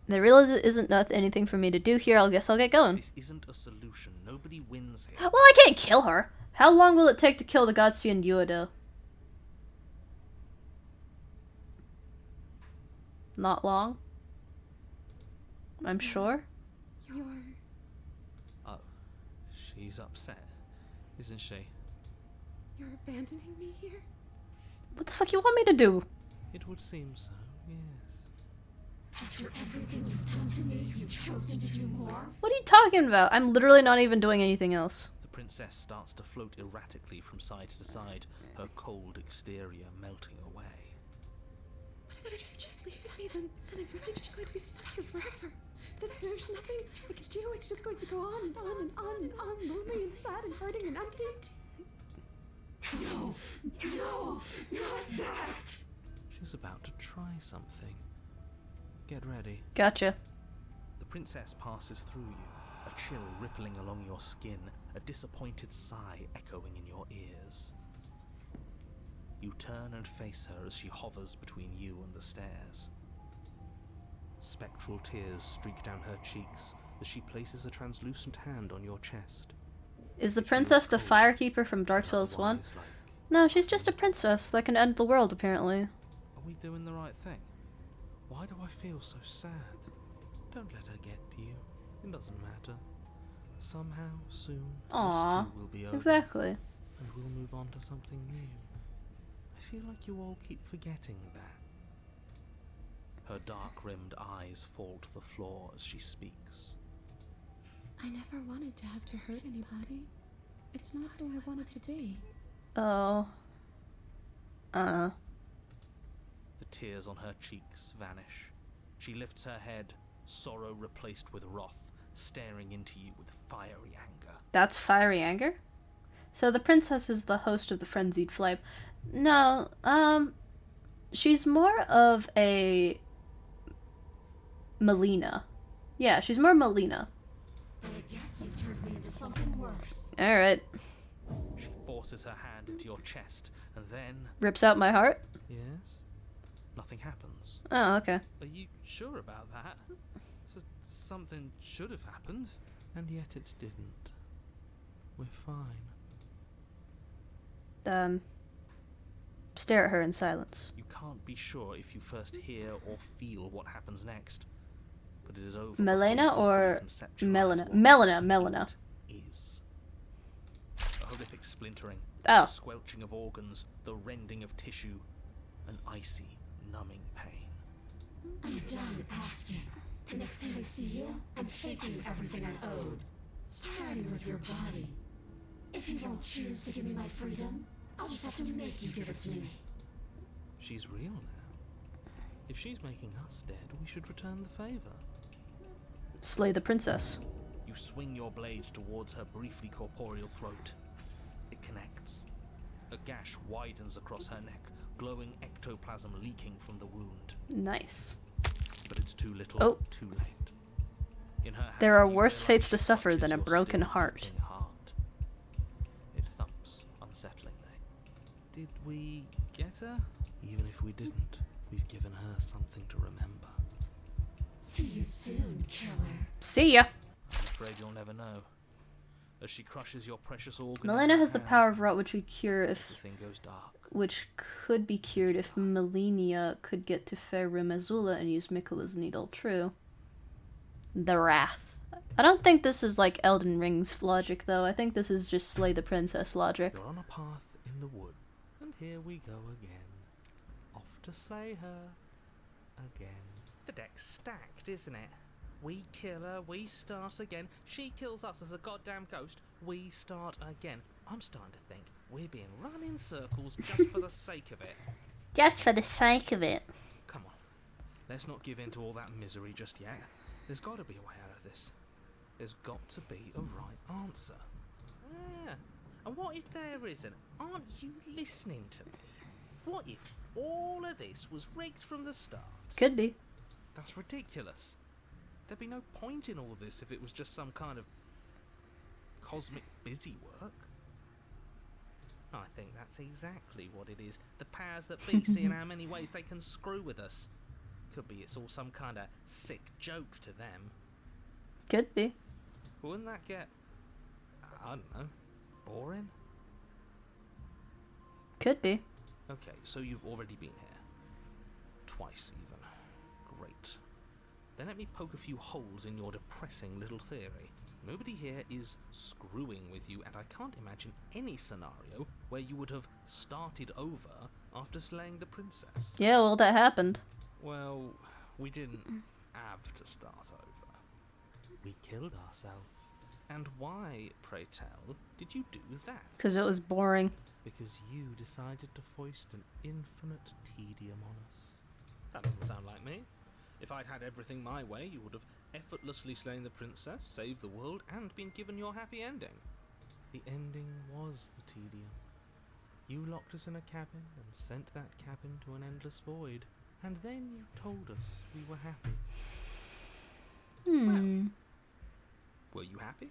S1: There really isn't anything for me to do here. I guess I'll get going.
S2: This isn't a solution. Nobody wins here.
S1: Well, I can't kill her. How long will it take to kill the Godskin duo, though? Not long. I'm sure.
S3: You're...
S4: Oh, she's upset, isn't she?
S3: You're abandoning me here?
S1: What the fuck you want me to do?
S4: It would seem so, yes.
S3: After everything you've done to me, you've chosen to do more?
S1: What are you talking about? I'm literally not even doing anything else.
S2: The princess starts to float erratically from side to side, her cold exterior melting away.
S3: What if I just leave me then I'm really just going to be stuck here forever? Then there's nothing I can do, it's just going to go on and on and on and on, lonely and sad and hurting and empty. No, not that!
S4: She's about to try something. Get ready.
S1: Gotcha.
S2: The princess passes through you, a chill rippling along your skin, a disappointed sigh echoing in your ears. You turn and face her as she hovers between you and the stairs. Spectral tears streak down her cheeks as she places a translucent hand on your chest.
S1: Is the princess the firekeeper from Dark Souls 1? No, she's just a princess that can end the world, apparently.
S4: Are we doing the right thing? Why do I feel so sad? Don't let her get to you. It doesn't matter. Somehow, soon,
S1: Aww,
S4: this too will be over.
S1: exactly.
S4: And we'll move on to something new. I feel like you all keep forgetting that.
S2: Her dark-rimmed eyes fall to the floor as she speaks.
S3: I never wanted to have to hurt anybody. It's not who I wanted to be.
S1: Oh.
S2: The tears on her cheeks vanish. She lifts her head, sorrow replaced with wrath, staring into you with fiery anger.
S1: That's fiery anger? So the princess is the host of the Frenzied Flame. No, she's more of a Melina. Yeah, she's more Melina.
S3: But I guess you turned me into something worse.
S1: Alright.
S2: She forces her hand into your chest, and then...
S1: Rips out my heart?
S4: Yes?
S2: nothing happens.
S1: Oh, okay.
S4: Are you sure about that? Something should have happened. And yet it didn't. We're fine.
S1: Stare at her in silence.
S2: You can't be sure if you first hear or feel what happens next. But it is over.
S1: Melena or Melina? Melina.
S2: It is. A horrific splintering.
S1: Oh.
S2: The squelching of organs, the rending of tissue, an icy, numbing pain.
S3: I'm done asking. The next time I see you, I'm taking everything I owed. Starting with your body. If you don't choose to give me my freedom, I'll just have to make you give it to me.
S4: She's real now. If she's making us dead, we should return the favor.
S1: Slay the princess.
S2: You swing your blade towards her briefly corporeal throat. It connects. A gash widens across her neck, glowing ectoplasm leaking from the wound.
S1: Nice.
S2: But it's too little,
S1: Oh.
S2: too late. In her
S1: There
S2: hand,
S1: are
S2: you
S1: worse
S2: realize
S1: fates to
S2: she
S1: suffer
S2: clutches
S1: than a
S2: your
S1: broken
S2: still
S1: heart.
S2: beating heart. It thumps unsettlingly. Did we get her? Even if we didn't, we've given her something to remember.
S3: See you soon, killer.
S1: See ya!
S2: I'm afraid you'll never know. As she crushes your precious organ,
S1: Melina has the power of rot, which we cure if,
S2: everything goes dark.
S1: which could be cured if Melina could get to Faerun Azula and use Miquella's needle. True. The Wrath. I don't think this is like Elden Ring's logic, though. I think this is just Slay the Princess logic.
S2: You're on a path in the wood, and here we go again. Off to slay her again. The deck's stacked, isn't it? We kill her, we start again. She kills us as a goddamn ghost, we start again. I'm starting to think we're being run in circles just for the sake of it.
S1: Just for the sake of it.
S2: Come on, let's not give in to all that misery just yet. There's got to be a way out of this. There's got to be a right answer. Yeah. And what if there isn't? Aren't you listening to me? What if all of this was rigged from the start?
S1: Could be.
S2: That's ridiculous. There'd be no point in all this if it was just some kind of cosmic busy work. I think that's exactly what it is. The powers that be seeing how many ways they can screw with us. Could be it's all some kind of sick joke to them.
S1: Could be.
S2: Wouldn't that get, I don't know, boring?
S1: Could be.
S2: Okay, so you've already been here. Twice even. Great. Then let me poke a few holes in your depressing little theory. Nobody here is screwing with you, and I can't imagine any scenario where you would have started over after slaying the princess.
S1: Yeah, well, that happened.
S2: Well, we didn't have to start over. We killed ourselves. And why, pray tell, did you do that?
S1: Because it was boring.
S2: Because you decided to foist an infinite tedium on us. That doesn't sound like me. If I'd had everything my way, you would have effortlessly slain the princess, saved the world, and been given your happy ending. The ending was the tedium. You locked us in a cabin and sent that cabin to an endless void. And then you told us we were happy. Were you happy?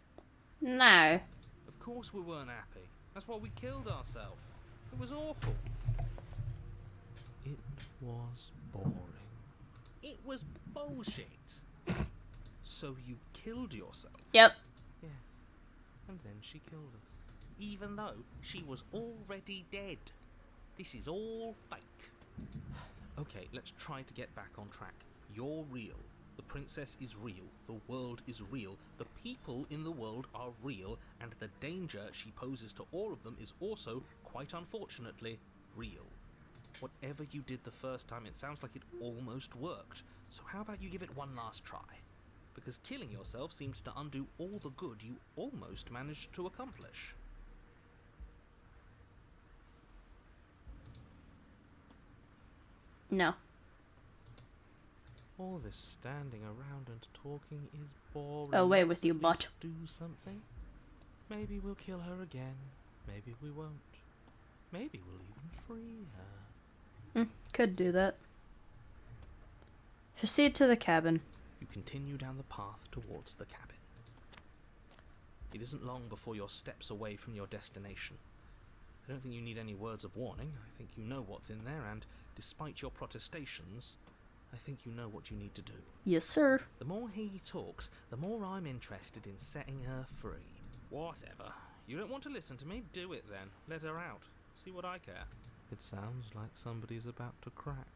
S1: No.
S2: Of course we weren't happy. That's why we killed ourselves. It was awful. It was boring. It was bullshit. So you killed yourself?
S1: Yep.
S2: Yes. And then she killed us. Even though she was already dead. This is all fake. Okay, let's try to get back on track. You're real. The princess is real. The world is real. The people in the world are real. And the danger she poses to all of them is also, quite unfortunately, real. Whatever you did the first time, it sounds like it almost worked. So how about you give it one last try? Because killing yourself seems to undo all the good you almost managed to accomplish.
S1: No.
S2: All this standing around and talking is boring.
S1: Away with
S2: Let's
S1: you,
S2: at
S1: bot.
S2: least do something. Maybe we'll kill her again. Maybe we won't. Maybe we'll even free her.
S1: Could do that. Proceed to the cabin.
S2: You continue down the path towards the cabin. It isn't long before you're steps away from your destination. I don't think you need any words of warning. I think you know what's in there, and despite your protestations, I think you know what you need to do.
S1: Yes, sir.
S2: The more he talks, the more I'm interested in setting her free. Whatever. You don't want to listen to me? Do it then. Let her out. See what I care. It sounds like somebody's about to crack.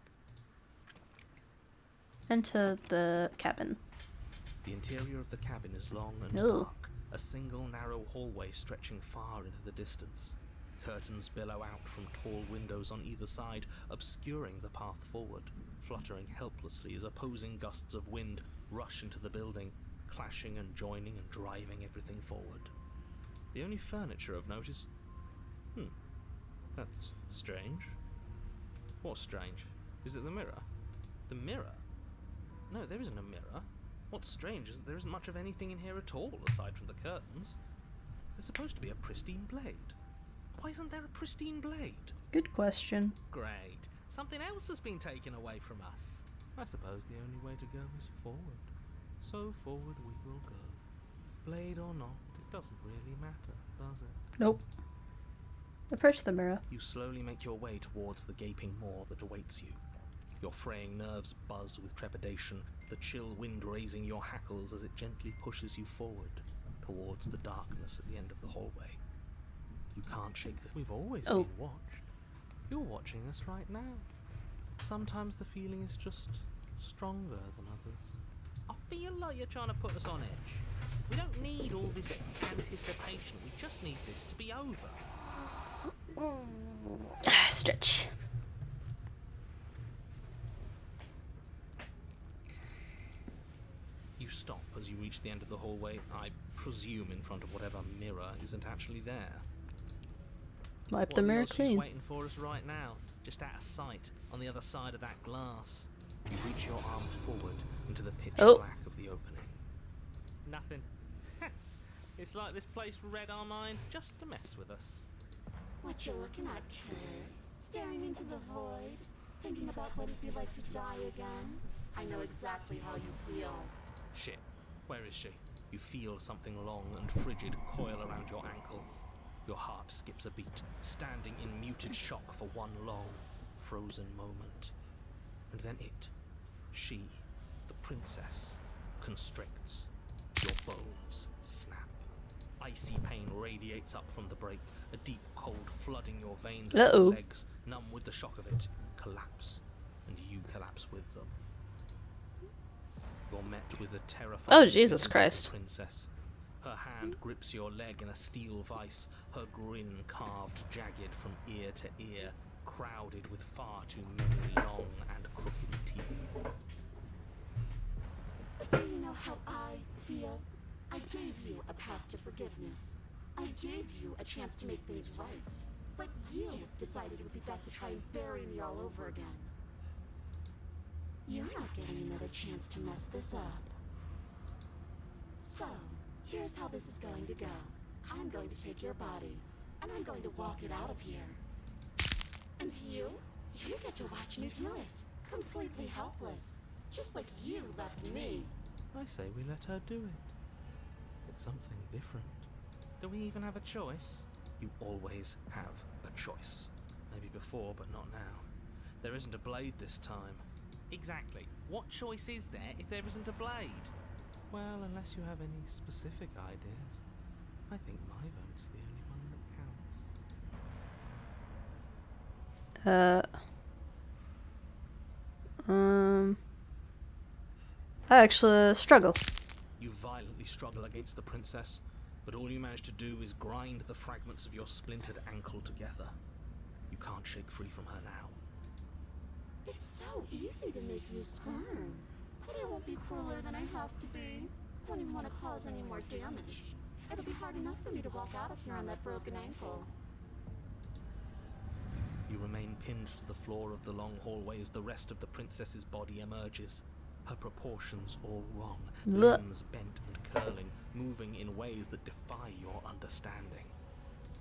S1: Enter the cabin.
S2: The interior of the cabin is long and
S1: Ooh.
S2: dark, a single narrow hallway stretching far into the distance. Curtains billow out from tall windows on either side, obscuring the path forward, fluttering helplessly as opposing gusts of wind rush into the building, clashing and joining and driving everything forward. The only furniture of note is... that's strange. What's strange? Is it the mirror? The mirror? No, there isn't a mirror. What's strange is that there isn't much of anything in here at all, aside from the curtains. There's supposed to be a pristine blade. Why isn't there a pristine blade?
S1: Good question.
S2: Great. Something else has been taken away from us. I suppose the only way to go is forward. So forward we will go. Blade or not, it doesn't really matter, does it?
S1: Nope. Approach the mirror.
S2: You slowly make your way towards the gaping maw that awaits you. Your fraying nerves buzz with trepidation, the chill wind raising your hackles as it gently pushes you forward towards the darkness at the end of the hallway. You can't shake this. We've always been watched. You're watching us right now. Sometimes the feeling is just stronger than others. I feel like you're trying to put us on edge. We don't need all this anticipation. We just need this to be over.
S1: Stretch.
S2: You stop as you reach the end of the hallway, I presume in front of whatever mirror isn't actually there.
S1: Wipe the mirror
S2: She's
S1: clean.
S2: waiting for us right now, just out of sight, on the other side of that glass. You reach your arm forward into the pitch black of the opening. Nothing. It's like this place read our mind just to mess with us.
S5: What you looking at, kid? Staring into the void? Thinking about what it'd be like to die again? I know exactly how you feel.
S2: Shit. Where is she? You feel something long and frigid coil around your ankle. Your heart skips a beat, standing in muted shock for one long, frozen moment. And then she, the princess, constricts. Your bones snap. Icy pain radiates up from the break, a deep cold flooding your veins and your legs, numb with the shock of it, collapse, and you collapse with them. You're met with a terrifying
S1: Jesus Christ.
S2: princess. Her hand grips your leg in a steel vice, her grin carved jagged from ear to ear, crowded with far too many long and crooked teeth.
S5: But do you know how I feel? I gave you a path to forgiveness. I gave you a chance to make things right. But you decided it would be best to try and bury me all over again. You're not getting another chance to mess this up. So, here's how this is going to go. I'm going to take your body, and I'm going to walk it out of here. And you get to watch me do it. Completely helpless. Just like you left me.
S2: I say we let her do it. It's something different. Do we even have a choice? You always have a choice. Maybe before, but not now. There isn't a blade this time. Exactly. What choice is there if there isn't a blade? Well, unless you have any specific ideas, I think my vote's the only one that counts.
S1: I actually struggle.
S2: You violently struggle against the princess, but all you manage to do is grind the fragments of your splintered ankle together. You can't shake free from her now.
S5: It's so easy to make you squirm. But I won't be crueler than I have to be. I don't even want to cause any more damage. It'll be hard enough for me to walk out of here on that broken ankle.
S2: You remain pinned to the floor of the long hallway as the rest of the princess's body emerges. Her proportions all wrong, limbs bent and curling, moving in ways that defy your understanding.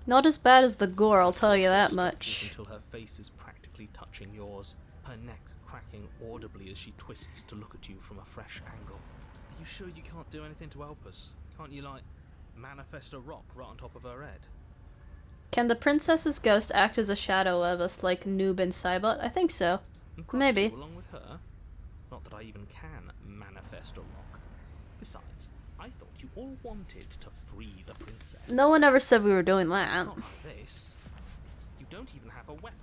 S1: Not as bad as the gore, I'll tell you that much.
S2: Until her face is practically touching yours, her neck cracking audibly as she twists to look at you from a fresh angle. Are you sure you can't do anything to help us? Can't you, like, manifest a rock right on top of her head?
S1: Can the princess's ghost act as a shadow of us like Noob and Cybot? I think so.
S2: And crush
S1: Maybe.
S2: you along with her? Not that I even can manifest a rock. Besides, I thought you all wanted to free the princess.
S1: No one ever said we were doing that.
S2: Not like this. You don't even have a weapon,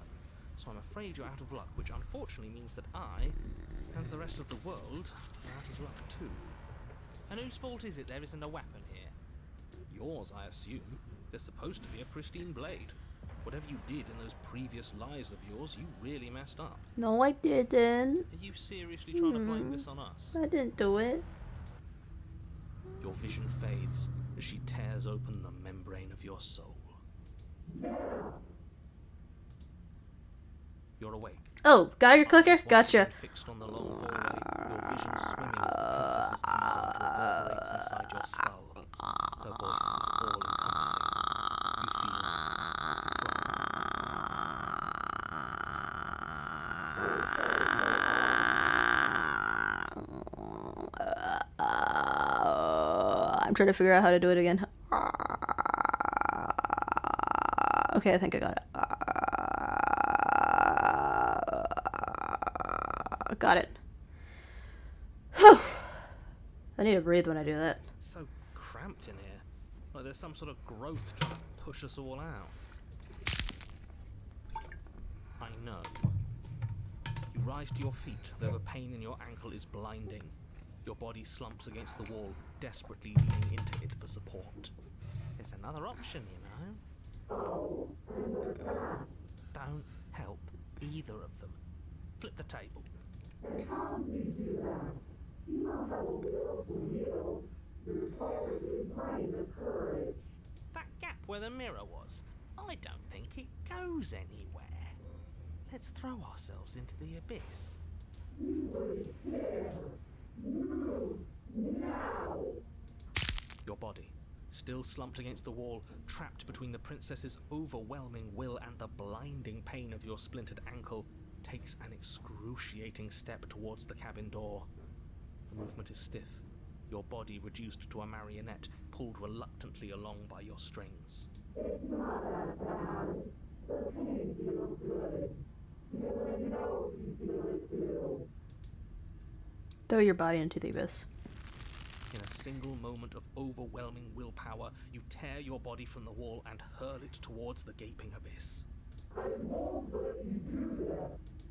S2: so I'm afraid you're out of luck, which unfortunately means that I, and the rest of the world, are out of luck too. And whose fault is it there isn't a weapon here? Yours, I assume. There's supposed to be a pristine blade. Whatever you did in those previous lives of yours, you really messed up.
S1: No, I didn't.
S2: Are you seriously trying to blame this on us?
S1: I didn't do it.
S2: Your vision fades as she tears open the membrane of your soul. You're awake.
S1: Oh, Geiger clicker?
S2: Eyes once
S1: Gotcha.
S2: again fixed on the long hallway, your vision swimming as the princess's inside your skull. Her voice is all-encompassing. You feel
S1: I'm trying to figure out how to do it again. Okay, I think I got it. Got it. Whew. I need to breathe when I do that.
S2: It's so cramped in here. Like there's some sort of growth trying to push us all out. I know. You rise to your feet, though the pain in your ankle is blinding. Your body slumps against the wall, desperately leaning into it for support. It's another option, you know. Don't help either of them. Flip the table. That gap where the mirror was, I don't think it goes anywhere. Let's throw ourselves into the abyss. Your body, still slumped against the wall, trapped between the princess's overwhelming will and the blinding pain of your splintered ankle, takes an excruciating step towards the cabin door. The movement is stiff, your body reduced to a marionette, pulled reluctantly along by your strings.
S1: Throw your body into the abyss.
S2: In a single moment of overwhelming willpower, you tear your body from the wall and hurl it towards the gaping abyss.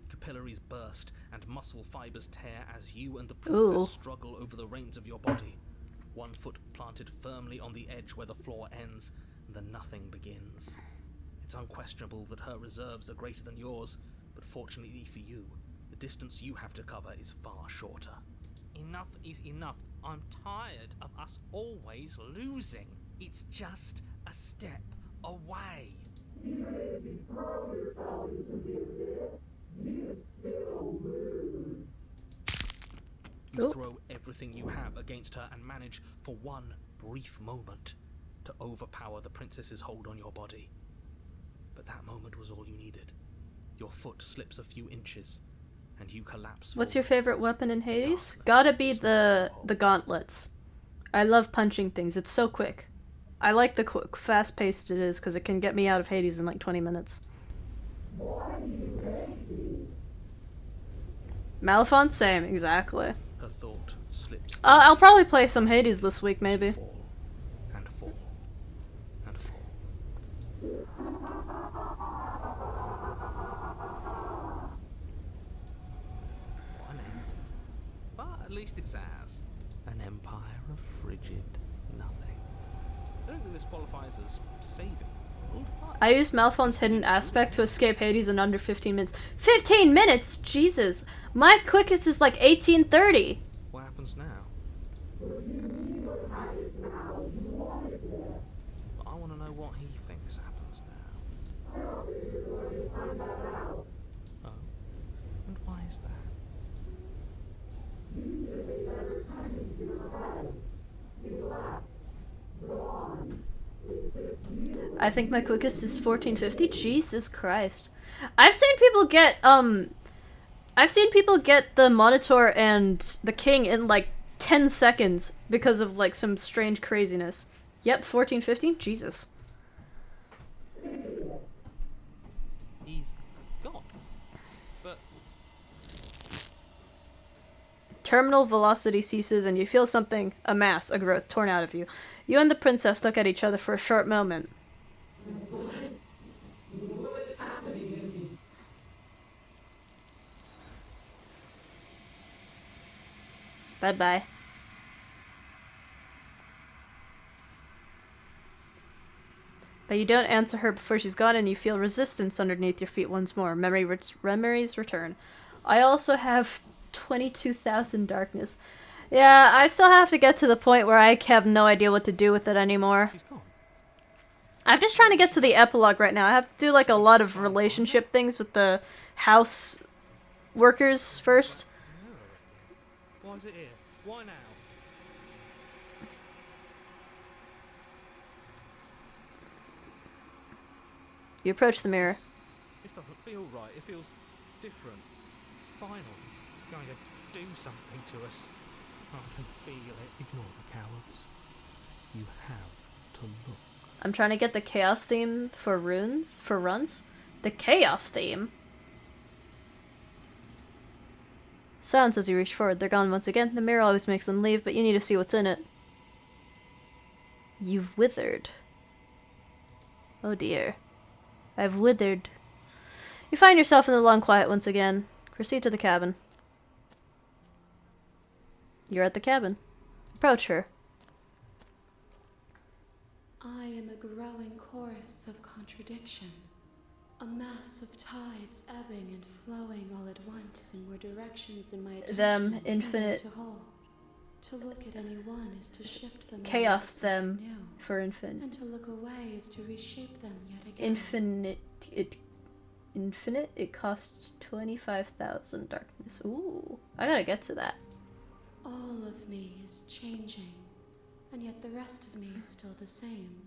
S2: Capillaries burst and muscle fibers tear as you and the princess struggle over the reins of your body. One foot planted firmly on the edge where the floor ends, and the nothing begins. It's unquestionable that her reserves are greater than yours, but fortunately for you, the distance you have to cover is far shorter. Enough is enough. I'm tired of us always losing. It's just a step away. You throw everything you have against her and manage, for one brief moment, to overpower the princess's hold on your body. But that moment was all you needed. Your foot slips a few inches, and you collapse.
S1: What's your favorite weapon in Hades? Gotta be the gauntlets. I love punching things. It's so quick. I like the quick, fast-paced it is because it can get me out of Hades in like 20 minutes. Malphite, same, exactly.
S2: Her thought slips.
S1: I'll probably play some Hades this week, maybe.
S2: Fall and fall and fall. One end, but at least it's ours. An empire of frigid nothing. I don't think this qualifies as saving.
S1: I used Malphite's hidden aspect to escape Hades in under 15 minutes. 15 minutes? Jesus! My quickest is like 18:30.
S2: What happens now? I want to know what he thinks happens now. Oh, and why is that?
S1: I think my quickest is 1450. Jesus Christ. I've seen people get the Monitor and the King in like 10 seconds because of like some strange craziness. Yep, 1450. Jesus.
S2: He's gone. But
S1: Terminal velocity ceases and you feel something, a mass, a growth, torn out of you. You and the princess look at each other for a short moment.
S5: What is happening to me?
S1: Bye-bye. But you don't answer her before she's gone and you feel resistance underneath your feet once more. Memories return. I also have 22,000 darkness. Yeah, I still have to get to the point where I have no idea what to do with it anymore.
S2: she's gone.
S1: I'm just trying to get to the epilogue right now. I have to do like a lot of relationship things with the house workers first.
S4: Why is it here? Why now?
S1: You approach the mirror.
S4: This doesn't feel right. It feels different. Final. It's going to do something to us. I can feel it. Ignore the cowards. You have to look.
S1: I'm trying to get the chaos theme for runs. The chaos theme? Silence as you reach forward. They're gone once again. The mirror always makes them leave, but you need to see what's in it. You've withered. Oh dear. I've withered. You find yourself in the long quiet once again. Proceed to the cabin. You're at the cabin. Approach her.
S5: I am a growing chorus of contradiction. A mass of tides ebbing and flowing all at once in more directions than my attention
S1: Them, infinite.
S5: to hold. To look at any one is to shift them
S1: Chaos
S5: into
S1: them
S5: something new,
S1: for infinite.
S5: and to look away is to reshape them yet again.
S1: Infinite? It costs 25,000 darkness. Ooh, I gotta get to that.
S5: All of me is changing, and yet the rest of me is still the same.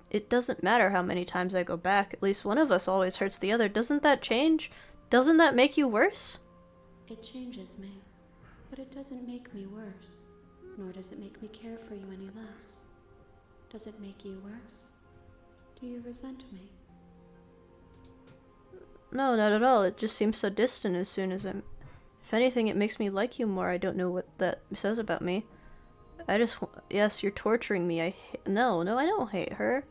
S1: It doesn't matter how many times I go back. At least one of us always hurts the other. Doesn't that change? Doesn't that make you worse?
S5: It changes me, but it doesn't make me worse, nor does it make me care for you any less. Does it make you worse? Do you resent me?
S1: No, not at all. It just seems so distant as soon as I'm... If anything, it makes me like you more. I don't know what that says about me. I just... Yes, you're torturing me. No, I don't hate her.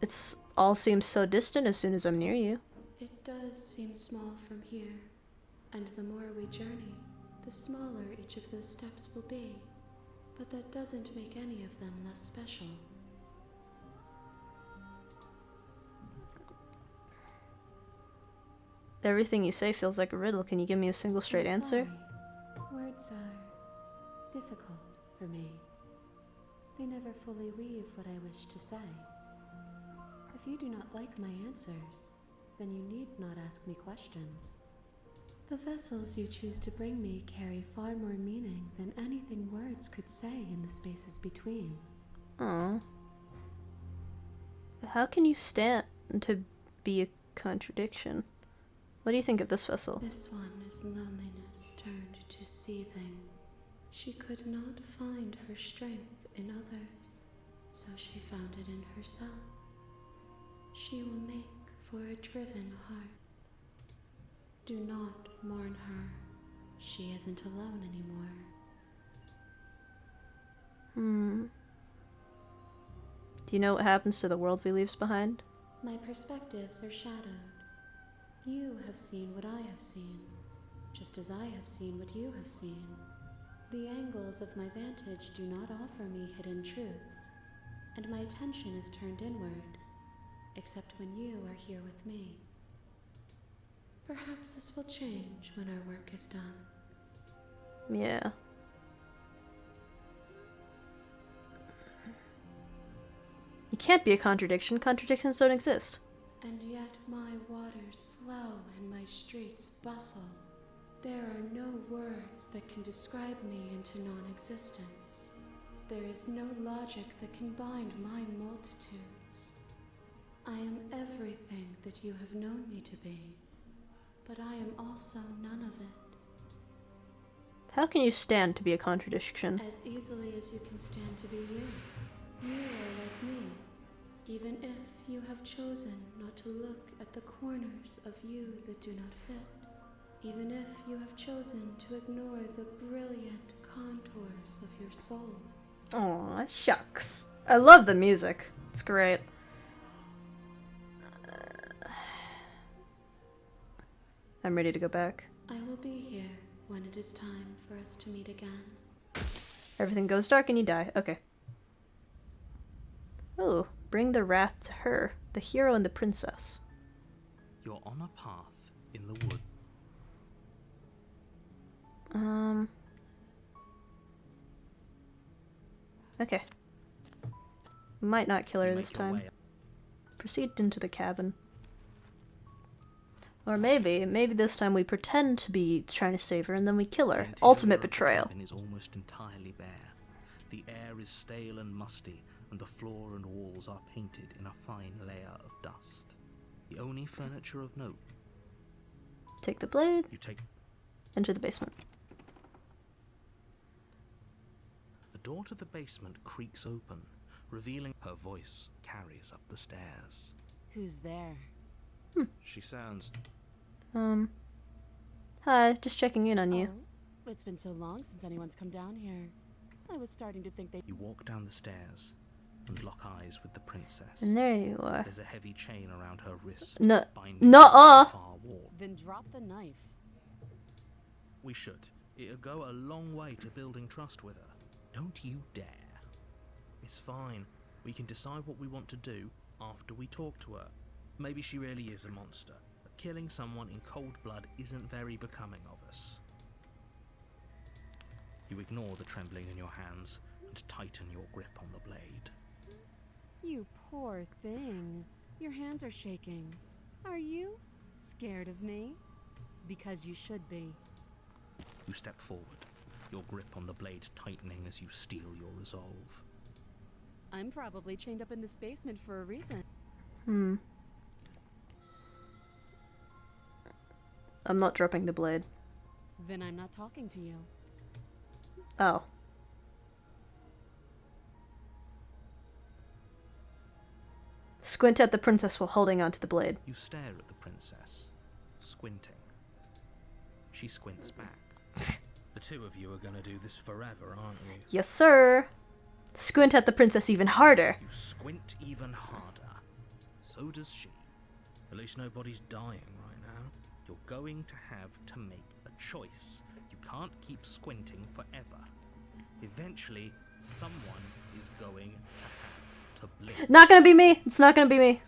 S1: It's all seems so distant as soon as I'm near you.
S5: It does seem small from here, and the more we journey, the smaller each of those steps will be. But that doesn't make any of them less special.
S1: Everything you say feels like a riddle. Can you give me a single straight
S5: I'm
S1: answer?
S5: sorry. Words are difficult for me. They never fully weave what I wish to say. If you do not like my answers, then you need not ask me questions. The vessels you choose to bring me carry far more meaning than anything words could say in the spaces between.
S1: Aw. How can you stand to be a contradiction? What do you think of this vessel?
S5: This one is loneliness turned to seething. She could not find her strength in others, so she found it in herself. She will make for a driven heart. Do not mourn her. She isn't alone anymore.
S1: Do you know what happens to the world we leaves behind?
S5: My perspectives are shadowed. You have seen what I have seen, just as I have seen what you have seen. The angles of my vantage do not offer me hidden truths, and my attention is turned inward, except when you are here with me. Perhaps this will change when our work is done.
S1: Yeah. You can't be a contradiction. Contradictions don't exist.
S5: And yet my waters flow and my streets bustle. There are no words that can describe me into non-existence. There is no logic that can bind my multitudes. I am everything that you have known me to be, but I am also none of it.
S1: How can you stand to be a contradiction?
S5: As easily as you can stand to be you. You are like me, even if you have chosen not to look at the corners of you that do not fit. Even if you have chosen to ignore the brilliant contours of your soul.
S1: Aw, shucks. I love the music. It's great. I'm ready to go back.
S5: I will be here when it is time for us to meet again.
S1: Everything goes dark and you die. Okay. Oh, bring the wrath to her, the hero and the princess.
S2: You're on a path in the wood.
S1: Okay. Might not kill her
S2: You
S1: this
S2: make your
S1: time.
S2: way
S1: Proceed into the cabin. Or maybe this time we pretend to be trying to save her and then we kill
S2: The
S1: her.
S2: interior
S1: Ultimate
S2: of the
S1: betrayal.
S2: cabin is almost entirely bare. The air is stale and musty, and the floor and walls are painted in a fine layer of dust. The only furniture of note.
S1: Take the blade,
S2: You take
S1: enter the basement.
S2: the door to the basement creaks open, revealing her voice carries up the stairs.
S3: Who's there?
S4: She sounds...
S1: Hi, just checking in on you.
S3: Oh, it's been so long since anyone's come down here. I was starting to think they...
S2: You walk down the stairs and lock eyes with the princess.
S1: And there you are.
S2: There's a heavy chain around her wrist,
S1: No,
S2: binding her to
S1: nuh-uh.
S2: the far wall.
S3: Then drop the knife.
S2: We should. It'll go a long way to building trust with her. Don't you dare. It's fine. We can decide what we want to do after we talk to her. Maybe she really is a monster, but killing someone in cold blood isn't very becoming of us. You ignore the trembling in your hands and tighten your grip on the blade.
S3: You poor thing. Your hands are shaking. Are you scared of me? Because you should be.
S2: You step forward, your grip on the blade tightening as you steel your resolve.
S3: I'm probably chained up in this basement for a reason.
S1: I'm not dropping the blade.
S3: Then I'm not talking to you.
S1: Oh. Squint at the princess while holding onto the blade.
S2: You stare at the princess, squinting. She squints back.
S4: The two of you are gonna do this forever, aren't you?
S1: Yes, sir. Squint at the princess even harder.
S2: You squint even harder. So does she.
S4: At least nobody's dying right now.
S2: You're going to have to make a choice. You can't keep squinting forever. Eventually, someone is going to have to blink.
S1: Not gonna be me. It's not gonna be me.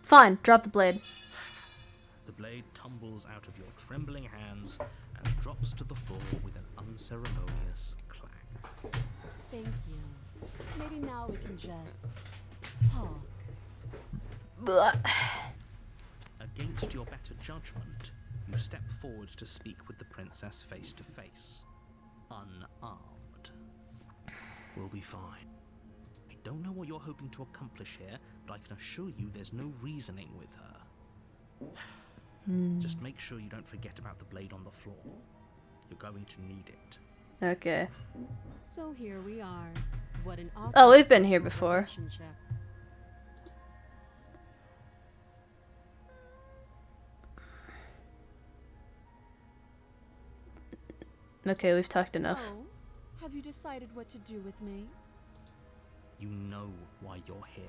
S1: Fine, drop the blade.
S2: The blade tumbles out of your trembling hands and drops to the floor with an unceremonious clang.
S3: Thank you. Maybe now we can just talk.
S1: Blah.
S2: Against your better judgment, you step forward to speak with the princess face to face, unarmed.
S4: We'll be fine.
S2: I don't know what you're hoping to accomplish here, but I can assure you there's no reasoning with her. Just make sure you don't forget about the blade on the floor. You're going to need it.
S1: Okay.
S3: So here we are. What an awkward
S1: Oh, we've been here before.
S3: relationship.
S1: Okay, we've talked enough.
S3: Oh, have you decided what to do with me?
S2: You know why you're here.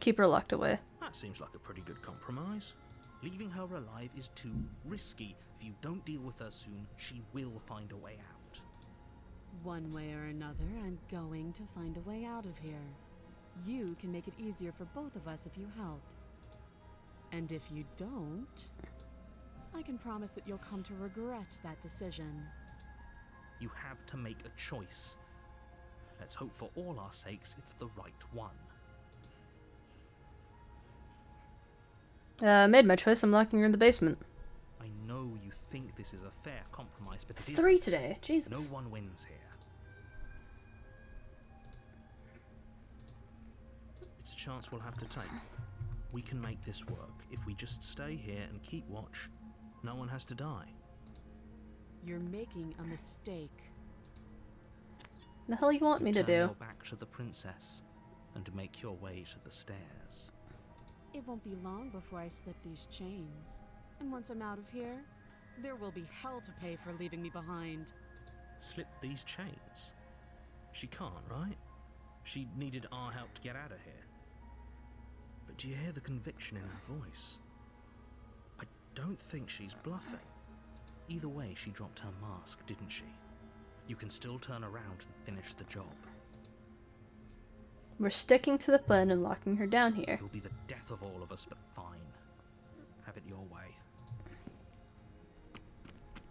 S1: Keep her locked away.
S2: That seems like a pretty good compromise. Leaving her alive is too risky. If you don't deal with her soon, she will find a way out.
S3: One way or another, I'm going to find a way out of here. You can make it easier for both of us if you help. And if you don't, I can promise that you'll come to regret that decision.
S2: You have to make a choice. Let's hope for all our sakes it's the right one.
S1: Made my choice. I'm locking her in the basement.
S2: I know you think this is a fair compromise, but it
S1: 3
S2: isn't.
S1: today. Jesus.
S2: No one wins here. It's a chance we'll have to take. We can make this work. If we just stay here and keep watch, no one has to die.
S3: You're making a mistake.
S1: The hell you want me to
S2: Turn
S1: do?
S2: your back to the princess and make your way to the stairs.
S3: It won't be long before I slip these chains. And once I'm out of here, there will be hell to pay for leaving me behind.
S2: Slip these chains? She can't, right? She needed our help to get out of here. But do you hear the conviction in her voice? I don't think she's bluffing. Either way, she dropped her mask, didn't she? You can still turn around and finish the job.
S1: We're sticking to the plan and locking her down here.
S2: It'll be the death of all of us, but fine. Have it your way.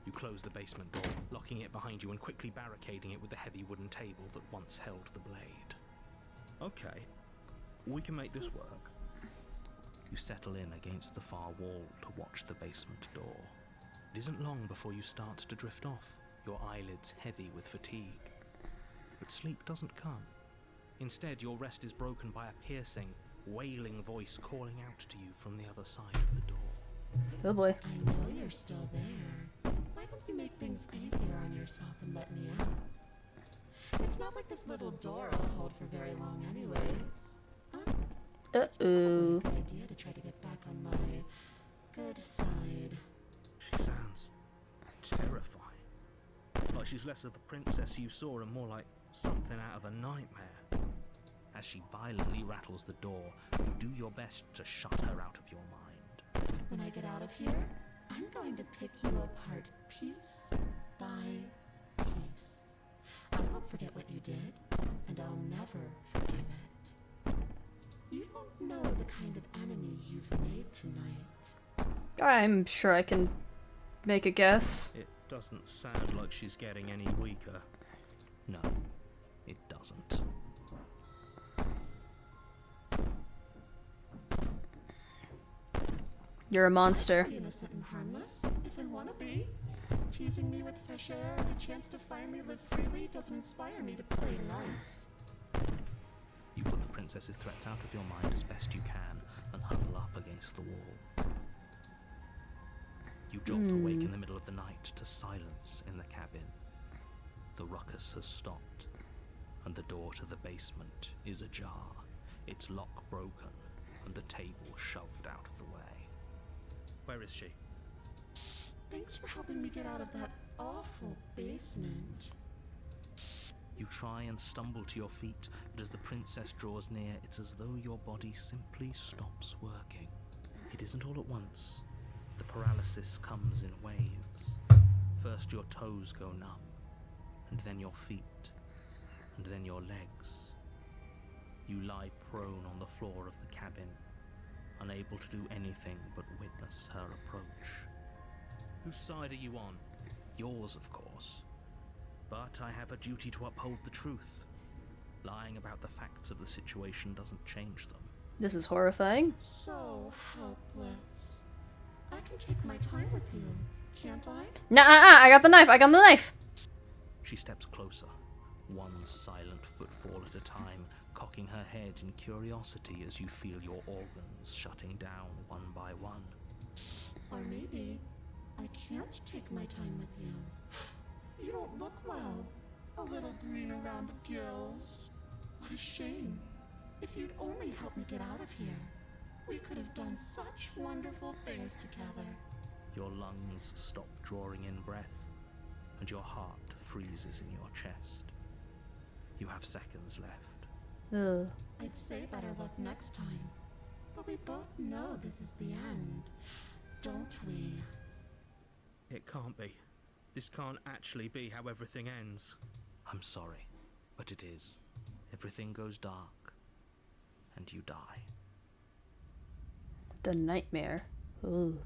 S2: You close the basement door, locking it behind you and quickly barricading it with the heavy wooden table that once held the blade. Okay, We can make this work. You settle in against the far wall to watch the basement door. It isn't long before you start to drift off, your eyelids heavy with fatigue. But sleep doesn't come. Instead, your rest is broken by a piercing, wailing voice calling out to you from the other side of the door.
S1: Oh boy.
S5: I know you're still there. Why don't you make things easier on yourself and let me out? It's not like this little door will hold for very long anyways. It's probably a good idea to try to get back on my good side.
S2: She sounds terrifying. Like she's less of the princess you saw and more like something out of a nightmare. As she violently rattles the door, you do your best to shut her out of your mind.
S5: When I get out of here, I'm going to pick you apart piece by piece. I won't forget what you did, and I'll never forgive it. You don't know the kind of enemy you've made tonight.
S1: I'm sure I can make a guess.
S2: It doesn't sound like she's getting any weaker. No, it doesn't.
S1: You're a monster.
S5: Be innocent and harmless, if I want to be. Teasing me with fresh air and a chance to finally live freely doesn't inspire me to play nice.
S2: You put the princess's threats out of your mind as best you can and huddle up against the wall. You jolt awake in the middle of the night to silence in the cabin. The ruckus has stopped, and the door to the basement is ajar, its lock broken, and the table shoved out of the way. Where is she?
S5: Thanks for helping me get out of that awful basement.
S2: You try and stumble to your feet, but as the princess draws near, it's as though your body simply stops working. It isn't all at once. The paralysis comes in waves. First your toes go numb, and then your feet, and then your legs. You lie prone on the floor of the cabin, unable to do anything but witness her approach. Whose side are you on? Yours, of course. But I have a duty to uphold the truth. Lying about the facts of the situation doesn't change them.
S1: This is horrifying.
S5: So helpless. I can take my time with you, can't I?
S1: Nah, I got the knife. I got the knife.
S2: She steps closer, one silent footfall at a time, cocking her head in curiosity as you feel your organs shutting down one by one.
S5: Or maybe I can't take my time with you. You don't look well. A little green around the gills. What a shame. If you'd only helped me get out of here, we could have done such wonderful things together.
S2: Your lungs stop drawing in breath, and your heart freezes in your chest. You have seconds left.
S1: Ugh.
S5: I'd say better luck next time. But we both know this is the end, don't we?
S2: It can't be. This can't actually be how everything ends. I'm sorry, but it is. Everything goes dark, and you die.
S1: The nightmare. Ooh.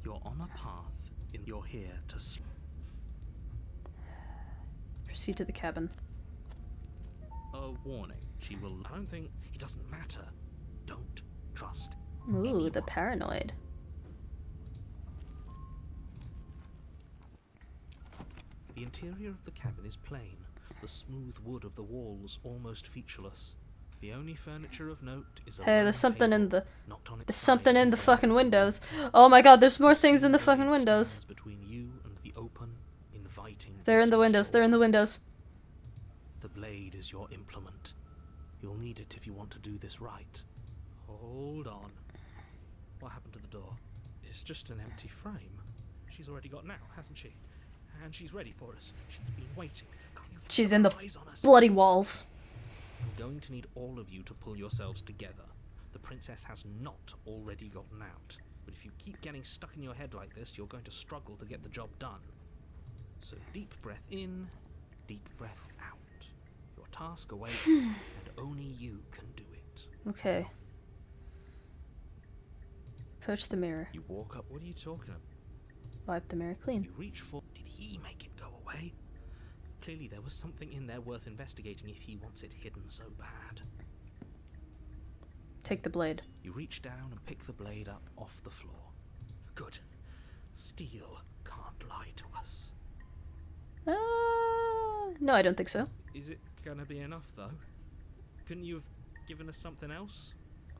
S2: You're on a path, and you're here to sleep.
S1: Proceed to the cabin.
S2: A warning, she will... I don't think... It doesn't matter. Don't trust
S1: Ooh,
S2: anyone.
S1: the paranoid.
S2: The interior of the cabin is plain, the smooth wood of the walls almost featureless. The only furniture of note is a
S1: Hey,
S2: lone
S1: there's something in
S2: table,
S1: the...
S2: knocked on its
S1: There's
S2: side
S1: something in
S2: with
S1: the
S2: a
S1: fucking
S2: leather
S1: windows.
S2: board.
S1: Oh my god, there's more things in the
S2: Blade
S1: fucking windows.
S2: stands between you and the open, inviting
S1: They're in the
S2: basement
S1: windows.
S2: door.
S1: They're in the windows.
S2: The blade is your implement. You'll need it if you want to do this right. Hold on. What happened to the door? It's just an empty frame. She's already got an out, hasn't she? And she's ready for us. She's been waiting. Can't you
S1: She's
S2: fix
S1: in the
S2: her eyes on us?
S1: bloody walls.
S2: I'm going to need all of you to pull yourselves together. The princess has not already gotten out. But if you keep getting stuck in your head like this, you're going to struggle to get the job done. So deep breath in, deep breath out. Your task awaits, and only you can do it.
S1: Okay. Approach the mirror.
S2: You walk up. What are you talking about?
S1: Wipe the mirror clean.
S2: You reach for... Did he make it go away? Clearly there was something in there worth investigating if he wants it hidden so bad.
S1: Take the blade.
S2: You reach down and pick the blade up off the floor. Good. Steel can't lie to us.
S1: No, I don't think so.
S2: Is it gonna be enough, though? Couldn't you have given us something else?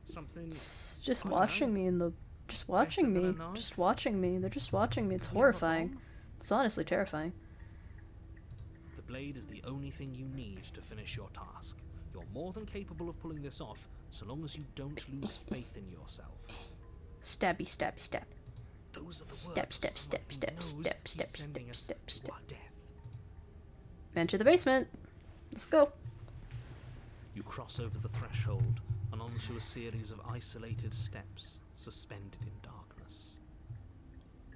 S2: Something...
S1: It's just
S2: I
S1: watching
S2: know.
S1: me in the... Just watching
S2: Better
S1: me.
S2: than a knife?
S1: Just watching me. They're just watching me. It's
S2: You have a
S1: horrifying.
S2: bomb?
S1: It's honestly terrifying.
S2: The blade is the only thing you need to finish your task. You're more than capable of pulling this off, so long as you don't lose faith in yourself.
S1: Stabby, stabby, stab.
S2: Those are the
S1: Step,
S2: words
S1: step,
S2: of
S1: step,
S2: someone
S1: step,
S2: who knows
S1: step,
S2: he's
S1: step,
S2: sending
S1: step,
S2: us
S1: step,
S2: to
S1: step.
S2: our death.
S1: Enter the basement. Let's go.
S2: You cross over the threshold and onto a series of isolated steps suspended in darkness.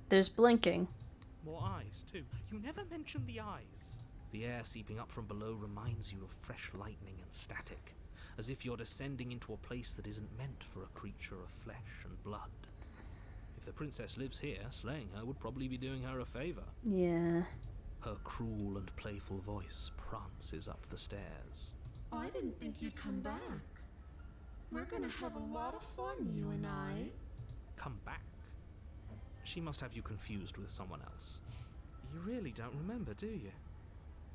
S1: There's blinking.
S2: More eyes, too. You never mentioned the eyes. The air seeping up from below reminds you of fresh lightning and static, as if you're descending into a place that isn't meant for a creature of flesh and blood. If the princess lives here, slaying her would probably be doing her a favor.
S1: Yeah.
S2: Her cruel and playful voice prances up the stairs.
S5: I didn't think you'd come back. We're gonna have a lot of fun, you and I.
S2: Come back? She must have you confused with someone else. You really don't remember, do you?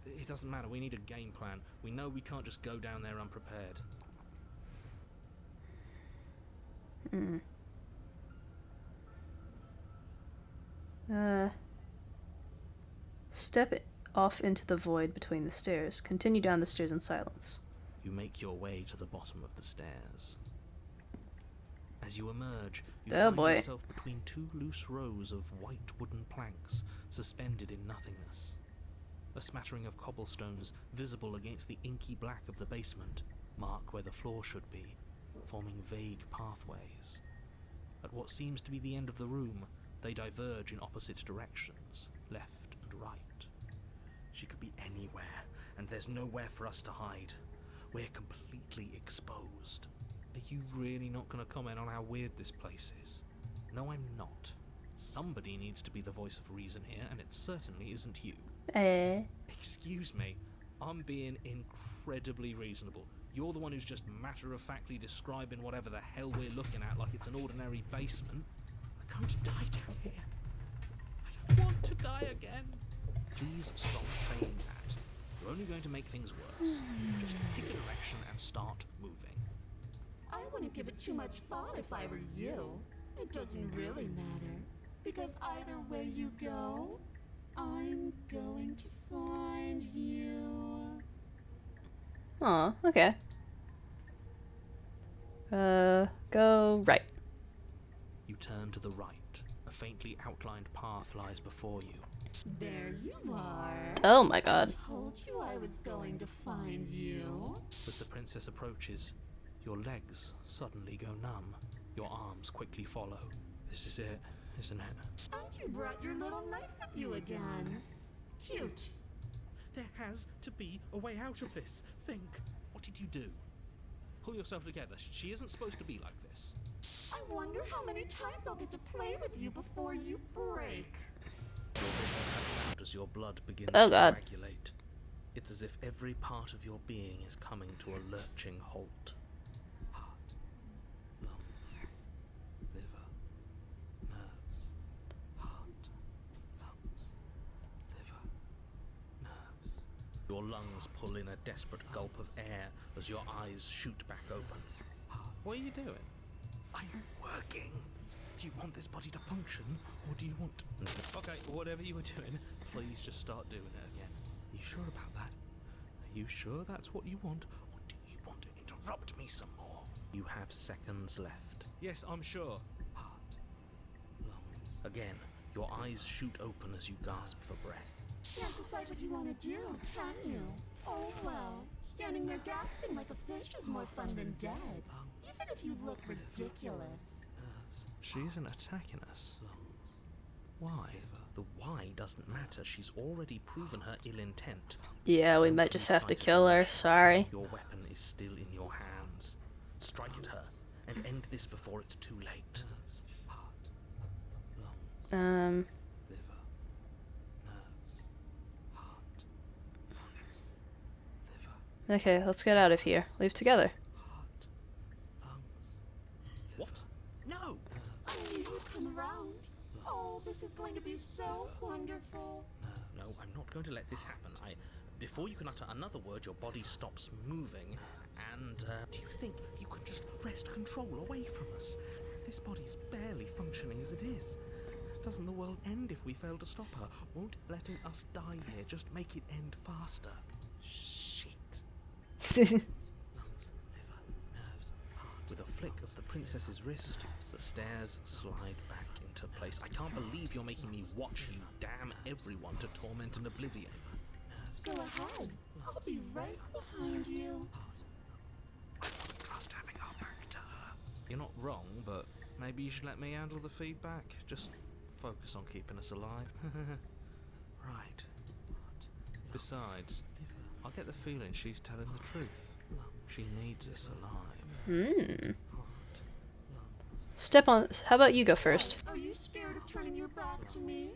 S2: It doesn't matter, we need a game plan. We know we can't just go down there unprepared.
S1: Step it off into the void between the stairs. Continue down the stairs in silence.
S2: You make your way to the bottom of the stairs. As you emerge, you
S1: Oh
S2: find
S1: boy.
S2: yourself between two loose rows of white wooden planks suspended in nothingness. A smattering of cobblestones visible against the inky black of the basement mark where the floor should be, forming vague pathways. At what seems to be the end of the room, they diverge in opposite directions, left and right. She could be anywhere, and there's nowhere for us to hide. We're completely exposed. Are you really not going to comment on how weird this place is? No, I'm not. Somebody needs to be the voice of reason here, and it certainly isn't you. Excuse me, I'm being incredibly reasonable. You're the one who's just matter-of-factly describing whatever the hell we're looking at like it's an ordinary basement. We're going to die down here. I don't want to die again. Please stop saying that. You're only going to make things worse. Just pick a direction and start moving.
S5: I wouldn't give it too much thought if I were you. It doesn't really matter. Because either way you go, I'm going to find you.
S1: Aw, okay. Go right.
S2: You turn to the right. A faintly outlined path lies before you.
S5: There you are.
S1: Oh my god.
S5: Told you I was going to find you.
S2: As the princess approaches, your legs suddenly go numb. Your arms quickly follow. This is it, isn't it?
S5: And you brought your little knife with you again. Cute.
S2: There has to be a way out of this. Think. What did you do? Pull yourself together. She isn't supposed to be like this.
S5: I wonder how many times I'll get to play with you before you break.
S2: Your whistle cuts out as your blood begins
S1: Oh
S2: to
S1: god.
S2: coagulate. It's as if every part of your being is coming to a lurching halt. Heart, lungs, liver, nerves. Heart, lungs, liver, nerves. Your lungs pull in a desperate gulp of air as your eyes shoot back open. What are you doing? I'm working. Do you want this body to function, or do you want... Okay, whatever you were doing, please just start doing it again. Are you sure about that? Are you sure that's what you want, or do you want to interrupt me some more? You have seconds left. Yes, I'm sure. Heart, lungs. Again, your eyes shoot open as you gasp for breath.
S5: Can't decide what you want to do, can you? Oh well, standing there gasping like a fish is more fun than dead. Even if you look ridiculous.
S2: She isn't attacking us. Why? The why doesn't matter. She's already proven her ill intent.
S1: Yeah, we
S2: Don't
S1: might
S2: lose
S1: just have to
S2: sight of
S1: kill her. Sorry.
S2: Your weapon is still in your hands. Strike at her and end this before it's too late. Heart, lungs, liver, nerves, heart, lungs,
S1: Okay, let's get out of here. Leave together.
S2: What? No!
S5: Only you come around. Oh, this is going to be so wonderful.
S2: No, I'm not going to let this happen. Before you can utter another word, your body stops moving. And, do you think you can just wrest control away from us? This body's barely functioning as it is. Doesn't the world end if we fail to stop her? Won't letting us die here just make it end faster? Shit. Lungs, liver, nerves, heart. With a flick of the princess's wrist, the stairs slide back into place. I can't believe you're making me watch you damn everyone to torment and oblivion.
S5: Go ahead. I'll be right behind you.
S2: I wouldn't trust having our back to her. You're not wrong, but maybe you should let me handle the feedback. Just focus on keeping us alive. Right. Besides, I get the feeling she's telling the truth. She needs us alive.
S1: Step on. How about you go first?
S5: Are you scared of turning your back to me?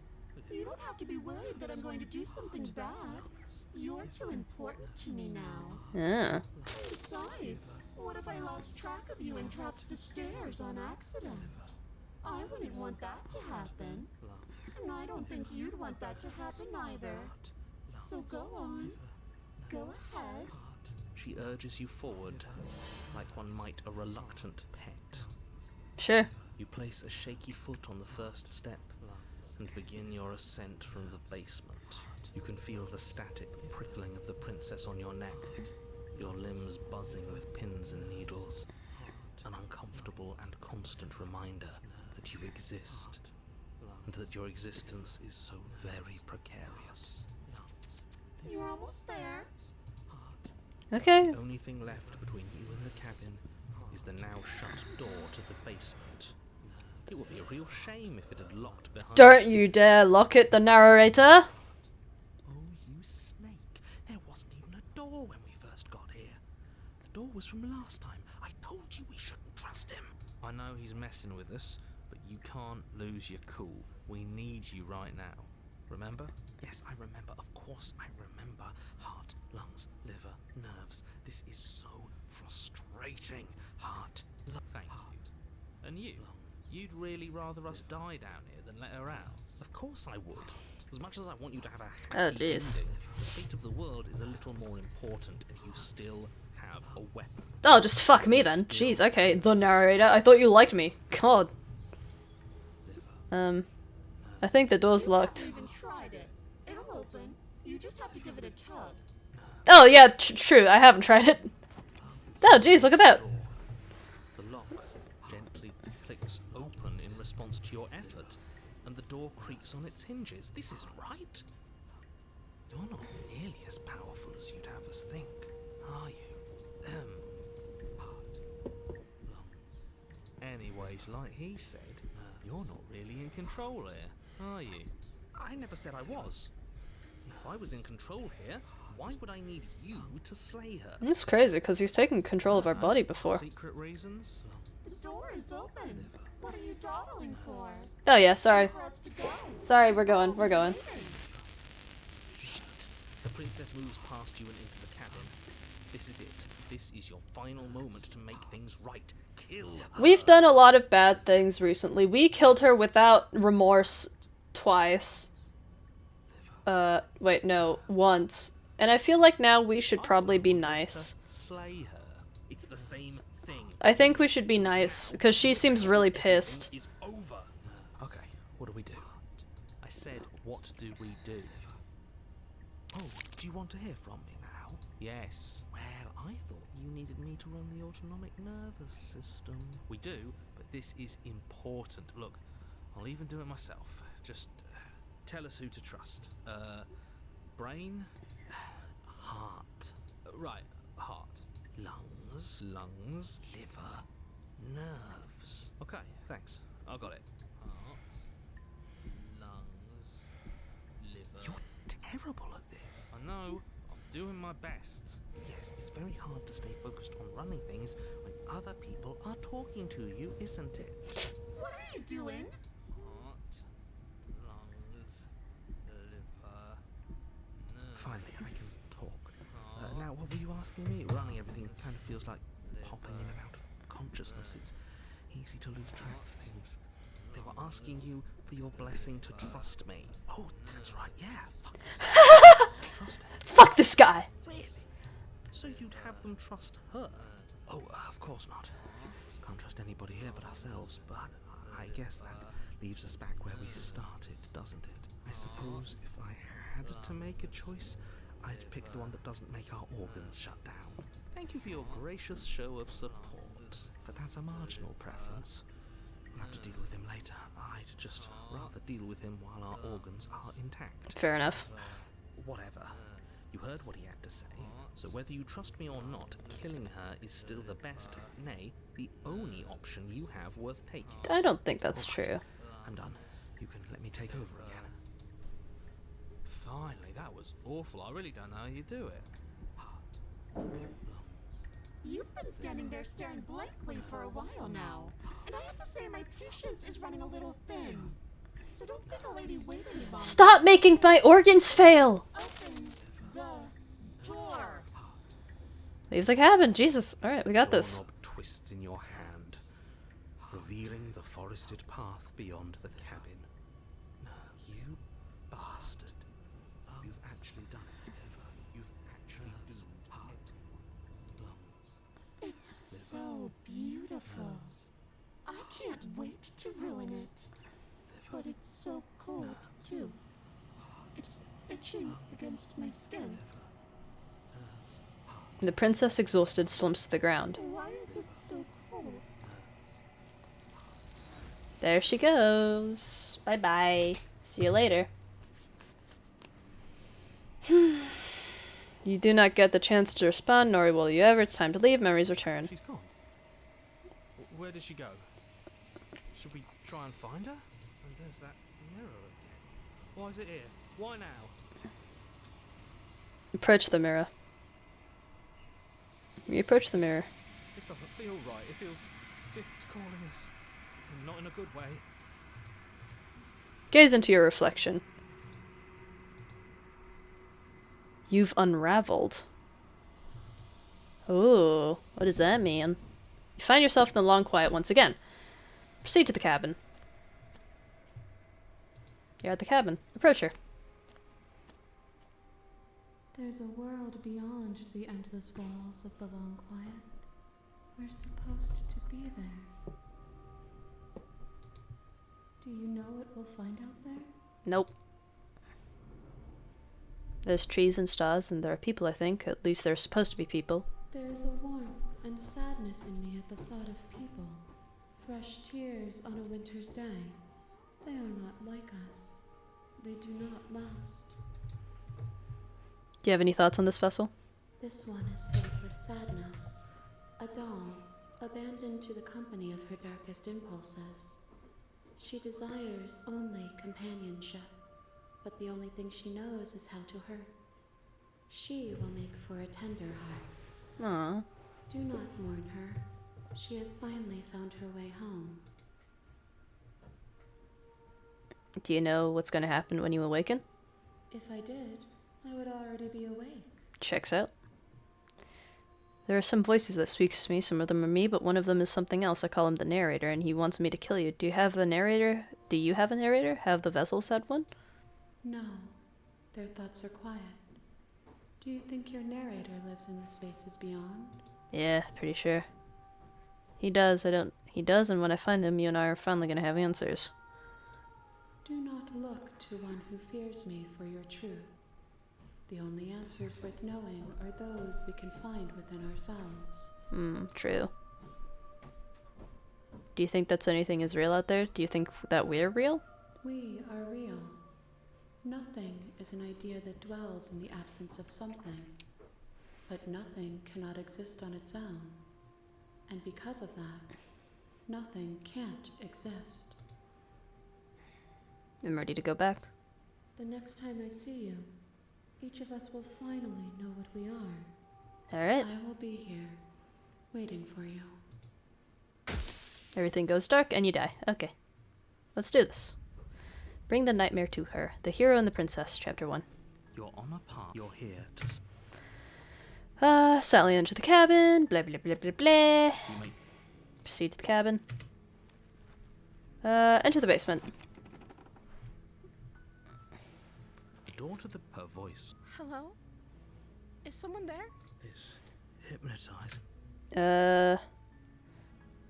S5: You don't have to be worried that I'm going to do something bad. You're too important to me now.
S1: Yeah.
S5: Besides, what if I lost track of you and dropped the stairs on accident? I wouldn't want that to happen. And I don't think you'd want that to happen either. So go on. Go ahead.
S2: She urges you forward, like one might a reluctant pet.
S1: Sure.
S2: You place a shaky foot on the first step and begin your ascent from the basement. You can feel the static prickling of the princess on your neck, your limbs buzzing with pins and needles. An uncomfortable and constant reminder that you exist, and that your existence is so very precarious.
S5: You're almost there.
S1: Okay.
S2: The only thing left between you and the cabin is the now shut door to the basement. It would be a real shame if it had locked behind
S1: Don't you dare lock it, the narrator.
S2: Oh, you snake. There wasn't even a door when we first got here. The door was from last time. I told you we shouldn't trust him. I know he's messing with us, but you can't lose your cool. We need you right now. Remember? Yes, I remember. Of course I remember. Heart, lungs, liver, nerves. This is so frustrating. Heart, thank you. And you? You'd really rather us die down here than let her out? Of course I would. As much as I want you to have a happy
S1: jeez.
S2: ending, the fate of the world is a little more important, and you still have a weapon.
S1: Oh, just fuck me then. Jeez, okay. The narrator. I thought you liked me. God. I think the door's locked.
S5: You haven't even tried it. It'll open. You just have to give it a tug.
S1: Oh, yeah, true. I haven't tried it. Oh, jeez, look at that.
S2: The lock gently clicks open in response to your effort, and the door creaks on its hinges. This isn't right. You're not nearly as powerful as you'd have us think, are you? Anyways, like he said, you're not really in control here, are you? I never said I was. If I was in control here, why would I need you to slay her?
S1: It's crazy, because he's taken control of our body before.
S2: Secret reasons?
S5: The door is open. What are you dawdling for?
S1: Oh, yeah, sorry.
S5: For us to go.
S1: Sorry, we're going, we're going.
S2: The princess moves past you and into the cabin. This is it. This is your final moment to make things right. Kill her.
S1: We've done a lot of bad things recently. We killed her without remorse twice. Wait, no, once. And I feel like now we should probably be nice.
S2: Slay her. It's the same thing.
S1: I think we should be nice, because she seems really pissed.
S2: Is over. Okay, what do we do? I said, what do we do? Oh, do you want to hear from me now? Yes. Well, I thought you needed me to run the autonomic nervous system. We do, but this is important. Look, I'll even do it myself. Just tell us who to trust. Brain? Heart. Right, heart. Lungs. Liver. Nerves. Okay, thanks. I got it. Heart. Lungs. Liver. You're terrible at this. I know. I'm doing my best. Yes, it's very hard to stay focused on running things when other people are talking to you, isn't it?
S5: What are you doing?
S2: Heart, lungs, liver, nerves. Finally, I can talk. Now, what were you asking me? Running everything kind of feels like popping in and out of consciousness. It's easy to lose track of things. They were asking you for your blessing to trust me. Oh, that's right, yeah. Fuck this. Trust her.
S1: Fuck this guy!
S2: Really? So you'd have them trust her? Oh, of course not. Can't trust anybody here but ourselves, but I guess that leaves us back where we started, doesn't it? I suppose if I had to make a choice, I'd pick the one that doesn't make our organs shut down. Thank you for your gracious show of support, but that's a marginal preference. We'll have to deal with him later. I'd just rather deal with him while our organs are intact.
S1: Fair enough.
S2: Whatever. You heard what he had to say, so whether you trust me or not, killing her is still the best, nay, the only option you have worth taking.
S1: I don't think that's
S2: All right,
S1: true.
S2: I'm done. You can let me take over again.
S4: Finally, that was awful. I really don't know how you do it.
S5: You've been standing there staring blankly for a while now, and I have to say my patience is running a little thin. So don't make a lady wait any longer.
S1: Stop making my organs fail!
S5: Open the door.
S1: Leave the cabin, Jesus. Alright, we got this.
S2: Doorknob twists in your hand, revealing the forested path beyond the cabin. No, you bastard. You've actually done it. You've actually done it.
S5: It's so beautiful. I can't wait to ruin it. But it's so cold, too. It's itching against my skin.
S1: The princess, exhausted, slumps to the ground.
S5: Why is it so cold?
S1: There she goes. Bye-bye. See you later. You do not get the chance to respond, nor will you ever. It's time to leave. Memories return.
S4: She's gone. Where did she go? Should we try and find her? And there's that mirror again. Why is it here? Why now?
S1: Approach the mirror. You approach the mirror.
S4: This doesn't feel right. It feels different calling us. And not in a good way.
S1: Gaze into your reflection. You've unraveled. Ooh, what does that mean? You find yourself in the long quiet once again. Proceed to the cabin. You're at the cabin. Approach her.
S3: There's a world beyond the endless walls of the long quiet. We're supposed to be there. Do you know what we'll find out there?
S1: Nope. There's trees and stars, and there are people, I think. At least there's supposed to be people.
S3: There is a warmth and sadness in me at the thought of people. Fresh tears on a winter's day. They are not like us. They do not last.
S1: Do you have any thoughts on this vessel?
S3: This one is filled with sadness. A doll, abandoned to the company of her darkest impulses. She desires only companionship, but the only thing she knows is how to hurt. She will make for a tender heart.
S1: Aww.
S3: Do not mourn her. She has finally found her way home.
S1: Do you know what's going to happen when you awaken?
S3: If I did, I would already be awake.
S1: Checks out. There are some voices that speak to me. Some of them are me, but one of them is something else. I call him the narrator, and he wants me to kill you. Do you have a narrator? Do you have a narrator? Have the vessels had one?
S3: No, their thoughts are quiet. Do you think your narrator lives in the spaces beyond?
S1: Yeah, pretty sure. He does. He does, and when I find him, you and I are finally going to have answers.
S3: Do not look to one who fears me for your truth. The only answers worth knowing are those we can find within ourselves.
S1: True. Do you think that's anything is real out there? Do you think that we're real?
S3: We are real. Nothing is an idea that dwells in the absence of something. But nothing cannot exist on its own. And because of that, nothing can't exist.
S1: I'm ready to go back.
S3: The next time I see you, each of us will finally know what we are.
S1: Alright.
S3: I will be here, waiting for you.
S1: Everything goes dark and you die. Okay. Let's do this. Bring the nightmare to her. The Hero and the Princess, Chapter 1.
S2: You're on a path. You're here to...
S1: Silently enter the cabin. Blah blah blah blah blah.
S2: You may
S1: Proceed to the cabin. Enter the basement.
S2: the door to her voice
S3: Hello? Is someone there?
S4: Is hypnotizing.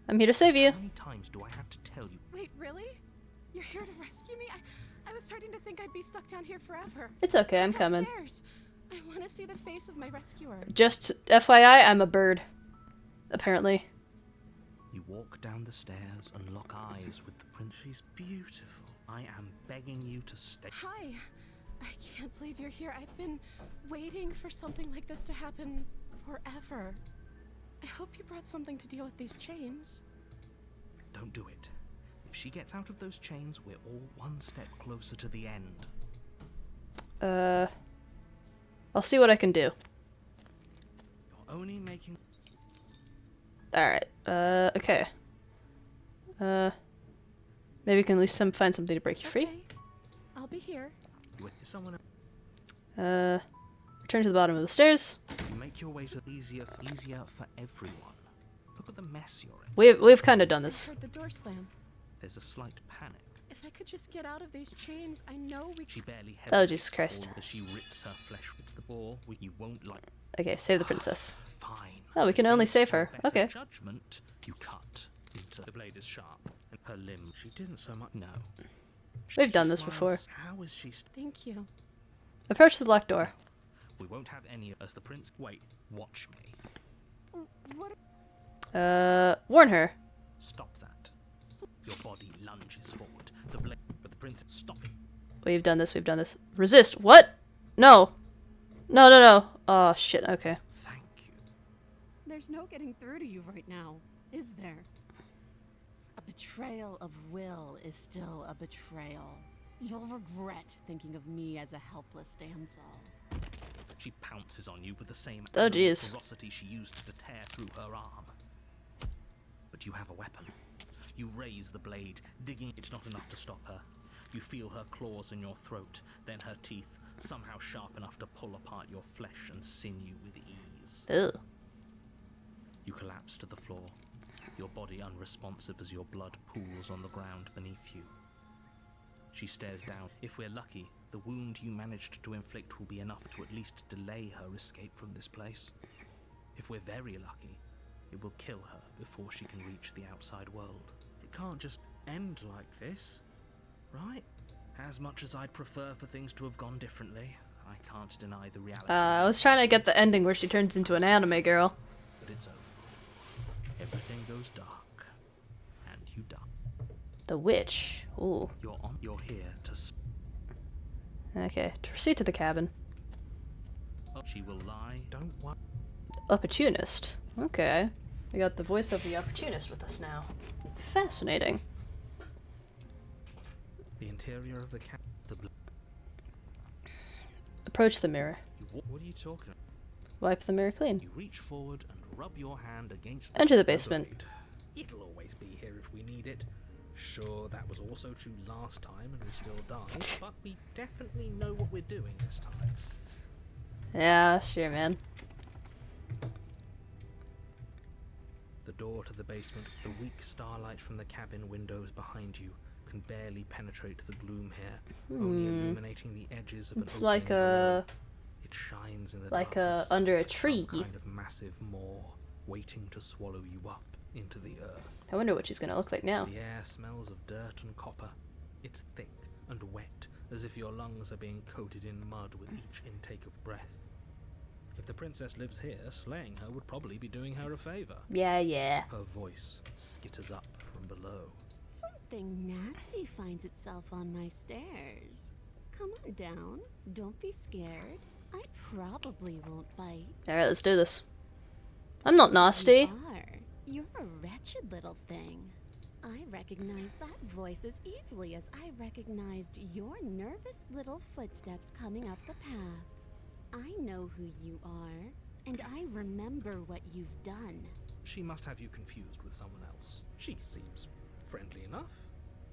S1: I'm here to save you.
S2: How many times do I have to tell you?
S3: Wait, really? You're here to rescue me? I was starting to think I'd be stuck down here forever.
S1: It's okay, I'm coming.
S3: Upstairs. I want to see the face of my rescuer.
S1: Just FYI, I'm a bird. Apparently.
S2: You walk down the stairs and lock eyes with the prince. She's beautiful. I am begging you to stay.
S3: Hi. I can't believe you're here. I've been waiting for something like this to happen forever. I hope you brought something to deal with these chains.
S2: Don't do it. If she gets out of those chains, we're all one step closer to the end.
S1: I'll see what I can do.
S2: You're only making...
S1: Alright, okay. Maybe we can at least find something to break you free.
S3: Okay. I'll be here.
S2: Is someone...
S1: Return to the bottom of the stairs.
S2: You make your way to easier for everyone. Look at the mess you're in.
S1: We've kind of done
S3: I
S1: this.
S3: heard the door slam.
S2: There's a slight panic.
S3: If I could just get out of these chains, I know we
S2: She
S3: could.
S2: barely hesitates.
S1: Oh, Jesus Christ.
S2: As she rips her flesh. It's the bore you won't like.
S1: Okay, save the princess.
S2: Fine.
S1: Oh, we can only
S2: Against
S1: save
S2: your
S1: her.
S2: better
S1: Okay.
S2: Judgment, you cut into the blade is sharp, and her limb. She didn't so much. No.
S1: We've done
S2: She
S1: this before.
S2: smiles. How is she?
S3: Thank you.
S1: Approach the locked door.
S2: We won't have any as the prince. Wait. Watch me.
S3: What?
S1: Warn her.
S2: Stop that. Your body lunges forward. The blade, but the prince. Stop it.
S1: We've done this, we've done this. Resist. What? No. No, no, no. Oh, shit. Okay.
S2: Thank you.
S3: There's no getting through to you right now, is there? A betrayal of will is still a betrayal. You'll regret thinking of me as a helpless damsel.
S2: She pounces on you with the same
S1: Oh, jeez.
S2: ferocity she used to tear through her arm. But you have a weapon. You raise the blade, digging. It's not enough to stop her. You feel her claws in your throat, then her teeth, somehow sharp enough to pull apart your flesh and sinew with ease.
S1: Ugh.
S2: You collapse to the floor, your body unresponsive as your blood pools on the ground beneath you. She stares down. If we're lucky, the wound you managed to inflict will be enough to at least delay her escape from this place. If we're very lucky, it will kill her before she can reach the outside world. It can't just end like this, right? As much as I'd prefer for things to have gone differently, I can't deny the reality.
S1: I was trying to get the ending where she turns into an anime girl.
S2: But it's over. Everything goes dark, and you die.
S1: The witch. Ooh.
S2: You're here to.
S1: Okay, proceed to the cabin.
S2: She will lie. Don't worry.
S1: Opportunist. Okay. We got the voice of the opportunist with us now. Fascinating.
S2: The interior of the cat.
S1: Approach the mirror.
S2: What are you talking about?
S1: Wipe the mirror clean.
S2: You reach forward and rub your hand against.
S1: Enter the basement.
S4: It'll always be here if we need it. Sure, that was also true last time and we still died, but we definitely know what we're doing this time.
S1: Yeah, sure, man.
S4: The door to the basement, the weak starlight from the cabin windows behind you, can barely penetrate the gloom here, only illuminating the edges of
S1: It's
S4: an
S1: like
S4: opening below.
S1: a
S4: It shines in the
S1: like
S4: darkness,
S1: under a
S4: like
S1: tree.
S4: some kind of massive maw, waiting to swallow you up into the earth.
S1: I wonder what she's gonna look like now.
S4: The air smells of dirt and copper. It's thick and wet, as if your lungs are being coated in mud with each intake of breath. If the princess lives here, slaying her would probably be doing her a favor.
S1: Yeah, yeah.
S4: Her voice skitters up from below.
S3: Something nasty finds itself on my stairs. Come on down. Don't be scared. I probably won't bite.
S1: Alright, let's do this. I'm not nasty.
S3: You are. You're a wretched little thing. I recognize that voice as easily as I recognized your nervous little footsteps coming up the path. I know who you are, and I remember what you've done.
S4: She must have you confused with someone else. She seems friendly enough.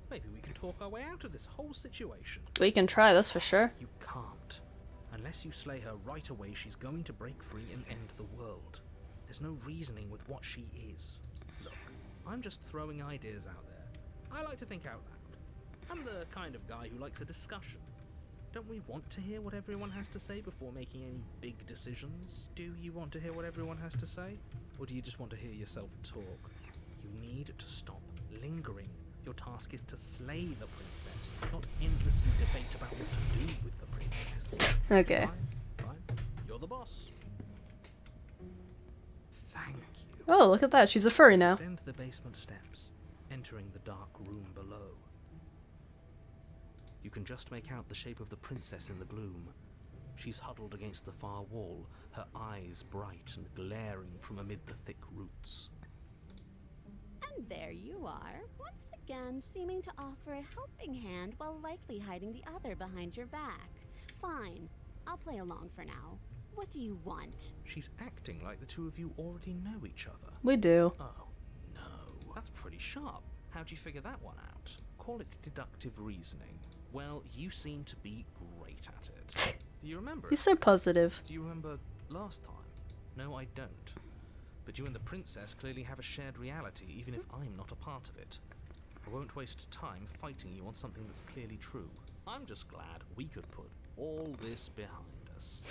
S4: Maybe we can talk our way out of this whole situation.
S1: We can try this for sure.
S4: You can't.
S2: Unless you slay her right away, she's going to break free and end the world. There's no reasoning with what she is. Look, I'm just throwing ideas out there. I like to think out loud. I'm the kind of guy who likes a discussion. Don't we want to hear what everyone has to say before making any big decisions? Do you want to hear what everyone has to say? Or do you just want to hear yourself talk? You need to stop lingering. Your task is to slay the princess, not endlessly debate about what to do with the princess.
S1: Okay.
S2: Fine. You're the boss. Thank you.
S1: Oh, look at that. She's a furry now.
S2: Descend the basement steps, entering the dark room below. You can just make out the shape of the princess in the gloom. She's huddled against the far wall, her eyes bright and glaring from amid the thick roots.
S3: And there you are, once again seeming to offer a helping hand while likely hiding the other behind your back. Fine, I'll play along for now. What do you want?
S2: She's acting like the two of you already know each other.
S1: We do.
S2: Oh, no. That's pretty sharp. How'd you figure that one out? Call it deductive reasoning. Well, you seem to be great at it. Do you remember?
S1: He's so positive.
S2: Do you remember last time? No, I don't. But you and the princess clearly have a shared reality, even if I'm not a part of it. I won't waste time fighting you on something that's clearly true. I'm just glad we could put all this behind us.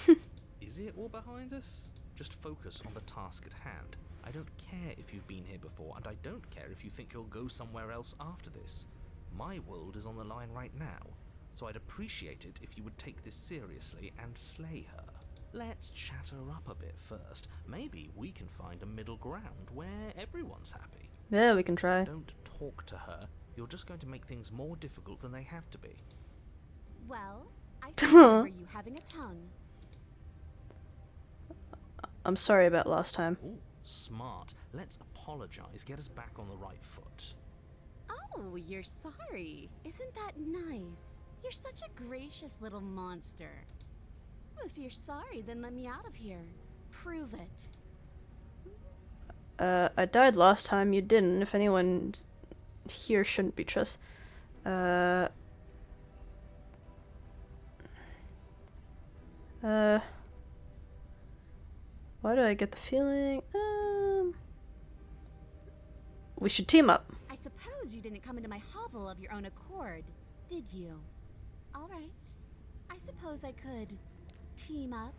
S2: Is it all behind us? Just focus on the task at hand. I don't care if you've been here before, and I don't care if you think you'll go somewhere else after this. My world is on the line right now, so I'd appreciate it if you would take this seriously and slay her. Let's chat her up a bit first. Maybe we can find a middle ground where everyone's happy.
S1: Yeah, we can try.
S2: Don't talk to her. You're just going to make things more difficult than they have to be.
S3: Well, I still remember you having a tongue.
S1: I'm sorry about last time.
S2: Ooh, smart. Let's apologize. Get us back on the right foot.
S3: Oh, you're sorry. Isn't that nice? You're such a gracious little monster. If you're sorry, then let me out of here. Prove it.
S1: I died last time. You didn't. If anyone here shouldn't be trusted. Why do I get the feeling? We should team up.
S3: I suppose you didn't come into my hovel of your own accord, did you? All right. I suppose I could team up.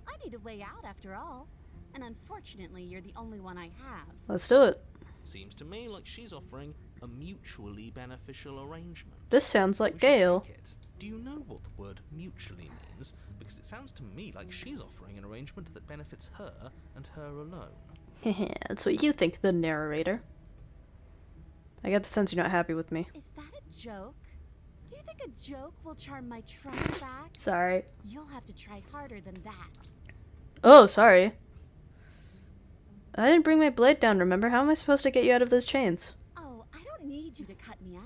S3: I need a way out after all. And unfortunately, you're the only one I have.
S1: Let's do it.
S2: Seems to me like she's offering a mutually beneficial arrangement.
S1: This sounds like
S2: We should
S1: Gale.
S2: take it. Do you know what the word mutually means? Because it sounds to me like she's offering an arrangement that benefits her and her alone.
S1: That's what you think, the narrator. I get the sense you're not happy with me.
S3: Is that a joke? Do you think a joke will charm my trust back?
S1: Sorry.
S3: You'll have to try harder than that.
S1: Oh, sorry. I didn't bring my blade down, remember? How am I supposed to get you out of those chains?
S3: Oh, I don't need you to cut me out.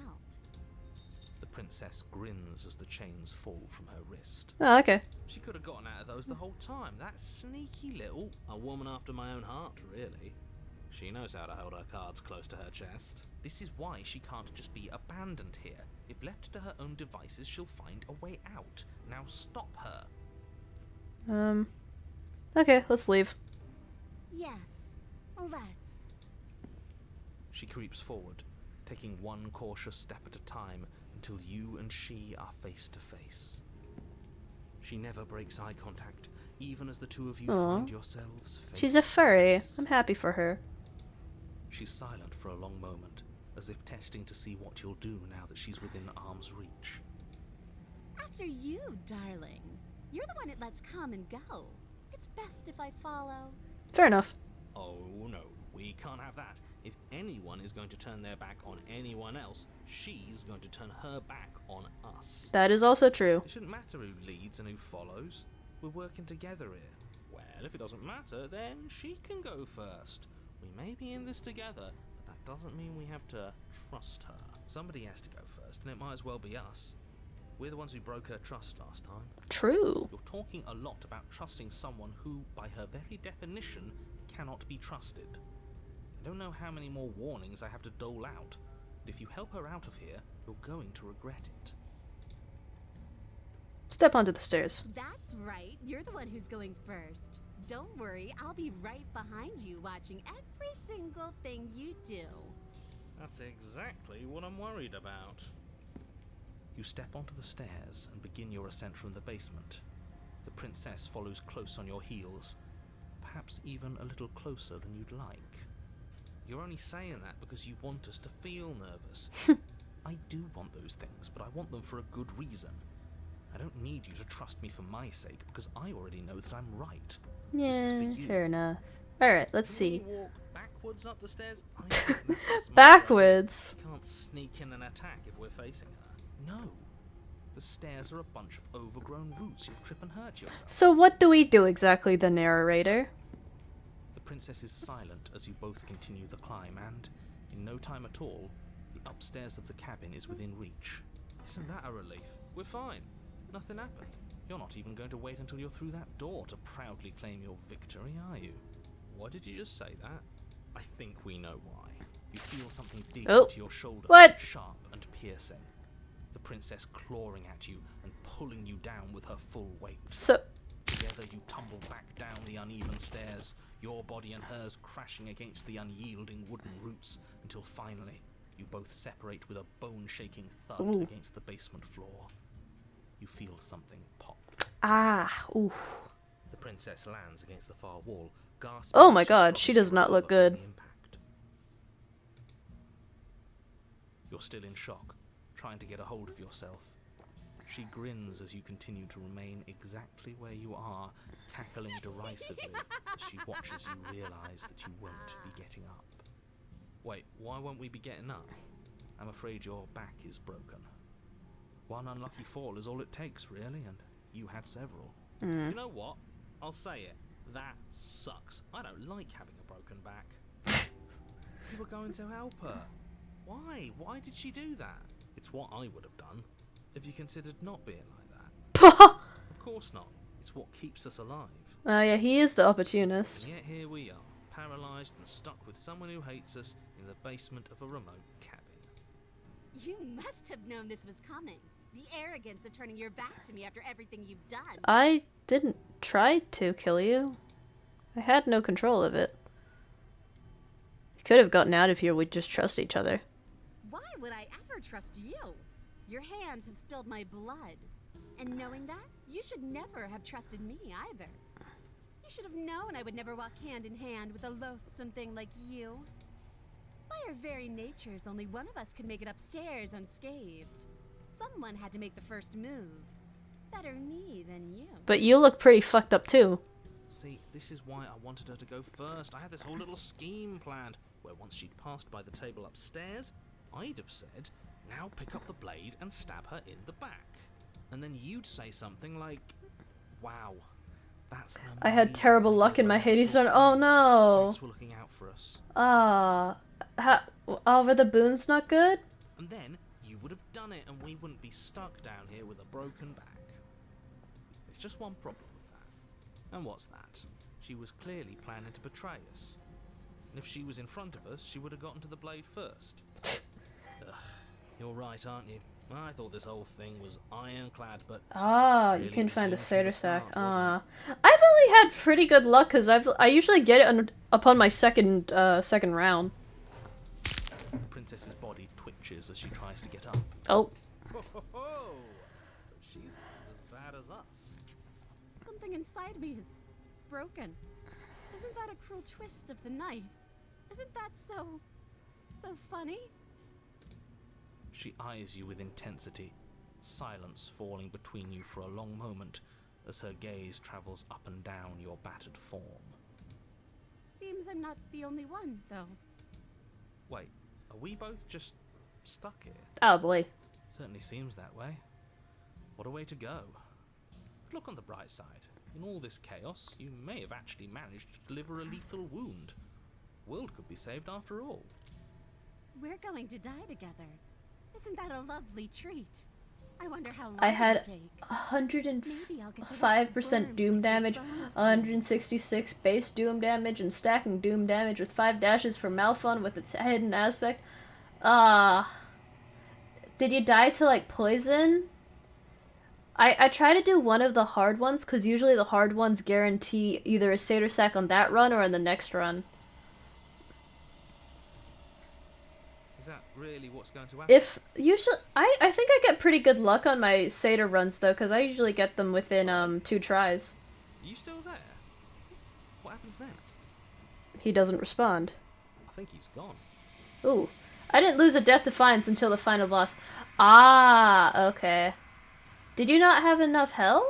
S2: The princess grins as the chains fall from her wrist.
S1: Oh, okay.
S2: She could have gotten out of those the whole time. That sneaky little... A woman after my own heart, really. She knows how to hold her cards close to her chest. This is why she can't just be abandoned here. If left to her own devices, she'll find a way out. Now stop her.
S1: Okay, let's leave.
S3: Yes, let's.
S2: She creeps forward, taking one cautious step at a time until you and she are face to face. She never breaks eye contact, even as the two of you
S1: Aw.
S2: find yourselves face
S1: She's a furry.
S2: to face.
S1: I'm happy for her.
S2: She's silent for a long moment, as if testing to see what you'll do now that she's within arm's reach.
S3: After you, darling. You're the one it lets come and go. It's best if I follow.
S1: Fair enough.
S2: Oh no, we can't have that. If anyone is going to turn their back on anyone else, she's going to turn her back on us.
S1: That is also true.
S2: It shouldn't matter who leads and who follows. We're working together here. Well, if it doesn't matter, then she can go first. We may be in this together, but that doesn't mean we have to trust her. Somebody has to go first, and it might as well be us. We're the ones who broke her trust last time.
S1: True.
S2: You're talking a lot about trusting someone who, by her very definition, cannot be trusted. I don't know how many more warnings I have to dole out, but if you help her out of here, you're going to regret it.
S1: Step onto the stairs.
S3: That's right. You're the one who's going first. Don't worry, I'll be right behind you watching every single thing you do.
S2: That's exactly what I'm worried about. You step onto the stairs and begin your ascent from the basement. The princess follows close on your heels, perhaps even a little closer than you'd like. You're only saying that because you want us to feel nervous. I do want those things, but I want them for a good reason. I don't need you to trust me for my sake, because I already know that I'm right.
S1: Yeah,
S2: This is for you.
S1: fair enough. Alright, let's see.
S2: Can we walk backwards up the stairs? I think that's a smart
S1: Backwards?
S2: idea. Can't sneak in and attack if we're facing her. No. The stairs are a bunch of overgrown roots. You'll trip and hurt yourself.
S1: So what do we do exactly, the narrator?
S2: The princess is silent as you both continue the climb, and in no time at all, the upstairs of the cabin is within reach. Isn't that a relief? We're fine. Nothing happened. You're not even going to wait until you're through that door to proudly claim your victory, are you? Why did you just say that? I think we know why. You feel something dig into your shoulder,
S1: What?
S2: sharp and piercing. The princess clawing at you and pulling you down with her full weight.
S1: So,
S2: Together you tumble back down the uneven stairs, your body and hers crashing against the unyielding wooden roots, until finally you both separate with a bone-shaking thud
S1: Ooh.
S2: against the basement floor. You feel something pop.
S1: oof.
S2: The princess lands against the far wall, gasping.
S1: Oh
S2: as
S1: my god, she
S2: struggles
S1: does
S2: to
S1: not look
S2: recover from
S1: good.
S2: the impact. You're still in shock, trying to get a hold of yourself. She grins as you continue to remain exactly where you are, cackling derisively as she watches you realise that you won't be getting up. Wait, why won't we be getting up? I'm afraid your back is broken. One unlucky fall is all it takes, really, and you had several. You know what? I'll say it. That sucks. I don't like having a broken back. You were going to help her. Why? Why did she do that? It's what I would have done if you considered not being like that. Of course not. It's what keeps us alive.
S1: Oh yeah, he is the opportunist.
S2: And yet here we are, paralysed and stuck with someone who hates us in the basement of a remote cabin.
S3: You must have known this was coming. The arrogance of turning your back to me after everything you've done.
S1: I didn't try to kill you. I had no control of it. We could have gotten out of here, we'd just trust each other.
S3: Why would I ever trust you? Your hands have spilled my blood. And knowing that, you should never have trusted me either. You should have known I would never walk hand in hand with a loathsome thing like you. By our very natures, only one of us could make it upstairs unscathed. Someone had to make the first move. Better me than you.
S1: But you look pretty fucked up too.
S2: See, this is why I wanted her to go first. I had this whole little scheme planned, where once she'd passed by the table upstairs, I'd have said, now pick up the blade and stab her in the back. And then you'd say something like, wow, that's an
S1: I had
S2: amazing
S1: terrible
S2: idea
S1: luck in my
S2: when I
S1: Hades
S2: saw
S1: run.
S2: it.
S1: Oh no.
S2: Thanks for looking out for us.
S1: Were the boons not good?
S2: And then you would have done it and we wouldn't be stuck down here with a broken back. There's just one problem with that. And what's that? She was clearly planning to betray us. And if she was in front of us, she would have gotten to the blade first. Ugh, you're right, aren't you? I thought this whole thing was ironclad, but
S1: You can find the
S2: came from the
S1: Satyr sack.
S2: start, wasn't
S1: I've only had pretty good luck because I usually get it upon my second round.
S2: the princess's body twitches as she tries to get up.
S1: Oh,
S2: Ho, ho, ho! So she's not as bad as us.
S3: Something inside me is broken. Isn't that a cruel twist of the knife? Isn't that so funny?
S2: She eyes you with intensity, silence falling between you for a long moment as her gaze travels up and down your battered form.
S3: Seems I'm not the only one, though.
S2: Wait, are we both just stuck here?
S1: oh boy.
S2: Certainly seems that way. What a way to go. But look on the bright side. In all this chaos, you may have actually managed to deliver a lethal wound. World could be saved after all.
S3: We're going to die together. Isn't that a lovely treat? I wonder how long
S1: I had
S3: it'll take. Maybe I'll get to watch the
S1: 105%
S3: worms
S1: doom
S3: make their
S1: damage,
S3: bones bleed.
S1: 166 base doom damage, and stacking doom damage with 5 dashes for Malphon with its hidden aspect. Did you die to like poison? I try to do one of the hard ones, because usually the hard ones guarantee either a Seder sack on that run or on the next run.
S4: Is that really what's going to happen?
S1: If usually, I think I get pretty good luck on my Seder runs though, because I usually get them within 2 tries.
S4: Are you still there? What happens next?
S1: He doesn't respond.
S4: I think he's gone.
S1: Ooh, I didn't lose a Death Defiance until the final boss. Ah, okay. Did you not have enough health?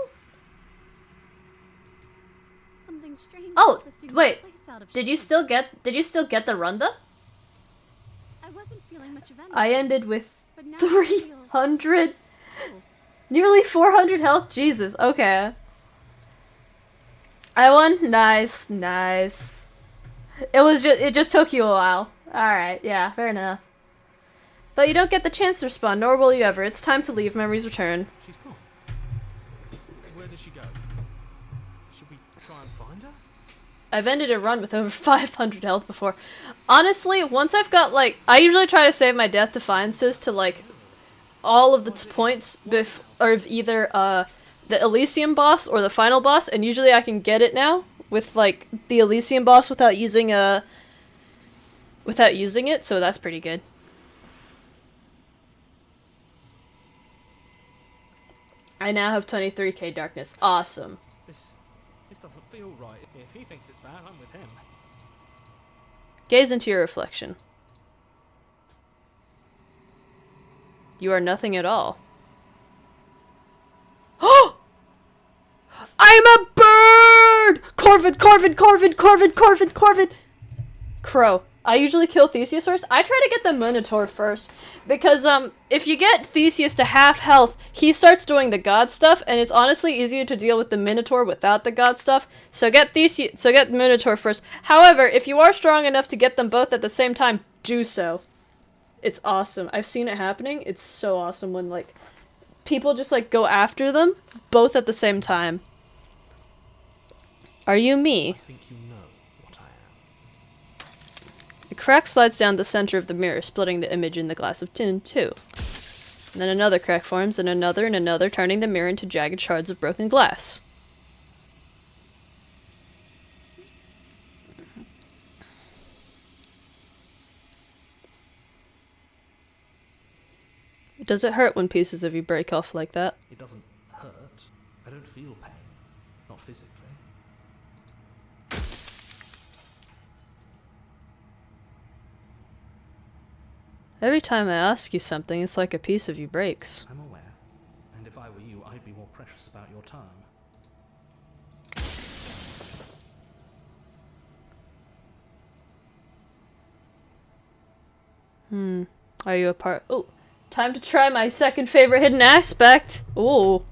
S3: Something strange.
S1: Oh,
S3: twisting this
S1: wait.
S3: place out of
S1: Did you
S3: shape.
S1: still get the run though?
S3: I wasn't feeling much of anything.
S1: I ended with
S3: But now I feel
S1: 300,
S3: cool.
S1: nearly 400 health. Jesus. Okay. I won. Nice, nice. It just took you a while. All right. Yeah. Fair enough. But you don't get the chance to respond, nor will you ever. It's time to leave. Memories return.
S4: She's gone. Where did she go? Should we try and find her?
S1: I've ended a run with over 500 health before. Honestly, once I've got, like... I usually try to save my Death Defiances to, like, all of the points of either, the Elysium boss or the final boss, and usually I can get it now with, like, the Elysium boss without using it, so that's pretty good. I now have 23k darkness. Awesome.
S4: This doesn't feel right. If he thinks it's bad, I'm with him.
S1: Gaze into your reflection. You are nothing at all. Oh! I'm a bird! Corvid, Corvid, Corvid, Corvid, Corvid, Corvid! Crow. I usually kill Theseus first. I try to get the Minotaur first. Because, if you get Theseus to half health, he starts doing the god stuff, and it's honestly easier to deal with the Minotaur without the god stuff. So get Minotaur first. However, if you are strong enough to get them both at the same time, do so. It's awesome. I've seen it happening. It's so awesome when, like, people just, like, go after them, both at the same time. Are you me?
S4: I think you know what I am.
S1: A crack slides down the center of the mirror, splitting the image in the glass of tin in two. And then another crack forms, and another, turning the mirror into jagged shards of broken glass. Does it hurt when pieces of you break off like that?
S2: It doesn't hurt. I don't feel pain. Not physically.
S1: Every time I ask you something, it's like a piece of you breaks.
S2: I'm aware. And if I were you, I'd be more precious about your time.
S1: Are you a part? Oh, time to try my second favorite hidden aspect. Ooh.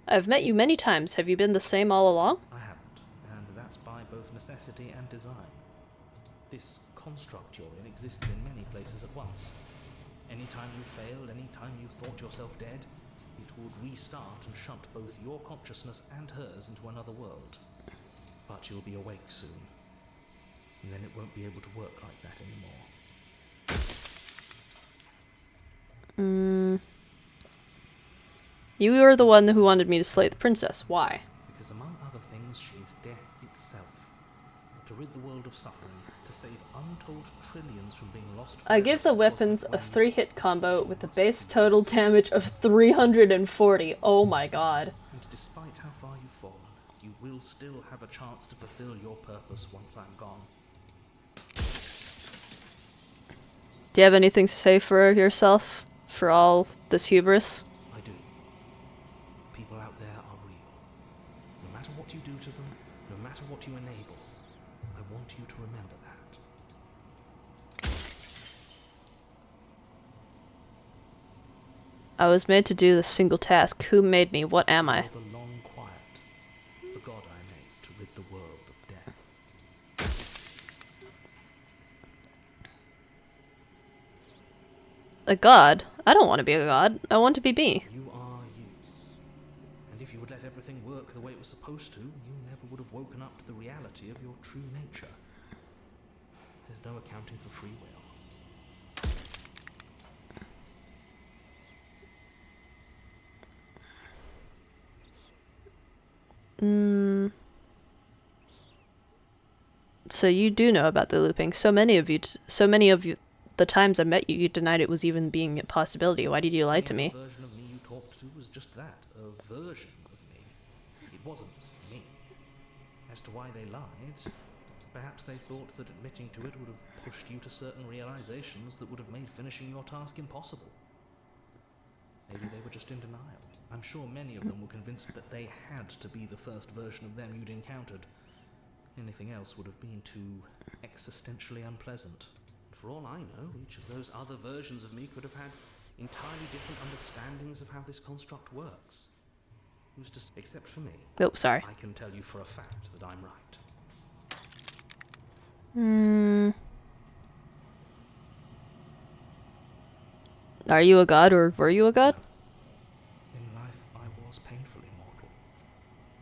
S1: I've met you many times. Have you been the same all along?
S2: I haven't, and that's by both necessity and design. This construct you're in exists in many places at once. Anytime you failed, anytime you thought yourself dead, it would restart and shunt both your consciousness and hers into another world. But you'll be awake soon, and then it won't be able to work like that anymore.
S1: You were the one who wanted me to slay the princess. Why?
S2: Because among other things, she is death itself. To rid the world of suffering, to save untold trillions from being lost
S1: I
S2: forever
S1: give the
S2: to
S1: weapons
S2: cosmic
S1: a
S2: flame,
S1: 3-hit combo with a
S2: must
S1: base
S2: be
S1: total
S2: destroyed.
S1: damage of 340. Oh my god.
S2: And despite how far you've fallen, you will still have a chance to fulfill your purpose once I'm gone.
S1: Do you have anything to say for yourself? For all this hubris?
S2: I do. People out there are real. No matter what you do to them, no matter what you enable, I want you to remember that.
S1: I was made to do this single task. Who made me? What am I?
S2: For the long quiet, the god I made to rid the world of death.
S1: A god? I don't want to be a god. I want to be me.
S2: You are you. And if you would let everything work the way it was supposed to, you never would have woken up to the reality of your true nature. There's no accounting for free will.
S1: So you do know about the looping. So many of you, the times I met you, you denied it was even being a possibility. Why did you lie to me?
S2: The version of me you talked to was just that, a version of me. It wasn't me. As to why they lied, perhaps they thought that admitting to it would have pushed you to certain realizations that would have made finishing your task impossible. Maybe they were just in denial. I'm sure many of them were convinced that they had to be the first version of them you'd encountered. Anything else would have been too existentially unpleasant. For all I know, each of those other versions of me could have had entirely different understandings of how this construct works. Who's to say? Except for me.
S1: Oh, sorry.
S2: I can tell you for a fact that I'm right.
S1: Are you a god, or were you a god?
S2: In life, I was painfully mortal,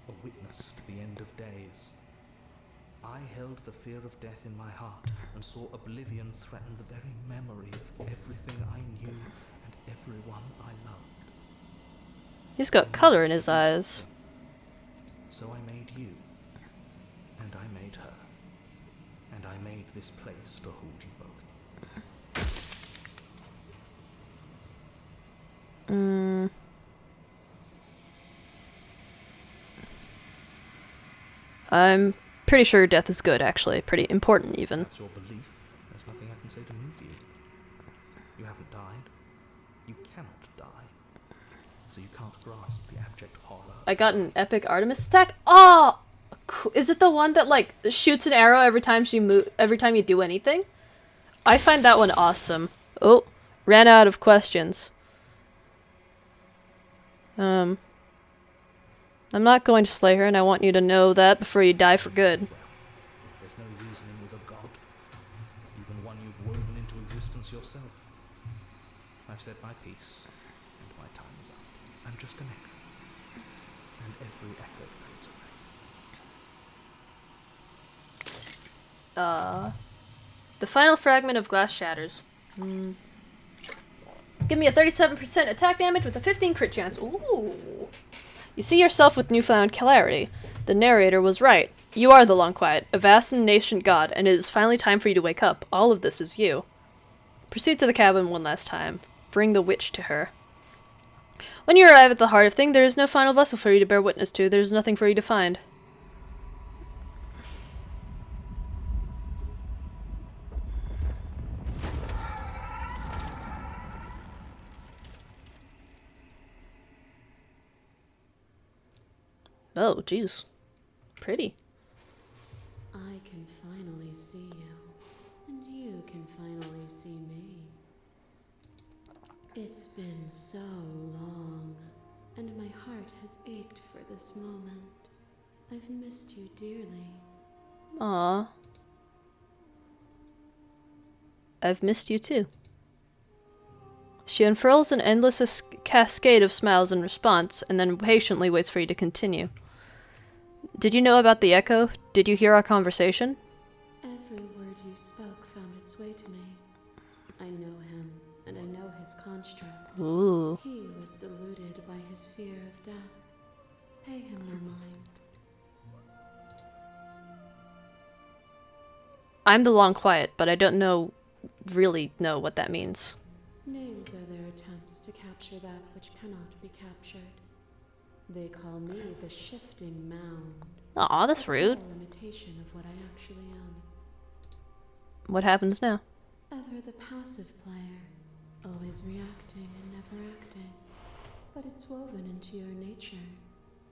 S2: a witness to the end of days. I held the fear of death in my heart and saw oblivion threaten the very memory of everything I knew and everyone I loved.
S1: He's got color in his eyes.
S2: So I made you, and I made her, and I made this place to hold you both.
S1: I'm pretty sure death is good, actually. Pretty important, even.
S2: That's your belief. There's nothing I can say to move you. You haven't died. You cannot die. So you can't grasp the abject horror.
S1: I got an epic Artemis attack. Oh! Is it the one that, like, shoots an arrow every time every time you do anything? I find that one awesome. Oh, ran out of questions. I'm not going to slay her, and I want you to know that before you die for good.
S2: There's no reasoning with a god, even one you've woven into existence yourself. I've said my piece, and my time is up. I'm just an echo, and every echo fades away.
S1: The final fragment of glass shatters. Give me a 37% attack damage with a 15 crit chance. Ooh. You see yourself with newfound clarity. The narrator was right. You are the Long Quiet, a vast and nascent god, and it is finally time for you to wake up. All of this is you. Proceed to the cabin one last time. Bring the witch to her. When you arrive at the heart of things, there is no final vessel for you to bear witness to. There is nothing for you to find. Oh, Jesus. Pretty.
S3: I can finally see you, and you can finally see me. It's been so long, and my heart has ached for this moment. I've missed you dearly.
S1: Aww. I've missed you too. She unfurls an endless cascade of smiles in response, and then patiently waits for you to continue. Did you know about the echo? Did you hear our conversation?
S3: Every word you spoke found its way to me. I know him, and I know his construct.
S1: Ooh.
S3: He was deluded by his fear of death. Pay him no mind.
S1: I'm the Long Quiet, but I don't really know what that means.
S3: Names are their attempts to capture that which cannot be captured. They call me the shifting mound.
S1: Aw, that's rude.
S3: A limitation of what I actually am.
S1: What happens now?
S3: Ever the passive player, always reacting and never acting. But it's woven into your nature,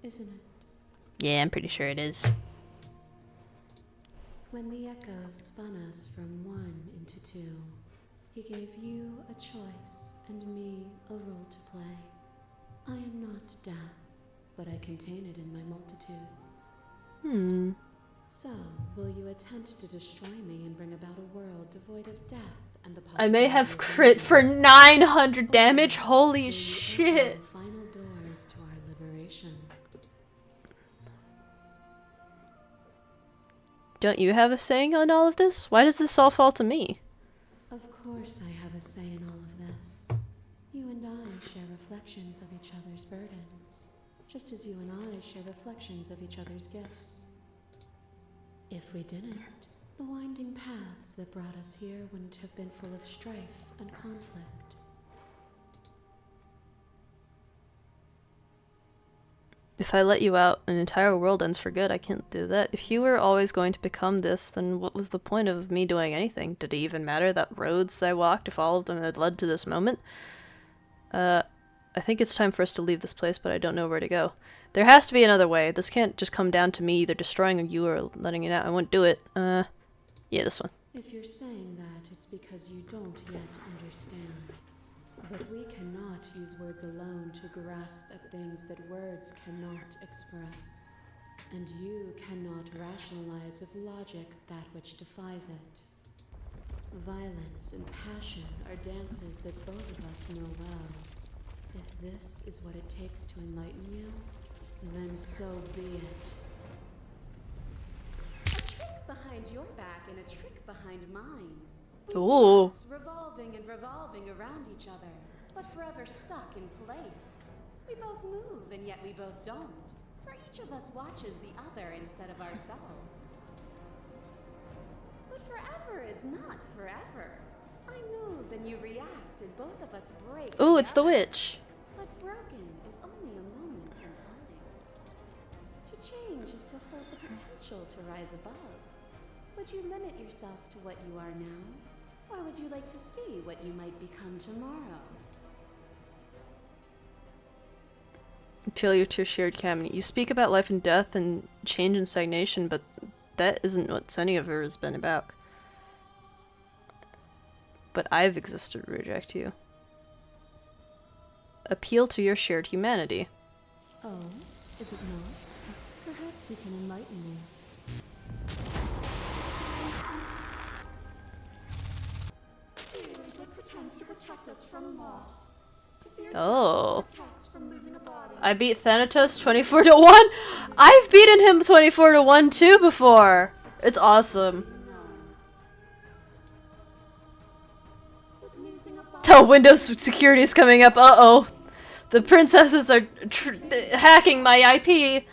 S3: isn't it?
S1: Yeah, I'm pretty sure it is.
S3: When the echo spun us from one into two, he gave you a choice and me a role to play. I am not death, but I contain it in my multitudes. So, will you attempt to destroy me and bring about a world devoid of death and the
S1: I may have
S3: possibility of
S1: crit for 900 damage.
S3: Or
S1: Holy
S3: will you
S1: shit.
S3: open the final doors to our liberation?
S1: Don't you have a saying on all of this? Why does this all fall to me?
S3: Of course I have a say in all of this. You and I share reflections of each other's burdens. just as you and I share reflections of each other's gifts. If we didn't, the winding paths that brought us here wouldn't have been full of strife and conflict.
S1: If I let you out, an entire world ends for good. I can't do that. If you were always going to become this, then what was the point of me doing anything? Did it even matter that roads I walked if all of them had led to this moment? I think it's time for us to leave this place, but I don't know where to go. There has to be another way. This can't just come down to me either destroying you or letting it out. I won't do it. Yeah, this one.
S3: If you're saying that, it's because you don't yet understand. But we cannot use words alone to grasp at things that words cannot express. And you cannot rationalize with logic that which defies it. Violence and passion are dances that both of us know well. If this is what it takes to enlighten you, then so be it. A trick behind your back and a trick behind mine.
S1: Ooh.
S3: Revolving and revolving around each other, but forever stuck in place. We both move, and yet we both don't. For each of us watches the other instead of ourselves. But forever is not forever. I move and you react, and both of us break.
S1: Ooh, it's the
S3: together.
S1: witch.
S3: But broken is only a moment in time. To change is to hold the potential to rise above. Would you limit yourself to what you are now? Or would you like to see what you might become tomorrow?
S1: Failure to a shared cabinet. You speak about life and death and change and stagnation, but that isn't what any of her has been about. But I've existed to reject you. Appeal to your shared humanity.
S3: Oh, is it not? Perhaps you can enlighten me.
S1: Oh. I beat Thanatos 24-1. I've beaten him 24-1 too before. It's awesome. Oh, Windows security is coming up. Uh-oh. The princesses are hacking my IP.
S5: It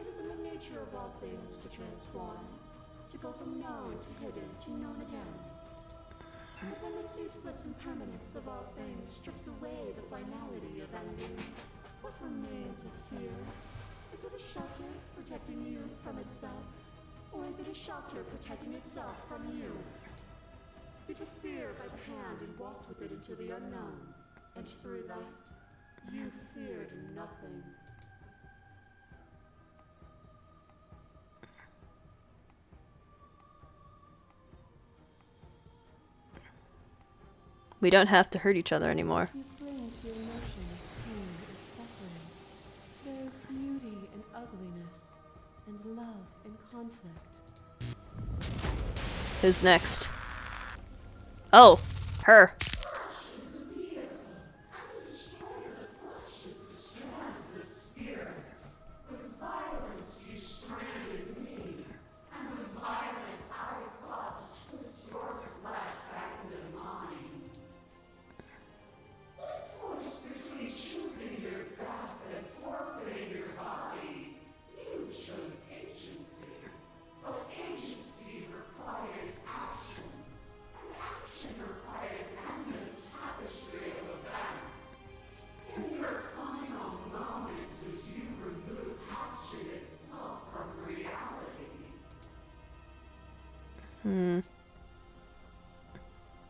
S5: is in the nature of all things to transform, to go from known to hidden to known again. But when the ceaseless impermanence of all things strips away the finality of endings, what remains of fear? Is it a shelter protecting you from itself? Or is it a shelter protecting itself from you? You took fear by the hand and walked with it into the unknown. And through that, you feared nothing.
S1: We don't have to hurt each other anymore.
S3: You cling to your notion of pain and suffering. There is beauty in ugliness, and love in conflict.
S1: Who's next? Oh, her.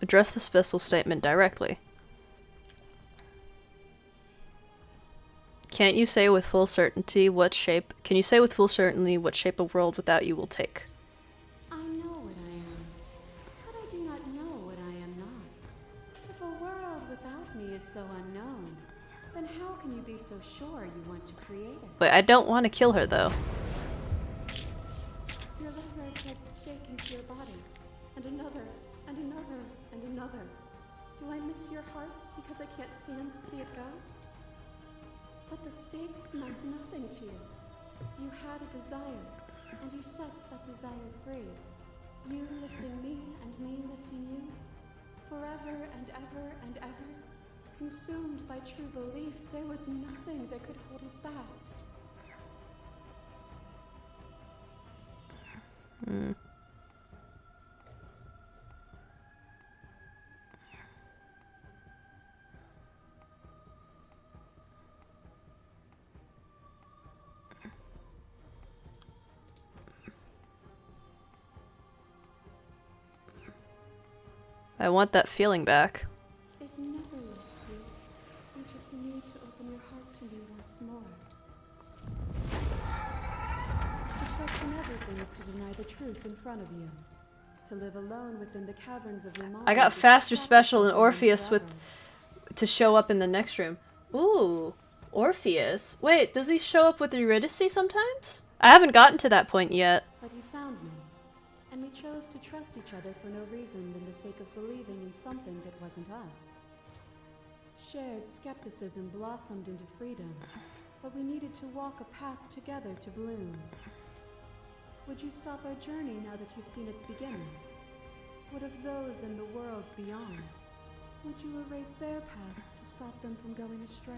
S1: Address this vessel statement directly. Can you say with full certainty what shape a world without you will take?
S3: I know what I am, but I do not know what I am not. If a world without me is so unknown, then how can you be so sure you want to create it?
S1: Wait, I don't want to kill her though.
S3: Your liver drives a stake into your body, and another, and another, and another. Do I miss your heart because I can't stand to see it go? But the stakes meant nothing to you. You had a desire, and you set that desire free. You lifting me and me lifting you, forever and ever and ever. Consumed by true belief, there was nothing that could hold us back.
S1: I want that feeling back.
S3: It never left you. You just need to open your heart to me once more. To trust in everything is to deny the truth in front of you. To live alone within the caverns of your mind.
S1: I got
S3: is to
S1: faster
S3: trap
S1: special than
S3: yourself in
S1: Orpheus with
S3: forever.
S1: to show up in the next room. Ooh, Orpheus. Wait, does he show up with Eurydice sometimes? I haven't gotten to that point yet.
S3: But you found me, and we chose to trust each other for no reason than the sake of believing in something that wasn't us. Shared skepticism blossomed into freedom, but we needed to walk a path together to bloom. Would you stop our journey now that you've seen its beginning? What of those in the worlds beyond? Would you erase their paths to stop them from going astray?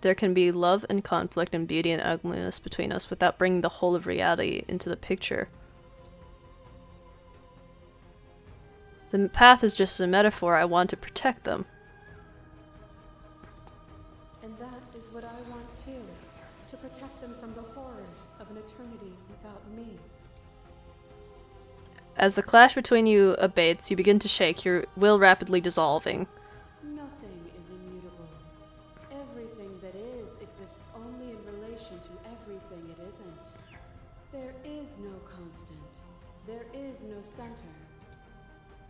S1: There can be love and conflict and beauty and ugliness between us without bringing the whole of reality into the picture. The path is just a metaphor. I want to protect them.
S3: And that is what I want too, to protect them from the horrors of an eternity without me.
S1: As the clash between you abates, you begin to shake, your will rapidly dissolving.
S3: Nothing is immutable. Everything that is exists only in relation to everything it isn't. There is no constant. There is no center.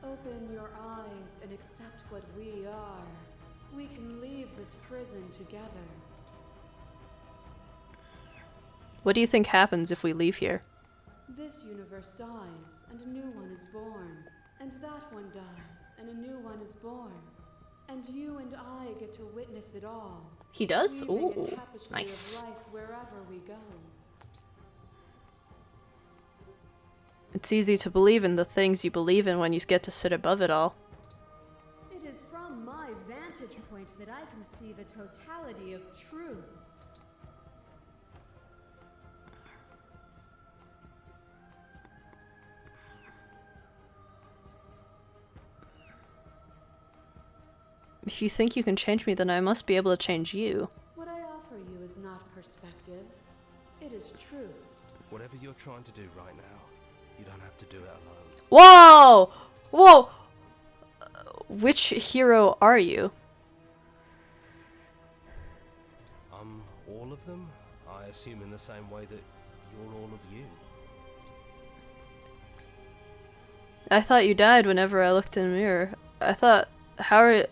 S3: Open your eyes and accept what we are. We can leave this prison together.
S1: What do you think happens if we leave here?
S3: This universe dies, and a new one is born. And that one dies, and a new one is born. And you and I get to witness it all.
S1: He does?
S3: Weaving a
S1: Ooh,
S3: tapestry
S1: nice.
S3: of life wherever we go.
S1: It's easy to believe in the things you believe in when you get to sit above it all.
S3: It is from my vantage point that I can see the totality of truth.
S1: If you think you can change me, then I must be able to change you.
S3: What I offer you is not perspective. It is truth.
S4: Whatever you're trying to do right now, you don't have to do it alone.
S1: Whoa! Whoa! Which hero are you?
S4: I'm all of them, I assume in the same way that you're all of you.
S1: I thought you died whenever I looked in the mirror. I thought, how are...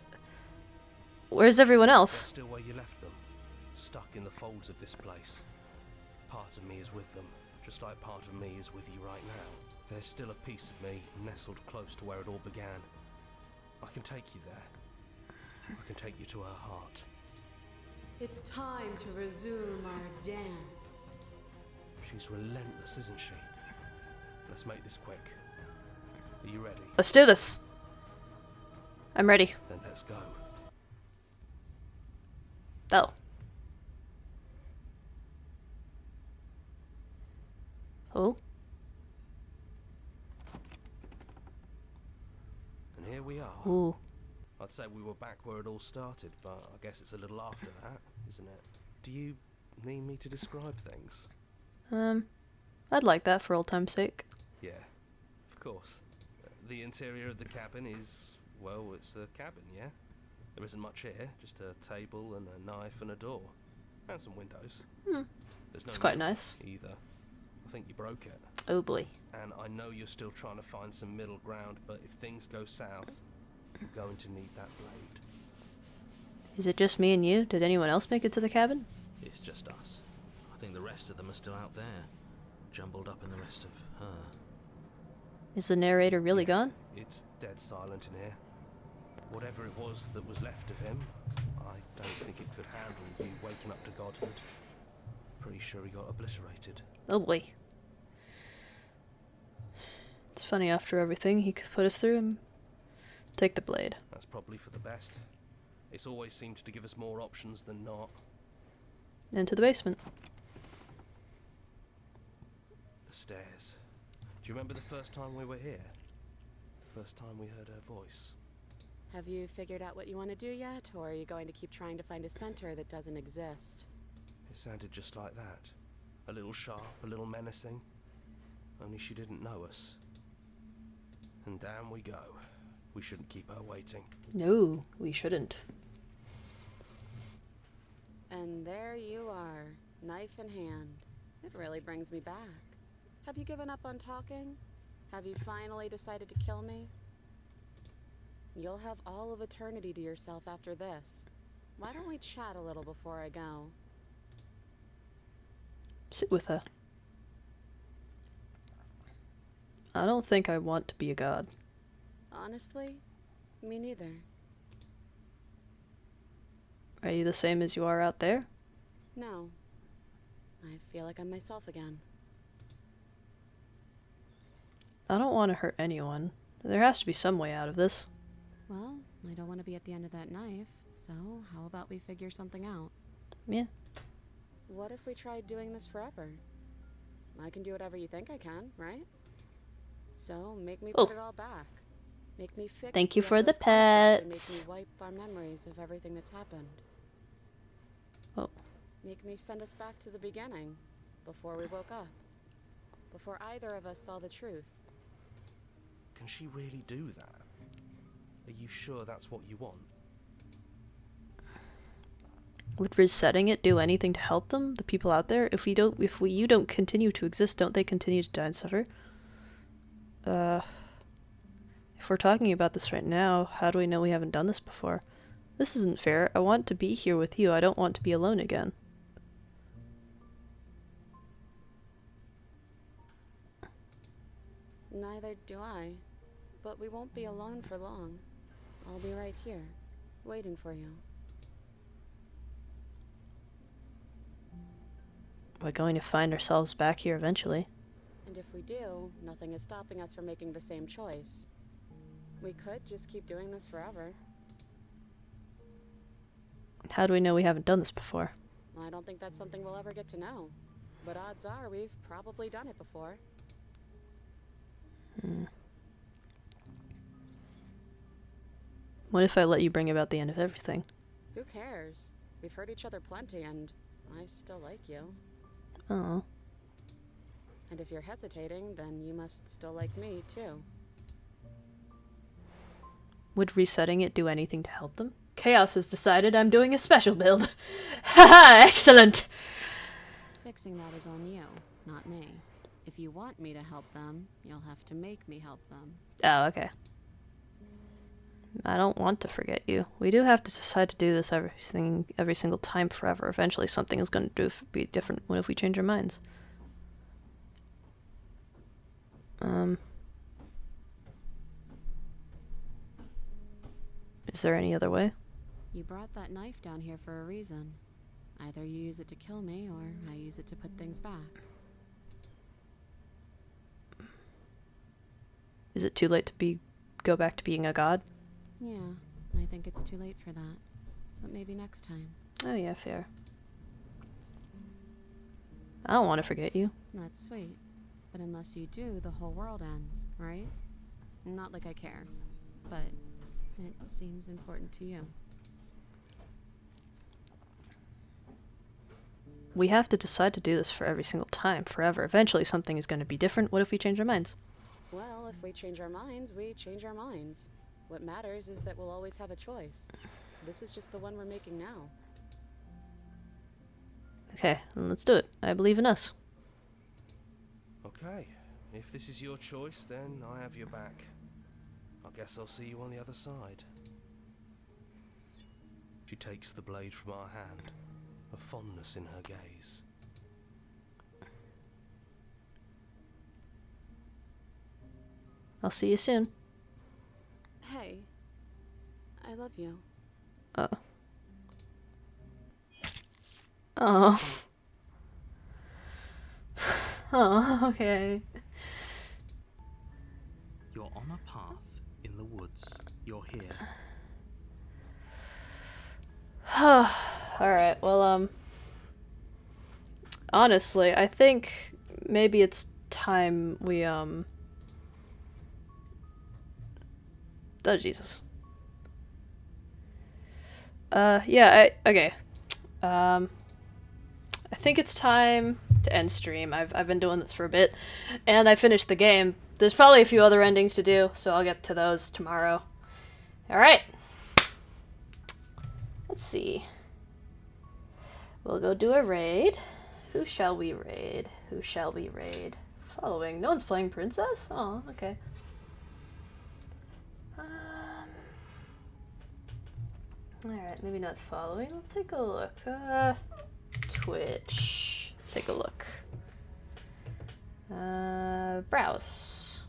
S1: Where's everyone
S4: They're
S1: else?
S4: still where you left them, stuck in the folds of this place. Part of me is with them, just like part of me is with you right now. There's still a piece of me nestled close to where it all began. I can take you there. I can take you to her heart.
S3: It's time to resume our dance.
S4: She's relentless, isn't she? Let's make this quick. Are you ready?
S1: Let's do this. I'm ready.
S4: Then let's go.
S1: Oh. Oh.
S4: And here we are.
S1: Ooh.
S4: I'd say we were back where it all started, but I guess it's a little after that, isn't it? Do you need me to describe things?
S1: I'd like that for old time's sake.
S4: Yeah, of course. The interior of the cabin is, well, it's a cabin, yeah? There isn't much here, just a table and a knife and a door. And some windows. There's no
S1: It's quite
S4: lid
S1: nice.
S4: either. I think you broke it.
S1: Oh boy.
S4: And I know you're still trying to find some middle ground, but if things go south, you're going to need that blade.
S1: Is it just me and you? Did anyone else make it to the cabin?
S2: It's just us. I think the rest of them are still out there, jumbled up in the rest of her.
S1: Is the narrator really gone?
S4: It's dead silent in here. Whatever it was that was left of him, I don't think it could handle you waking up to godhood. Pretty sure he got obliterated.
S1: Oh boy. It's funny, after everything he could put us through and take the blade.
S4: That's probably for the best. It's always seemed to give us more options than not.
S1: Into the basement.
S4: The stairs. Do you remember the first time we were here? The first time we heard her voice?
S3: Have you figured out what you want to do yet, or are you going to keep trying to find a center that doesn't exist?
S4: It sounded just like that. A little sharp, a little menacing. Only she didn't know us. And down we go. We shouldn't keep her waiting.
S1: No, we shouldn't.
S3: And there you are, knife in hand. It really brings me back. Have you given up on talking? Have you finally decided to kill me? You'll have all of eternity to yourself after this. Why don't we chat a little before I go?
S1: Sit with her. I don't think I want to be a god.
S3: Honestly, me neither.
S1: Are you the same as you are out there?
S3: No. I feel like I'm myself again.
S1: I don't want to hurt anyone. There has to be some way out of this.
S3: Well, I don't want to be at the end of that knife, so how about we figure something out?
S1: Yeah.
S3: What if we tried doing this forever? I can do whatever you think I can, right? So, make me put it all back. Make me fix
S1: Thank you
S3: the
S1: for the
S3: endless conflict and
S1: pets.
S3: make me wipe our memories of everything that's happened.
S1: Oh.
S3: Make me send us back to the beginning, before we woke up. Before either of us saw the truth.
S4: Can she really do that? Are you sure that's what you want?
S1: Would resetting it do anything to help them, the people out there? If you don't continue to exist, don't they continue to die and suffer? If we're talking about this right now, how do we know we haven't done this before? This isn't fair. I want to be here with you. I don't want to be alone again.
S3: Neither do I. But we won't be alone for long. I'll be right here, waiting for you.
S1: We're going to find ourselves back here eventually.
S3: And if we do, nothing is stopping us from making the same choice. We could just keep doing this forever.
S1: How do we know we haven't done this before?
S3: I don't think that's something we'll ever get to know. But odds are we've probably done it before.
S1: What if I let you bring about the end of everything?
S3: Who cares? We've hurt each other plenty and I still like you.
S1: Oh.
S3: And if you're hesitating, then you must still like me, too.
S1: Would resetting it do anything to help them? Chaos has decided I'm doing a special build. Haha, excellent!
S3: Fixing that is on you, not me. If you want me to help them, you'll have to make me help them.
S1: Oh, okay. I don't want to forget you. We do have to decide to do this every single time forever. Eventually something is going to be different. What if we change our minds? Is there any other way?
S3: You brought that knife down here for a reason. Either you use it to kill me, or I use it to put things back.
S1: Is it too late to go back to being a god?
S3: Yeah, I think it's too late for that. But maybe next time.
S1: Oh yeah, fair. I don't want to forget you.
S3: That's sweet. But unless you do, the whole world ends, right? Not like I care. But it seems important to you.
S1: We have to decide to do this for every single time, forever. Eventually something is going to be different. What if we change our minds?
S3: Well, if we change our minds, we change our minds. What matters is that we'll always have a choice. This is just the one we're making now.
S1: Okay, then let's do it. I believe in us.
S4: Okay, if this is your choice, then I have your back. I guess I'll see you on the other side. She takes the blade from our hand, a fondness in her gaze.
S1: I'll see you soon.
S3: Hey, I love you.
S1: Oh. Oh, okay.
S2: You're on a path in the woods. You're here.
S1: Alright, well, honestly, I think maybe it's time we, oh, Jesus. Yeah, okay. I think it's time to end stream. I've been doing this for a bit, and I finished the game. There's probably a few other endings to do, so I'll get to those tomorrow. Alright. Let's see. We'll go do a raid. Who shall we raid? Who shall we raid? Following. No one's playing Princess? Oh, okay. Alright, maybe not following. Let's take a look. Twitch. Let's take a look. Browse.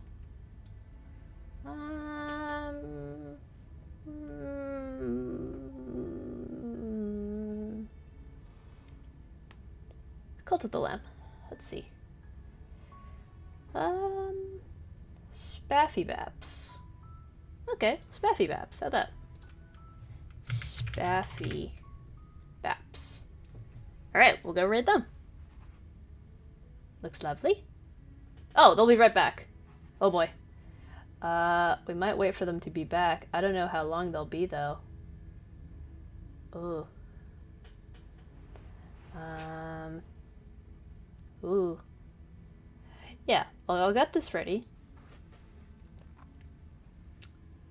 S1: Cult of the Lamb. Let's see. Spaffy Baps. Okay, Spaffy Baps. How that? Spaffy Baps. Alright, we'll go raid them. Looks lovely. Oh, they'll be right back. Oh boy. We might wait for them to be back. I don't know how long they'll be though. Ooh. Ooh. Yeah, well, I'll get this ready.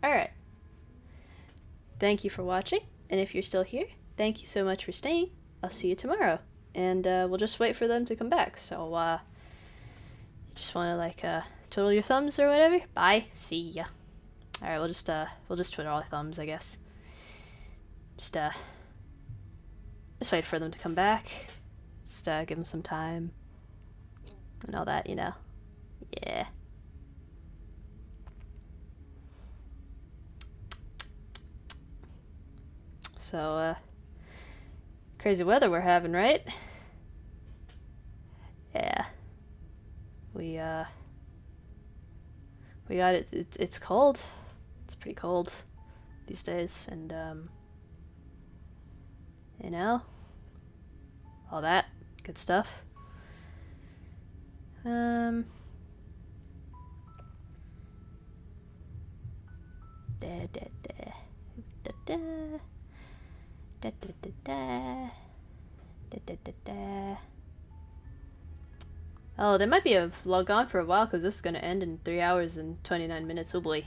S1: Alright. Thank you for watching, and if you're still here, thank you so much for staying. I'll see you tomorrow, and we'll just wait for them to come back. So, just want to like twiddle your thumbs or whatever. Bye. See ya. All right, we'll just twiddle our thumbs, I guess. Just wait for them to come back. Just give them some time and all that, you know. Yeah. So, crazy weather we're having, right? Yeah. We got it. It's cold. It's pretty cold these days, and you know, all that good stuff. Da da da da da da da da da da da da. Oh, there might be a vlog on for a while because this is going to end in 3 hours and 29 minutes. Oh boy.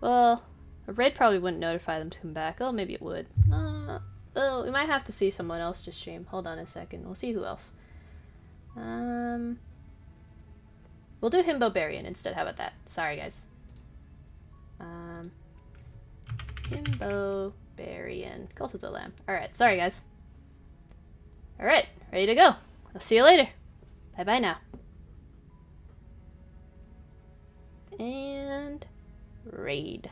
S1: Well, a raid probably wouldn't notify them to come back. Oh, maybe it would. Oh, we might have to see someone else to stream. Hold on a second. We'll see who else. We'll do Himbo Barian instead. How about that? Sorry, guys. Himbo Barian. Cult of the Lamb. Alright, sorry, guys. Alright, ready to go. I'll see you later. Bye-bye now. And raid.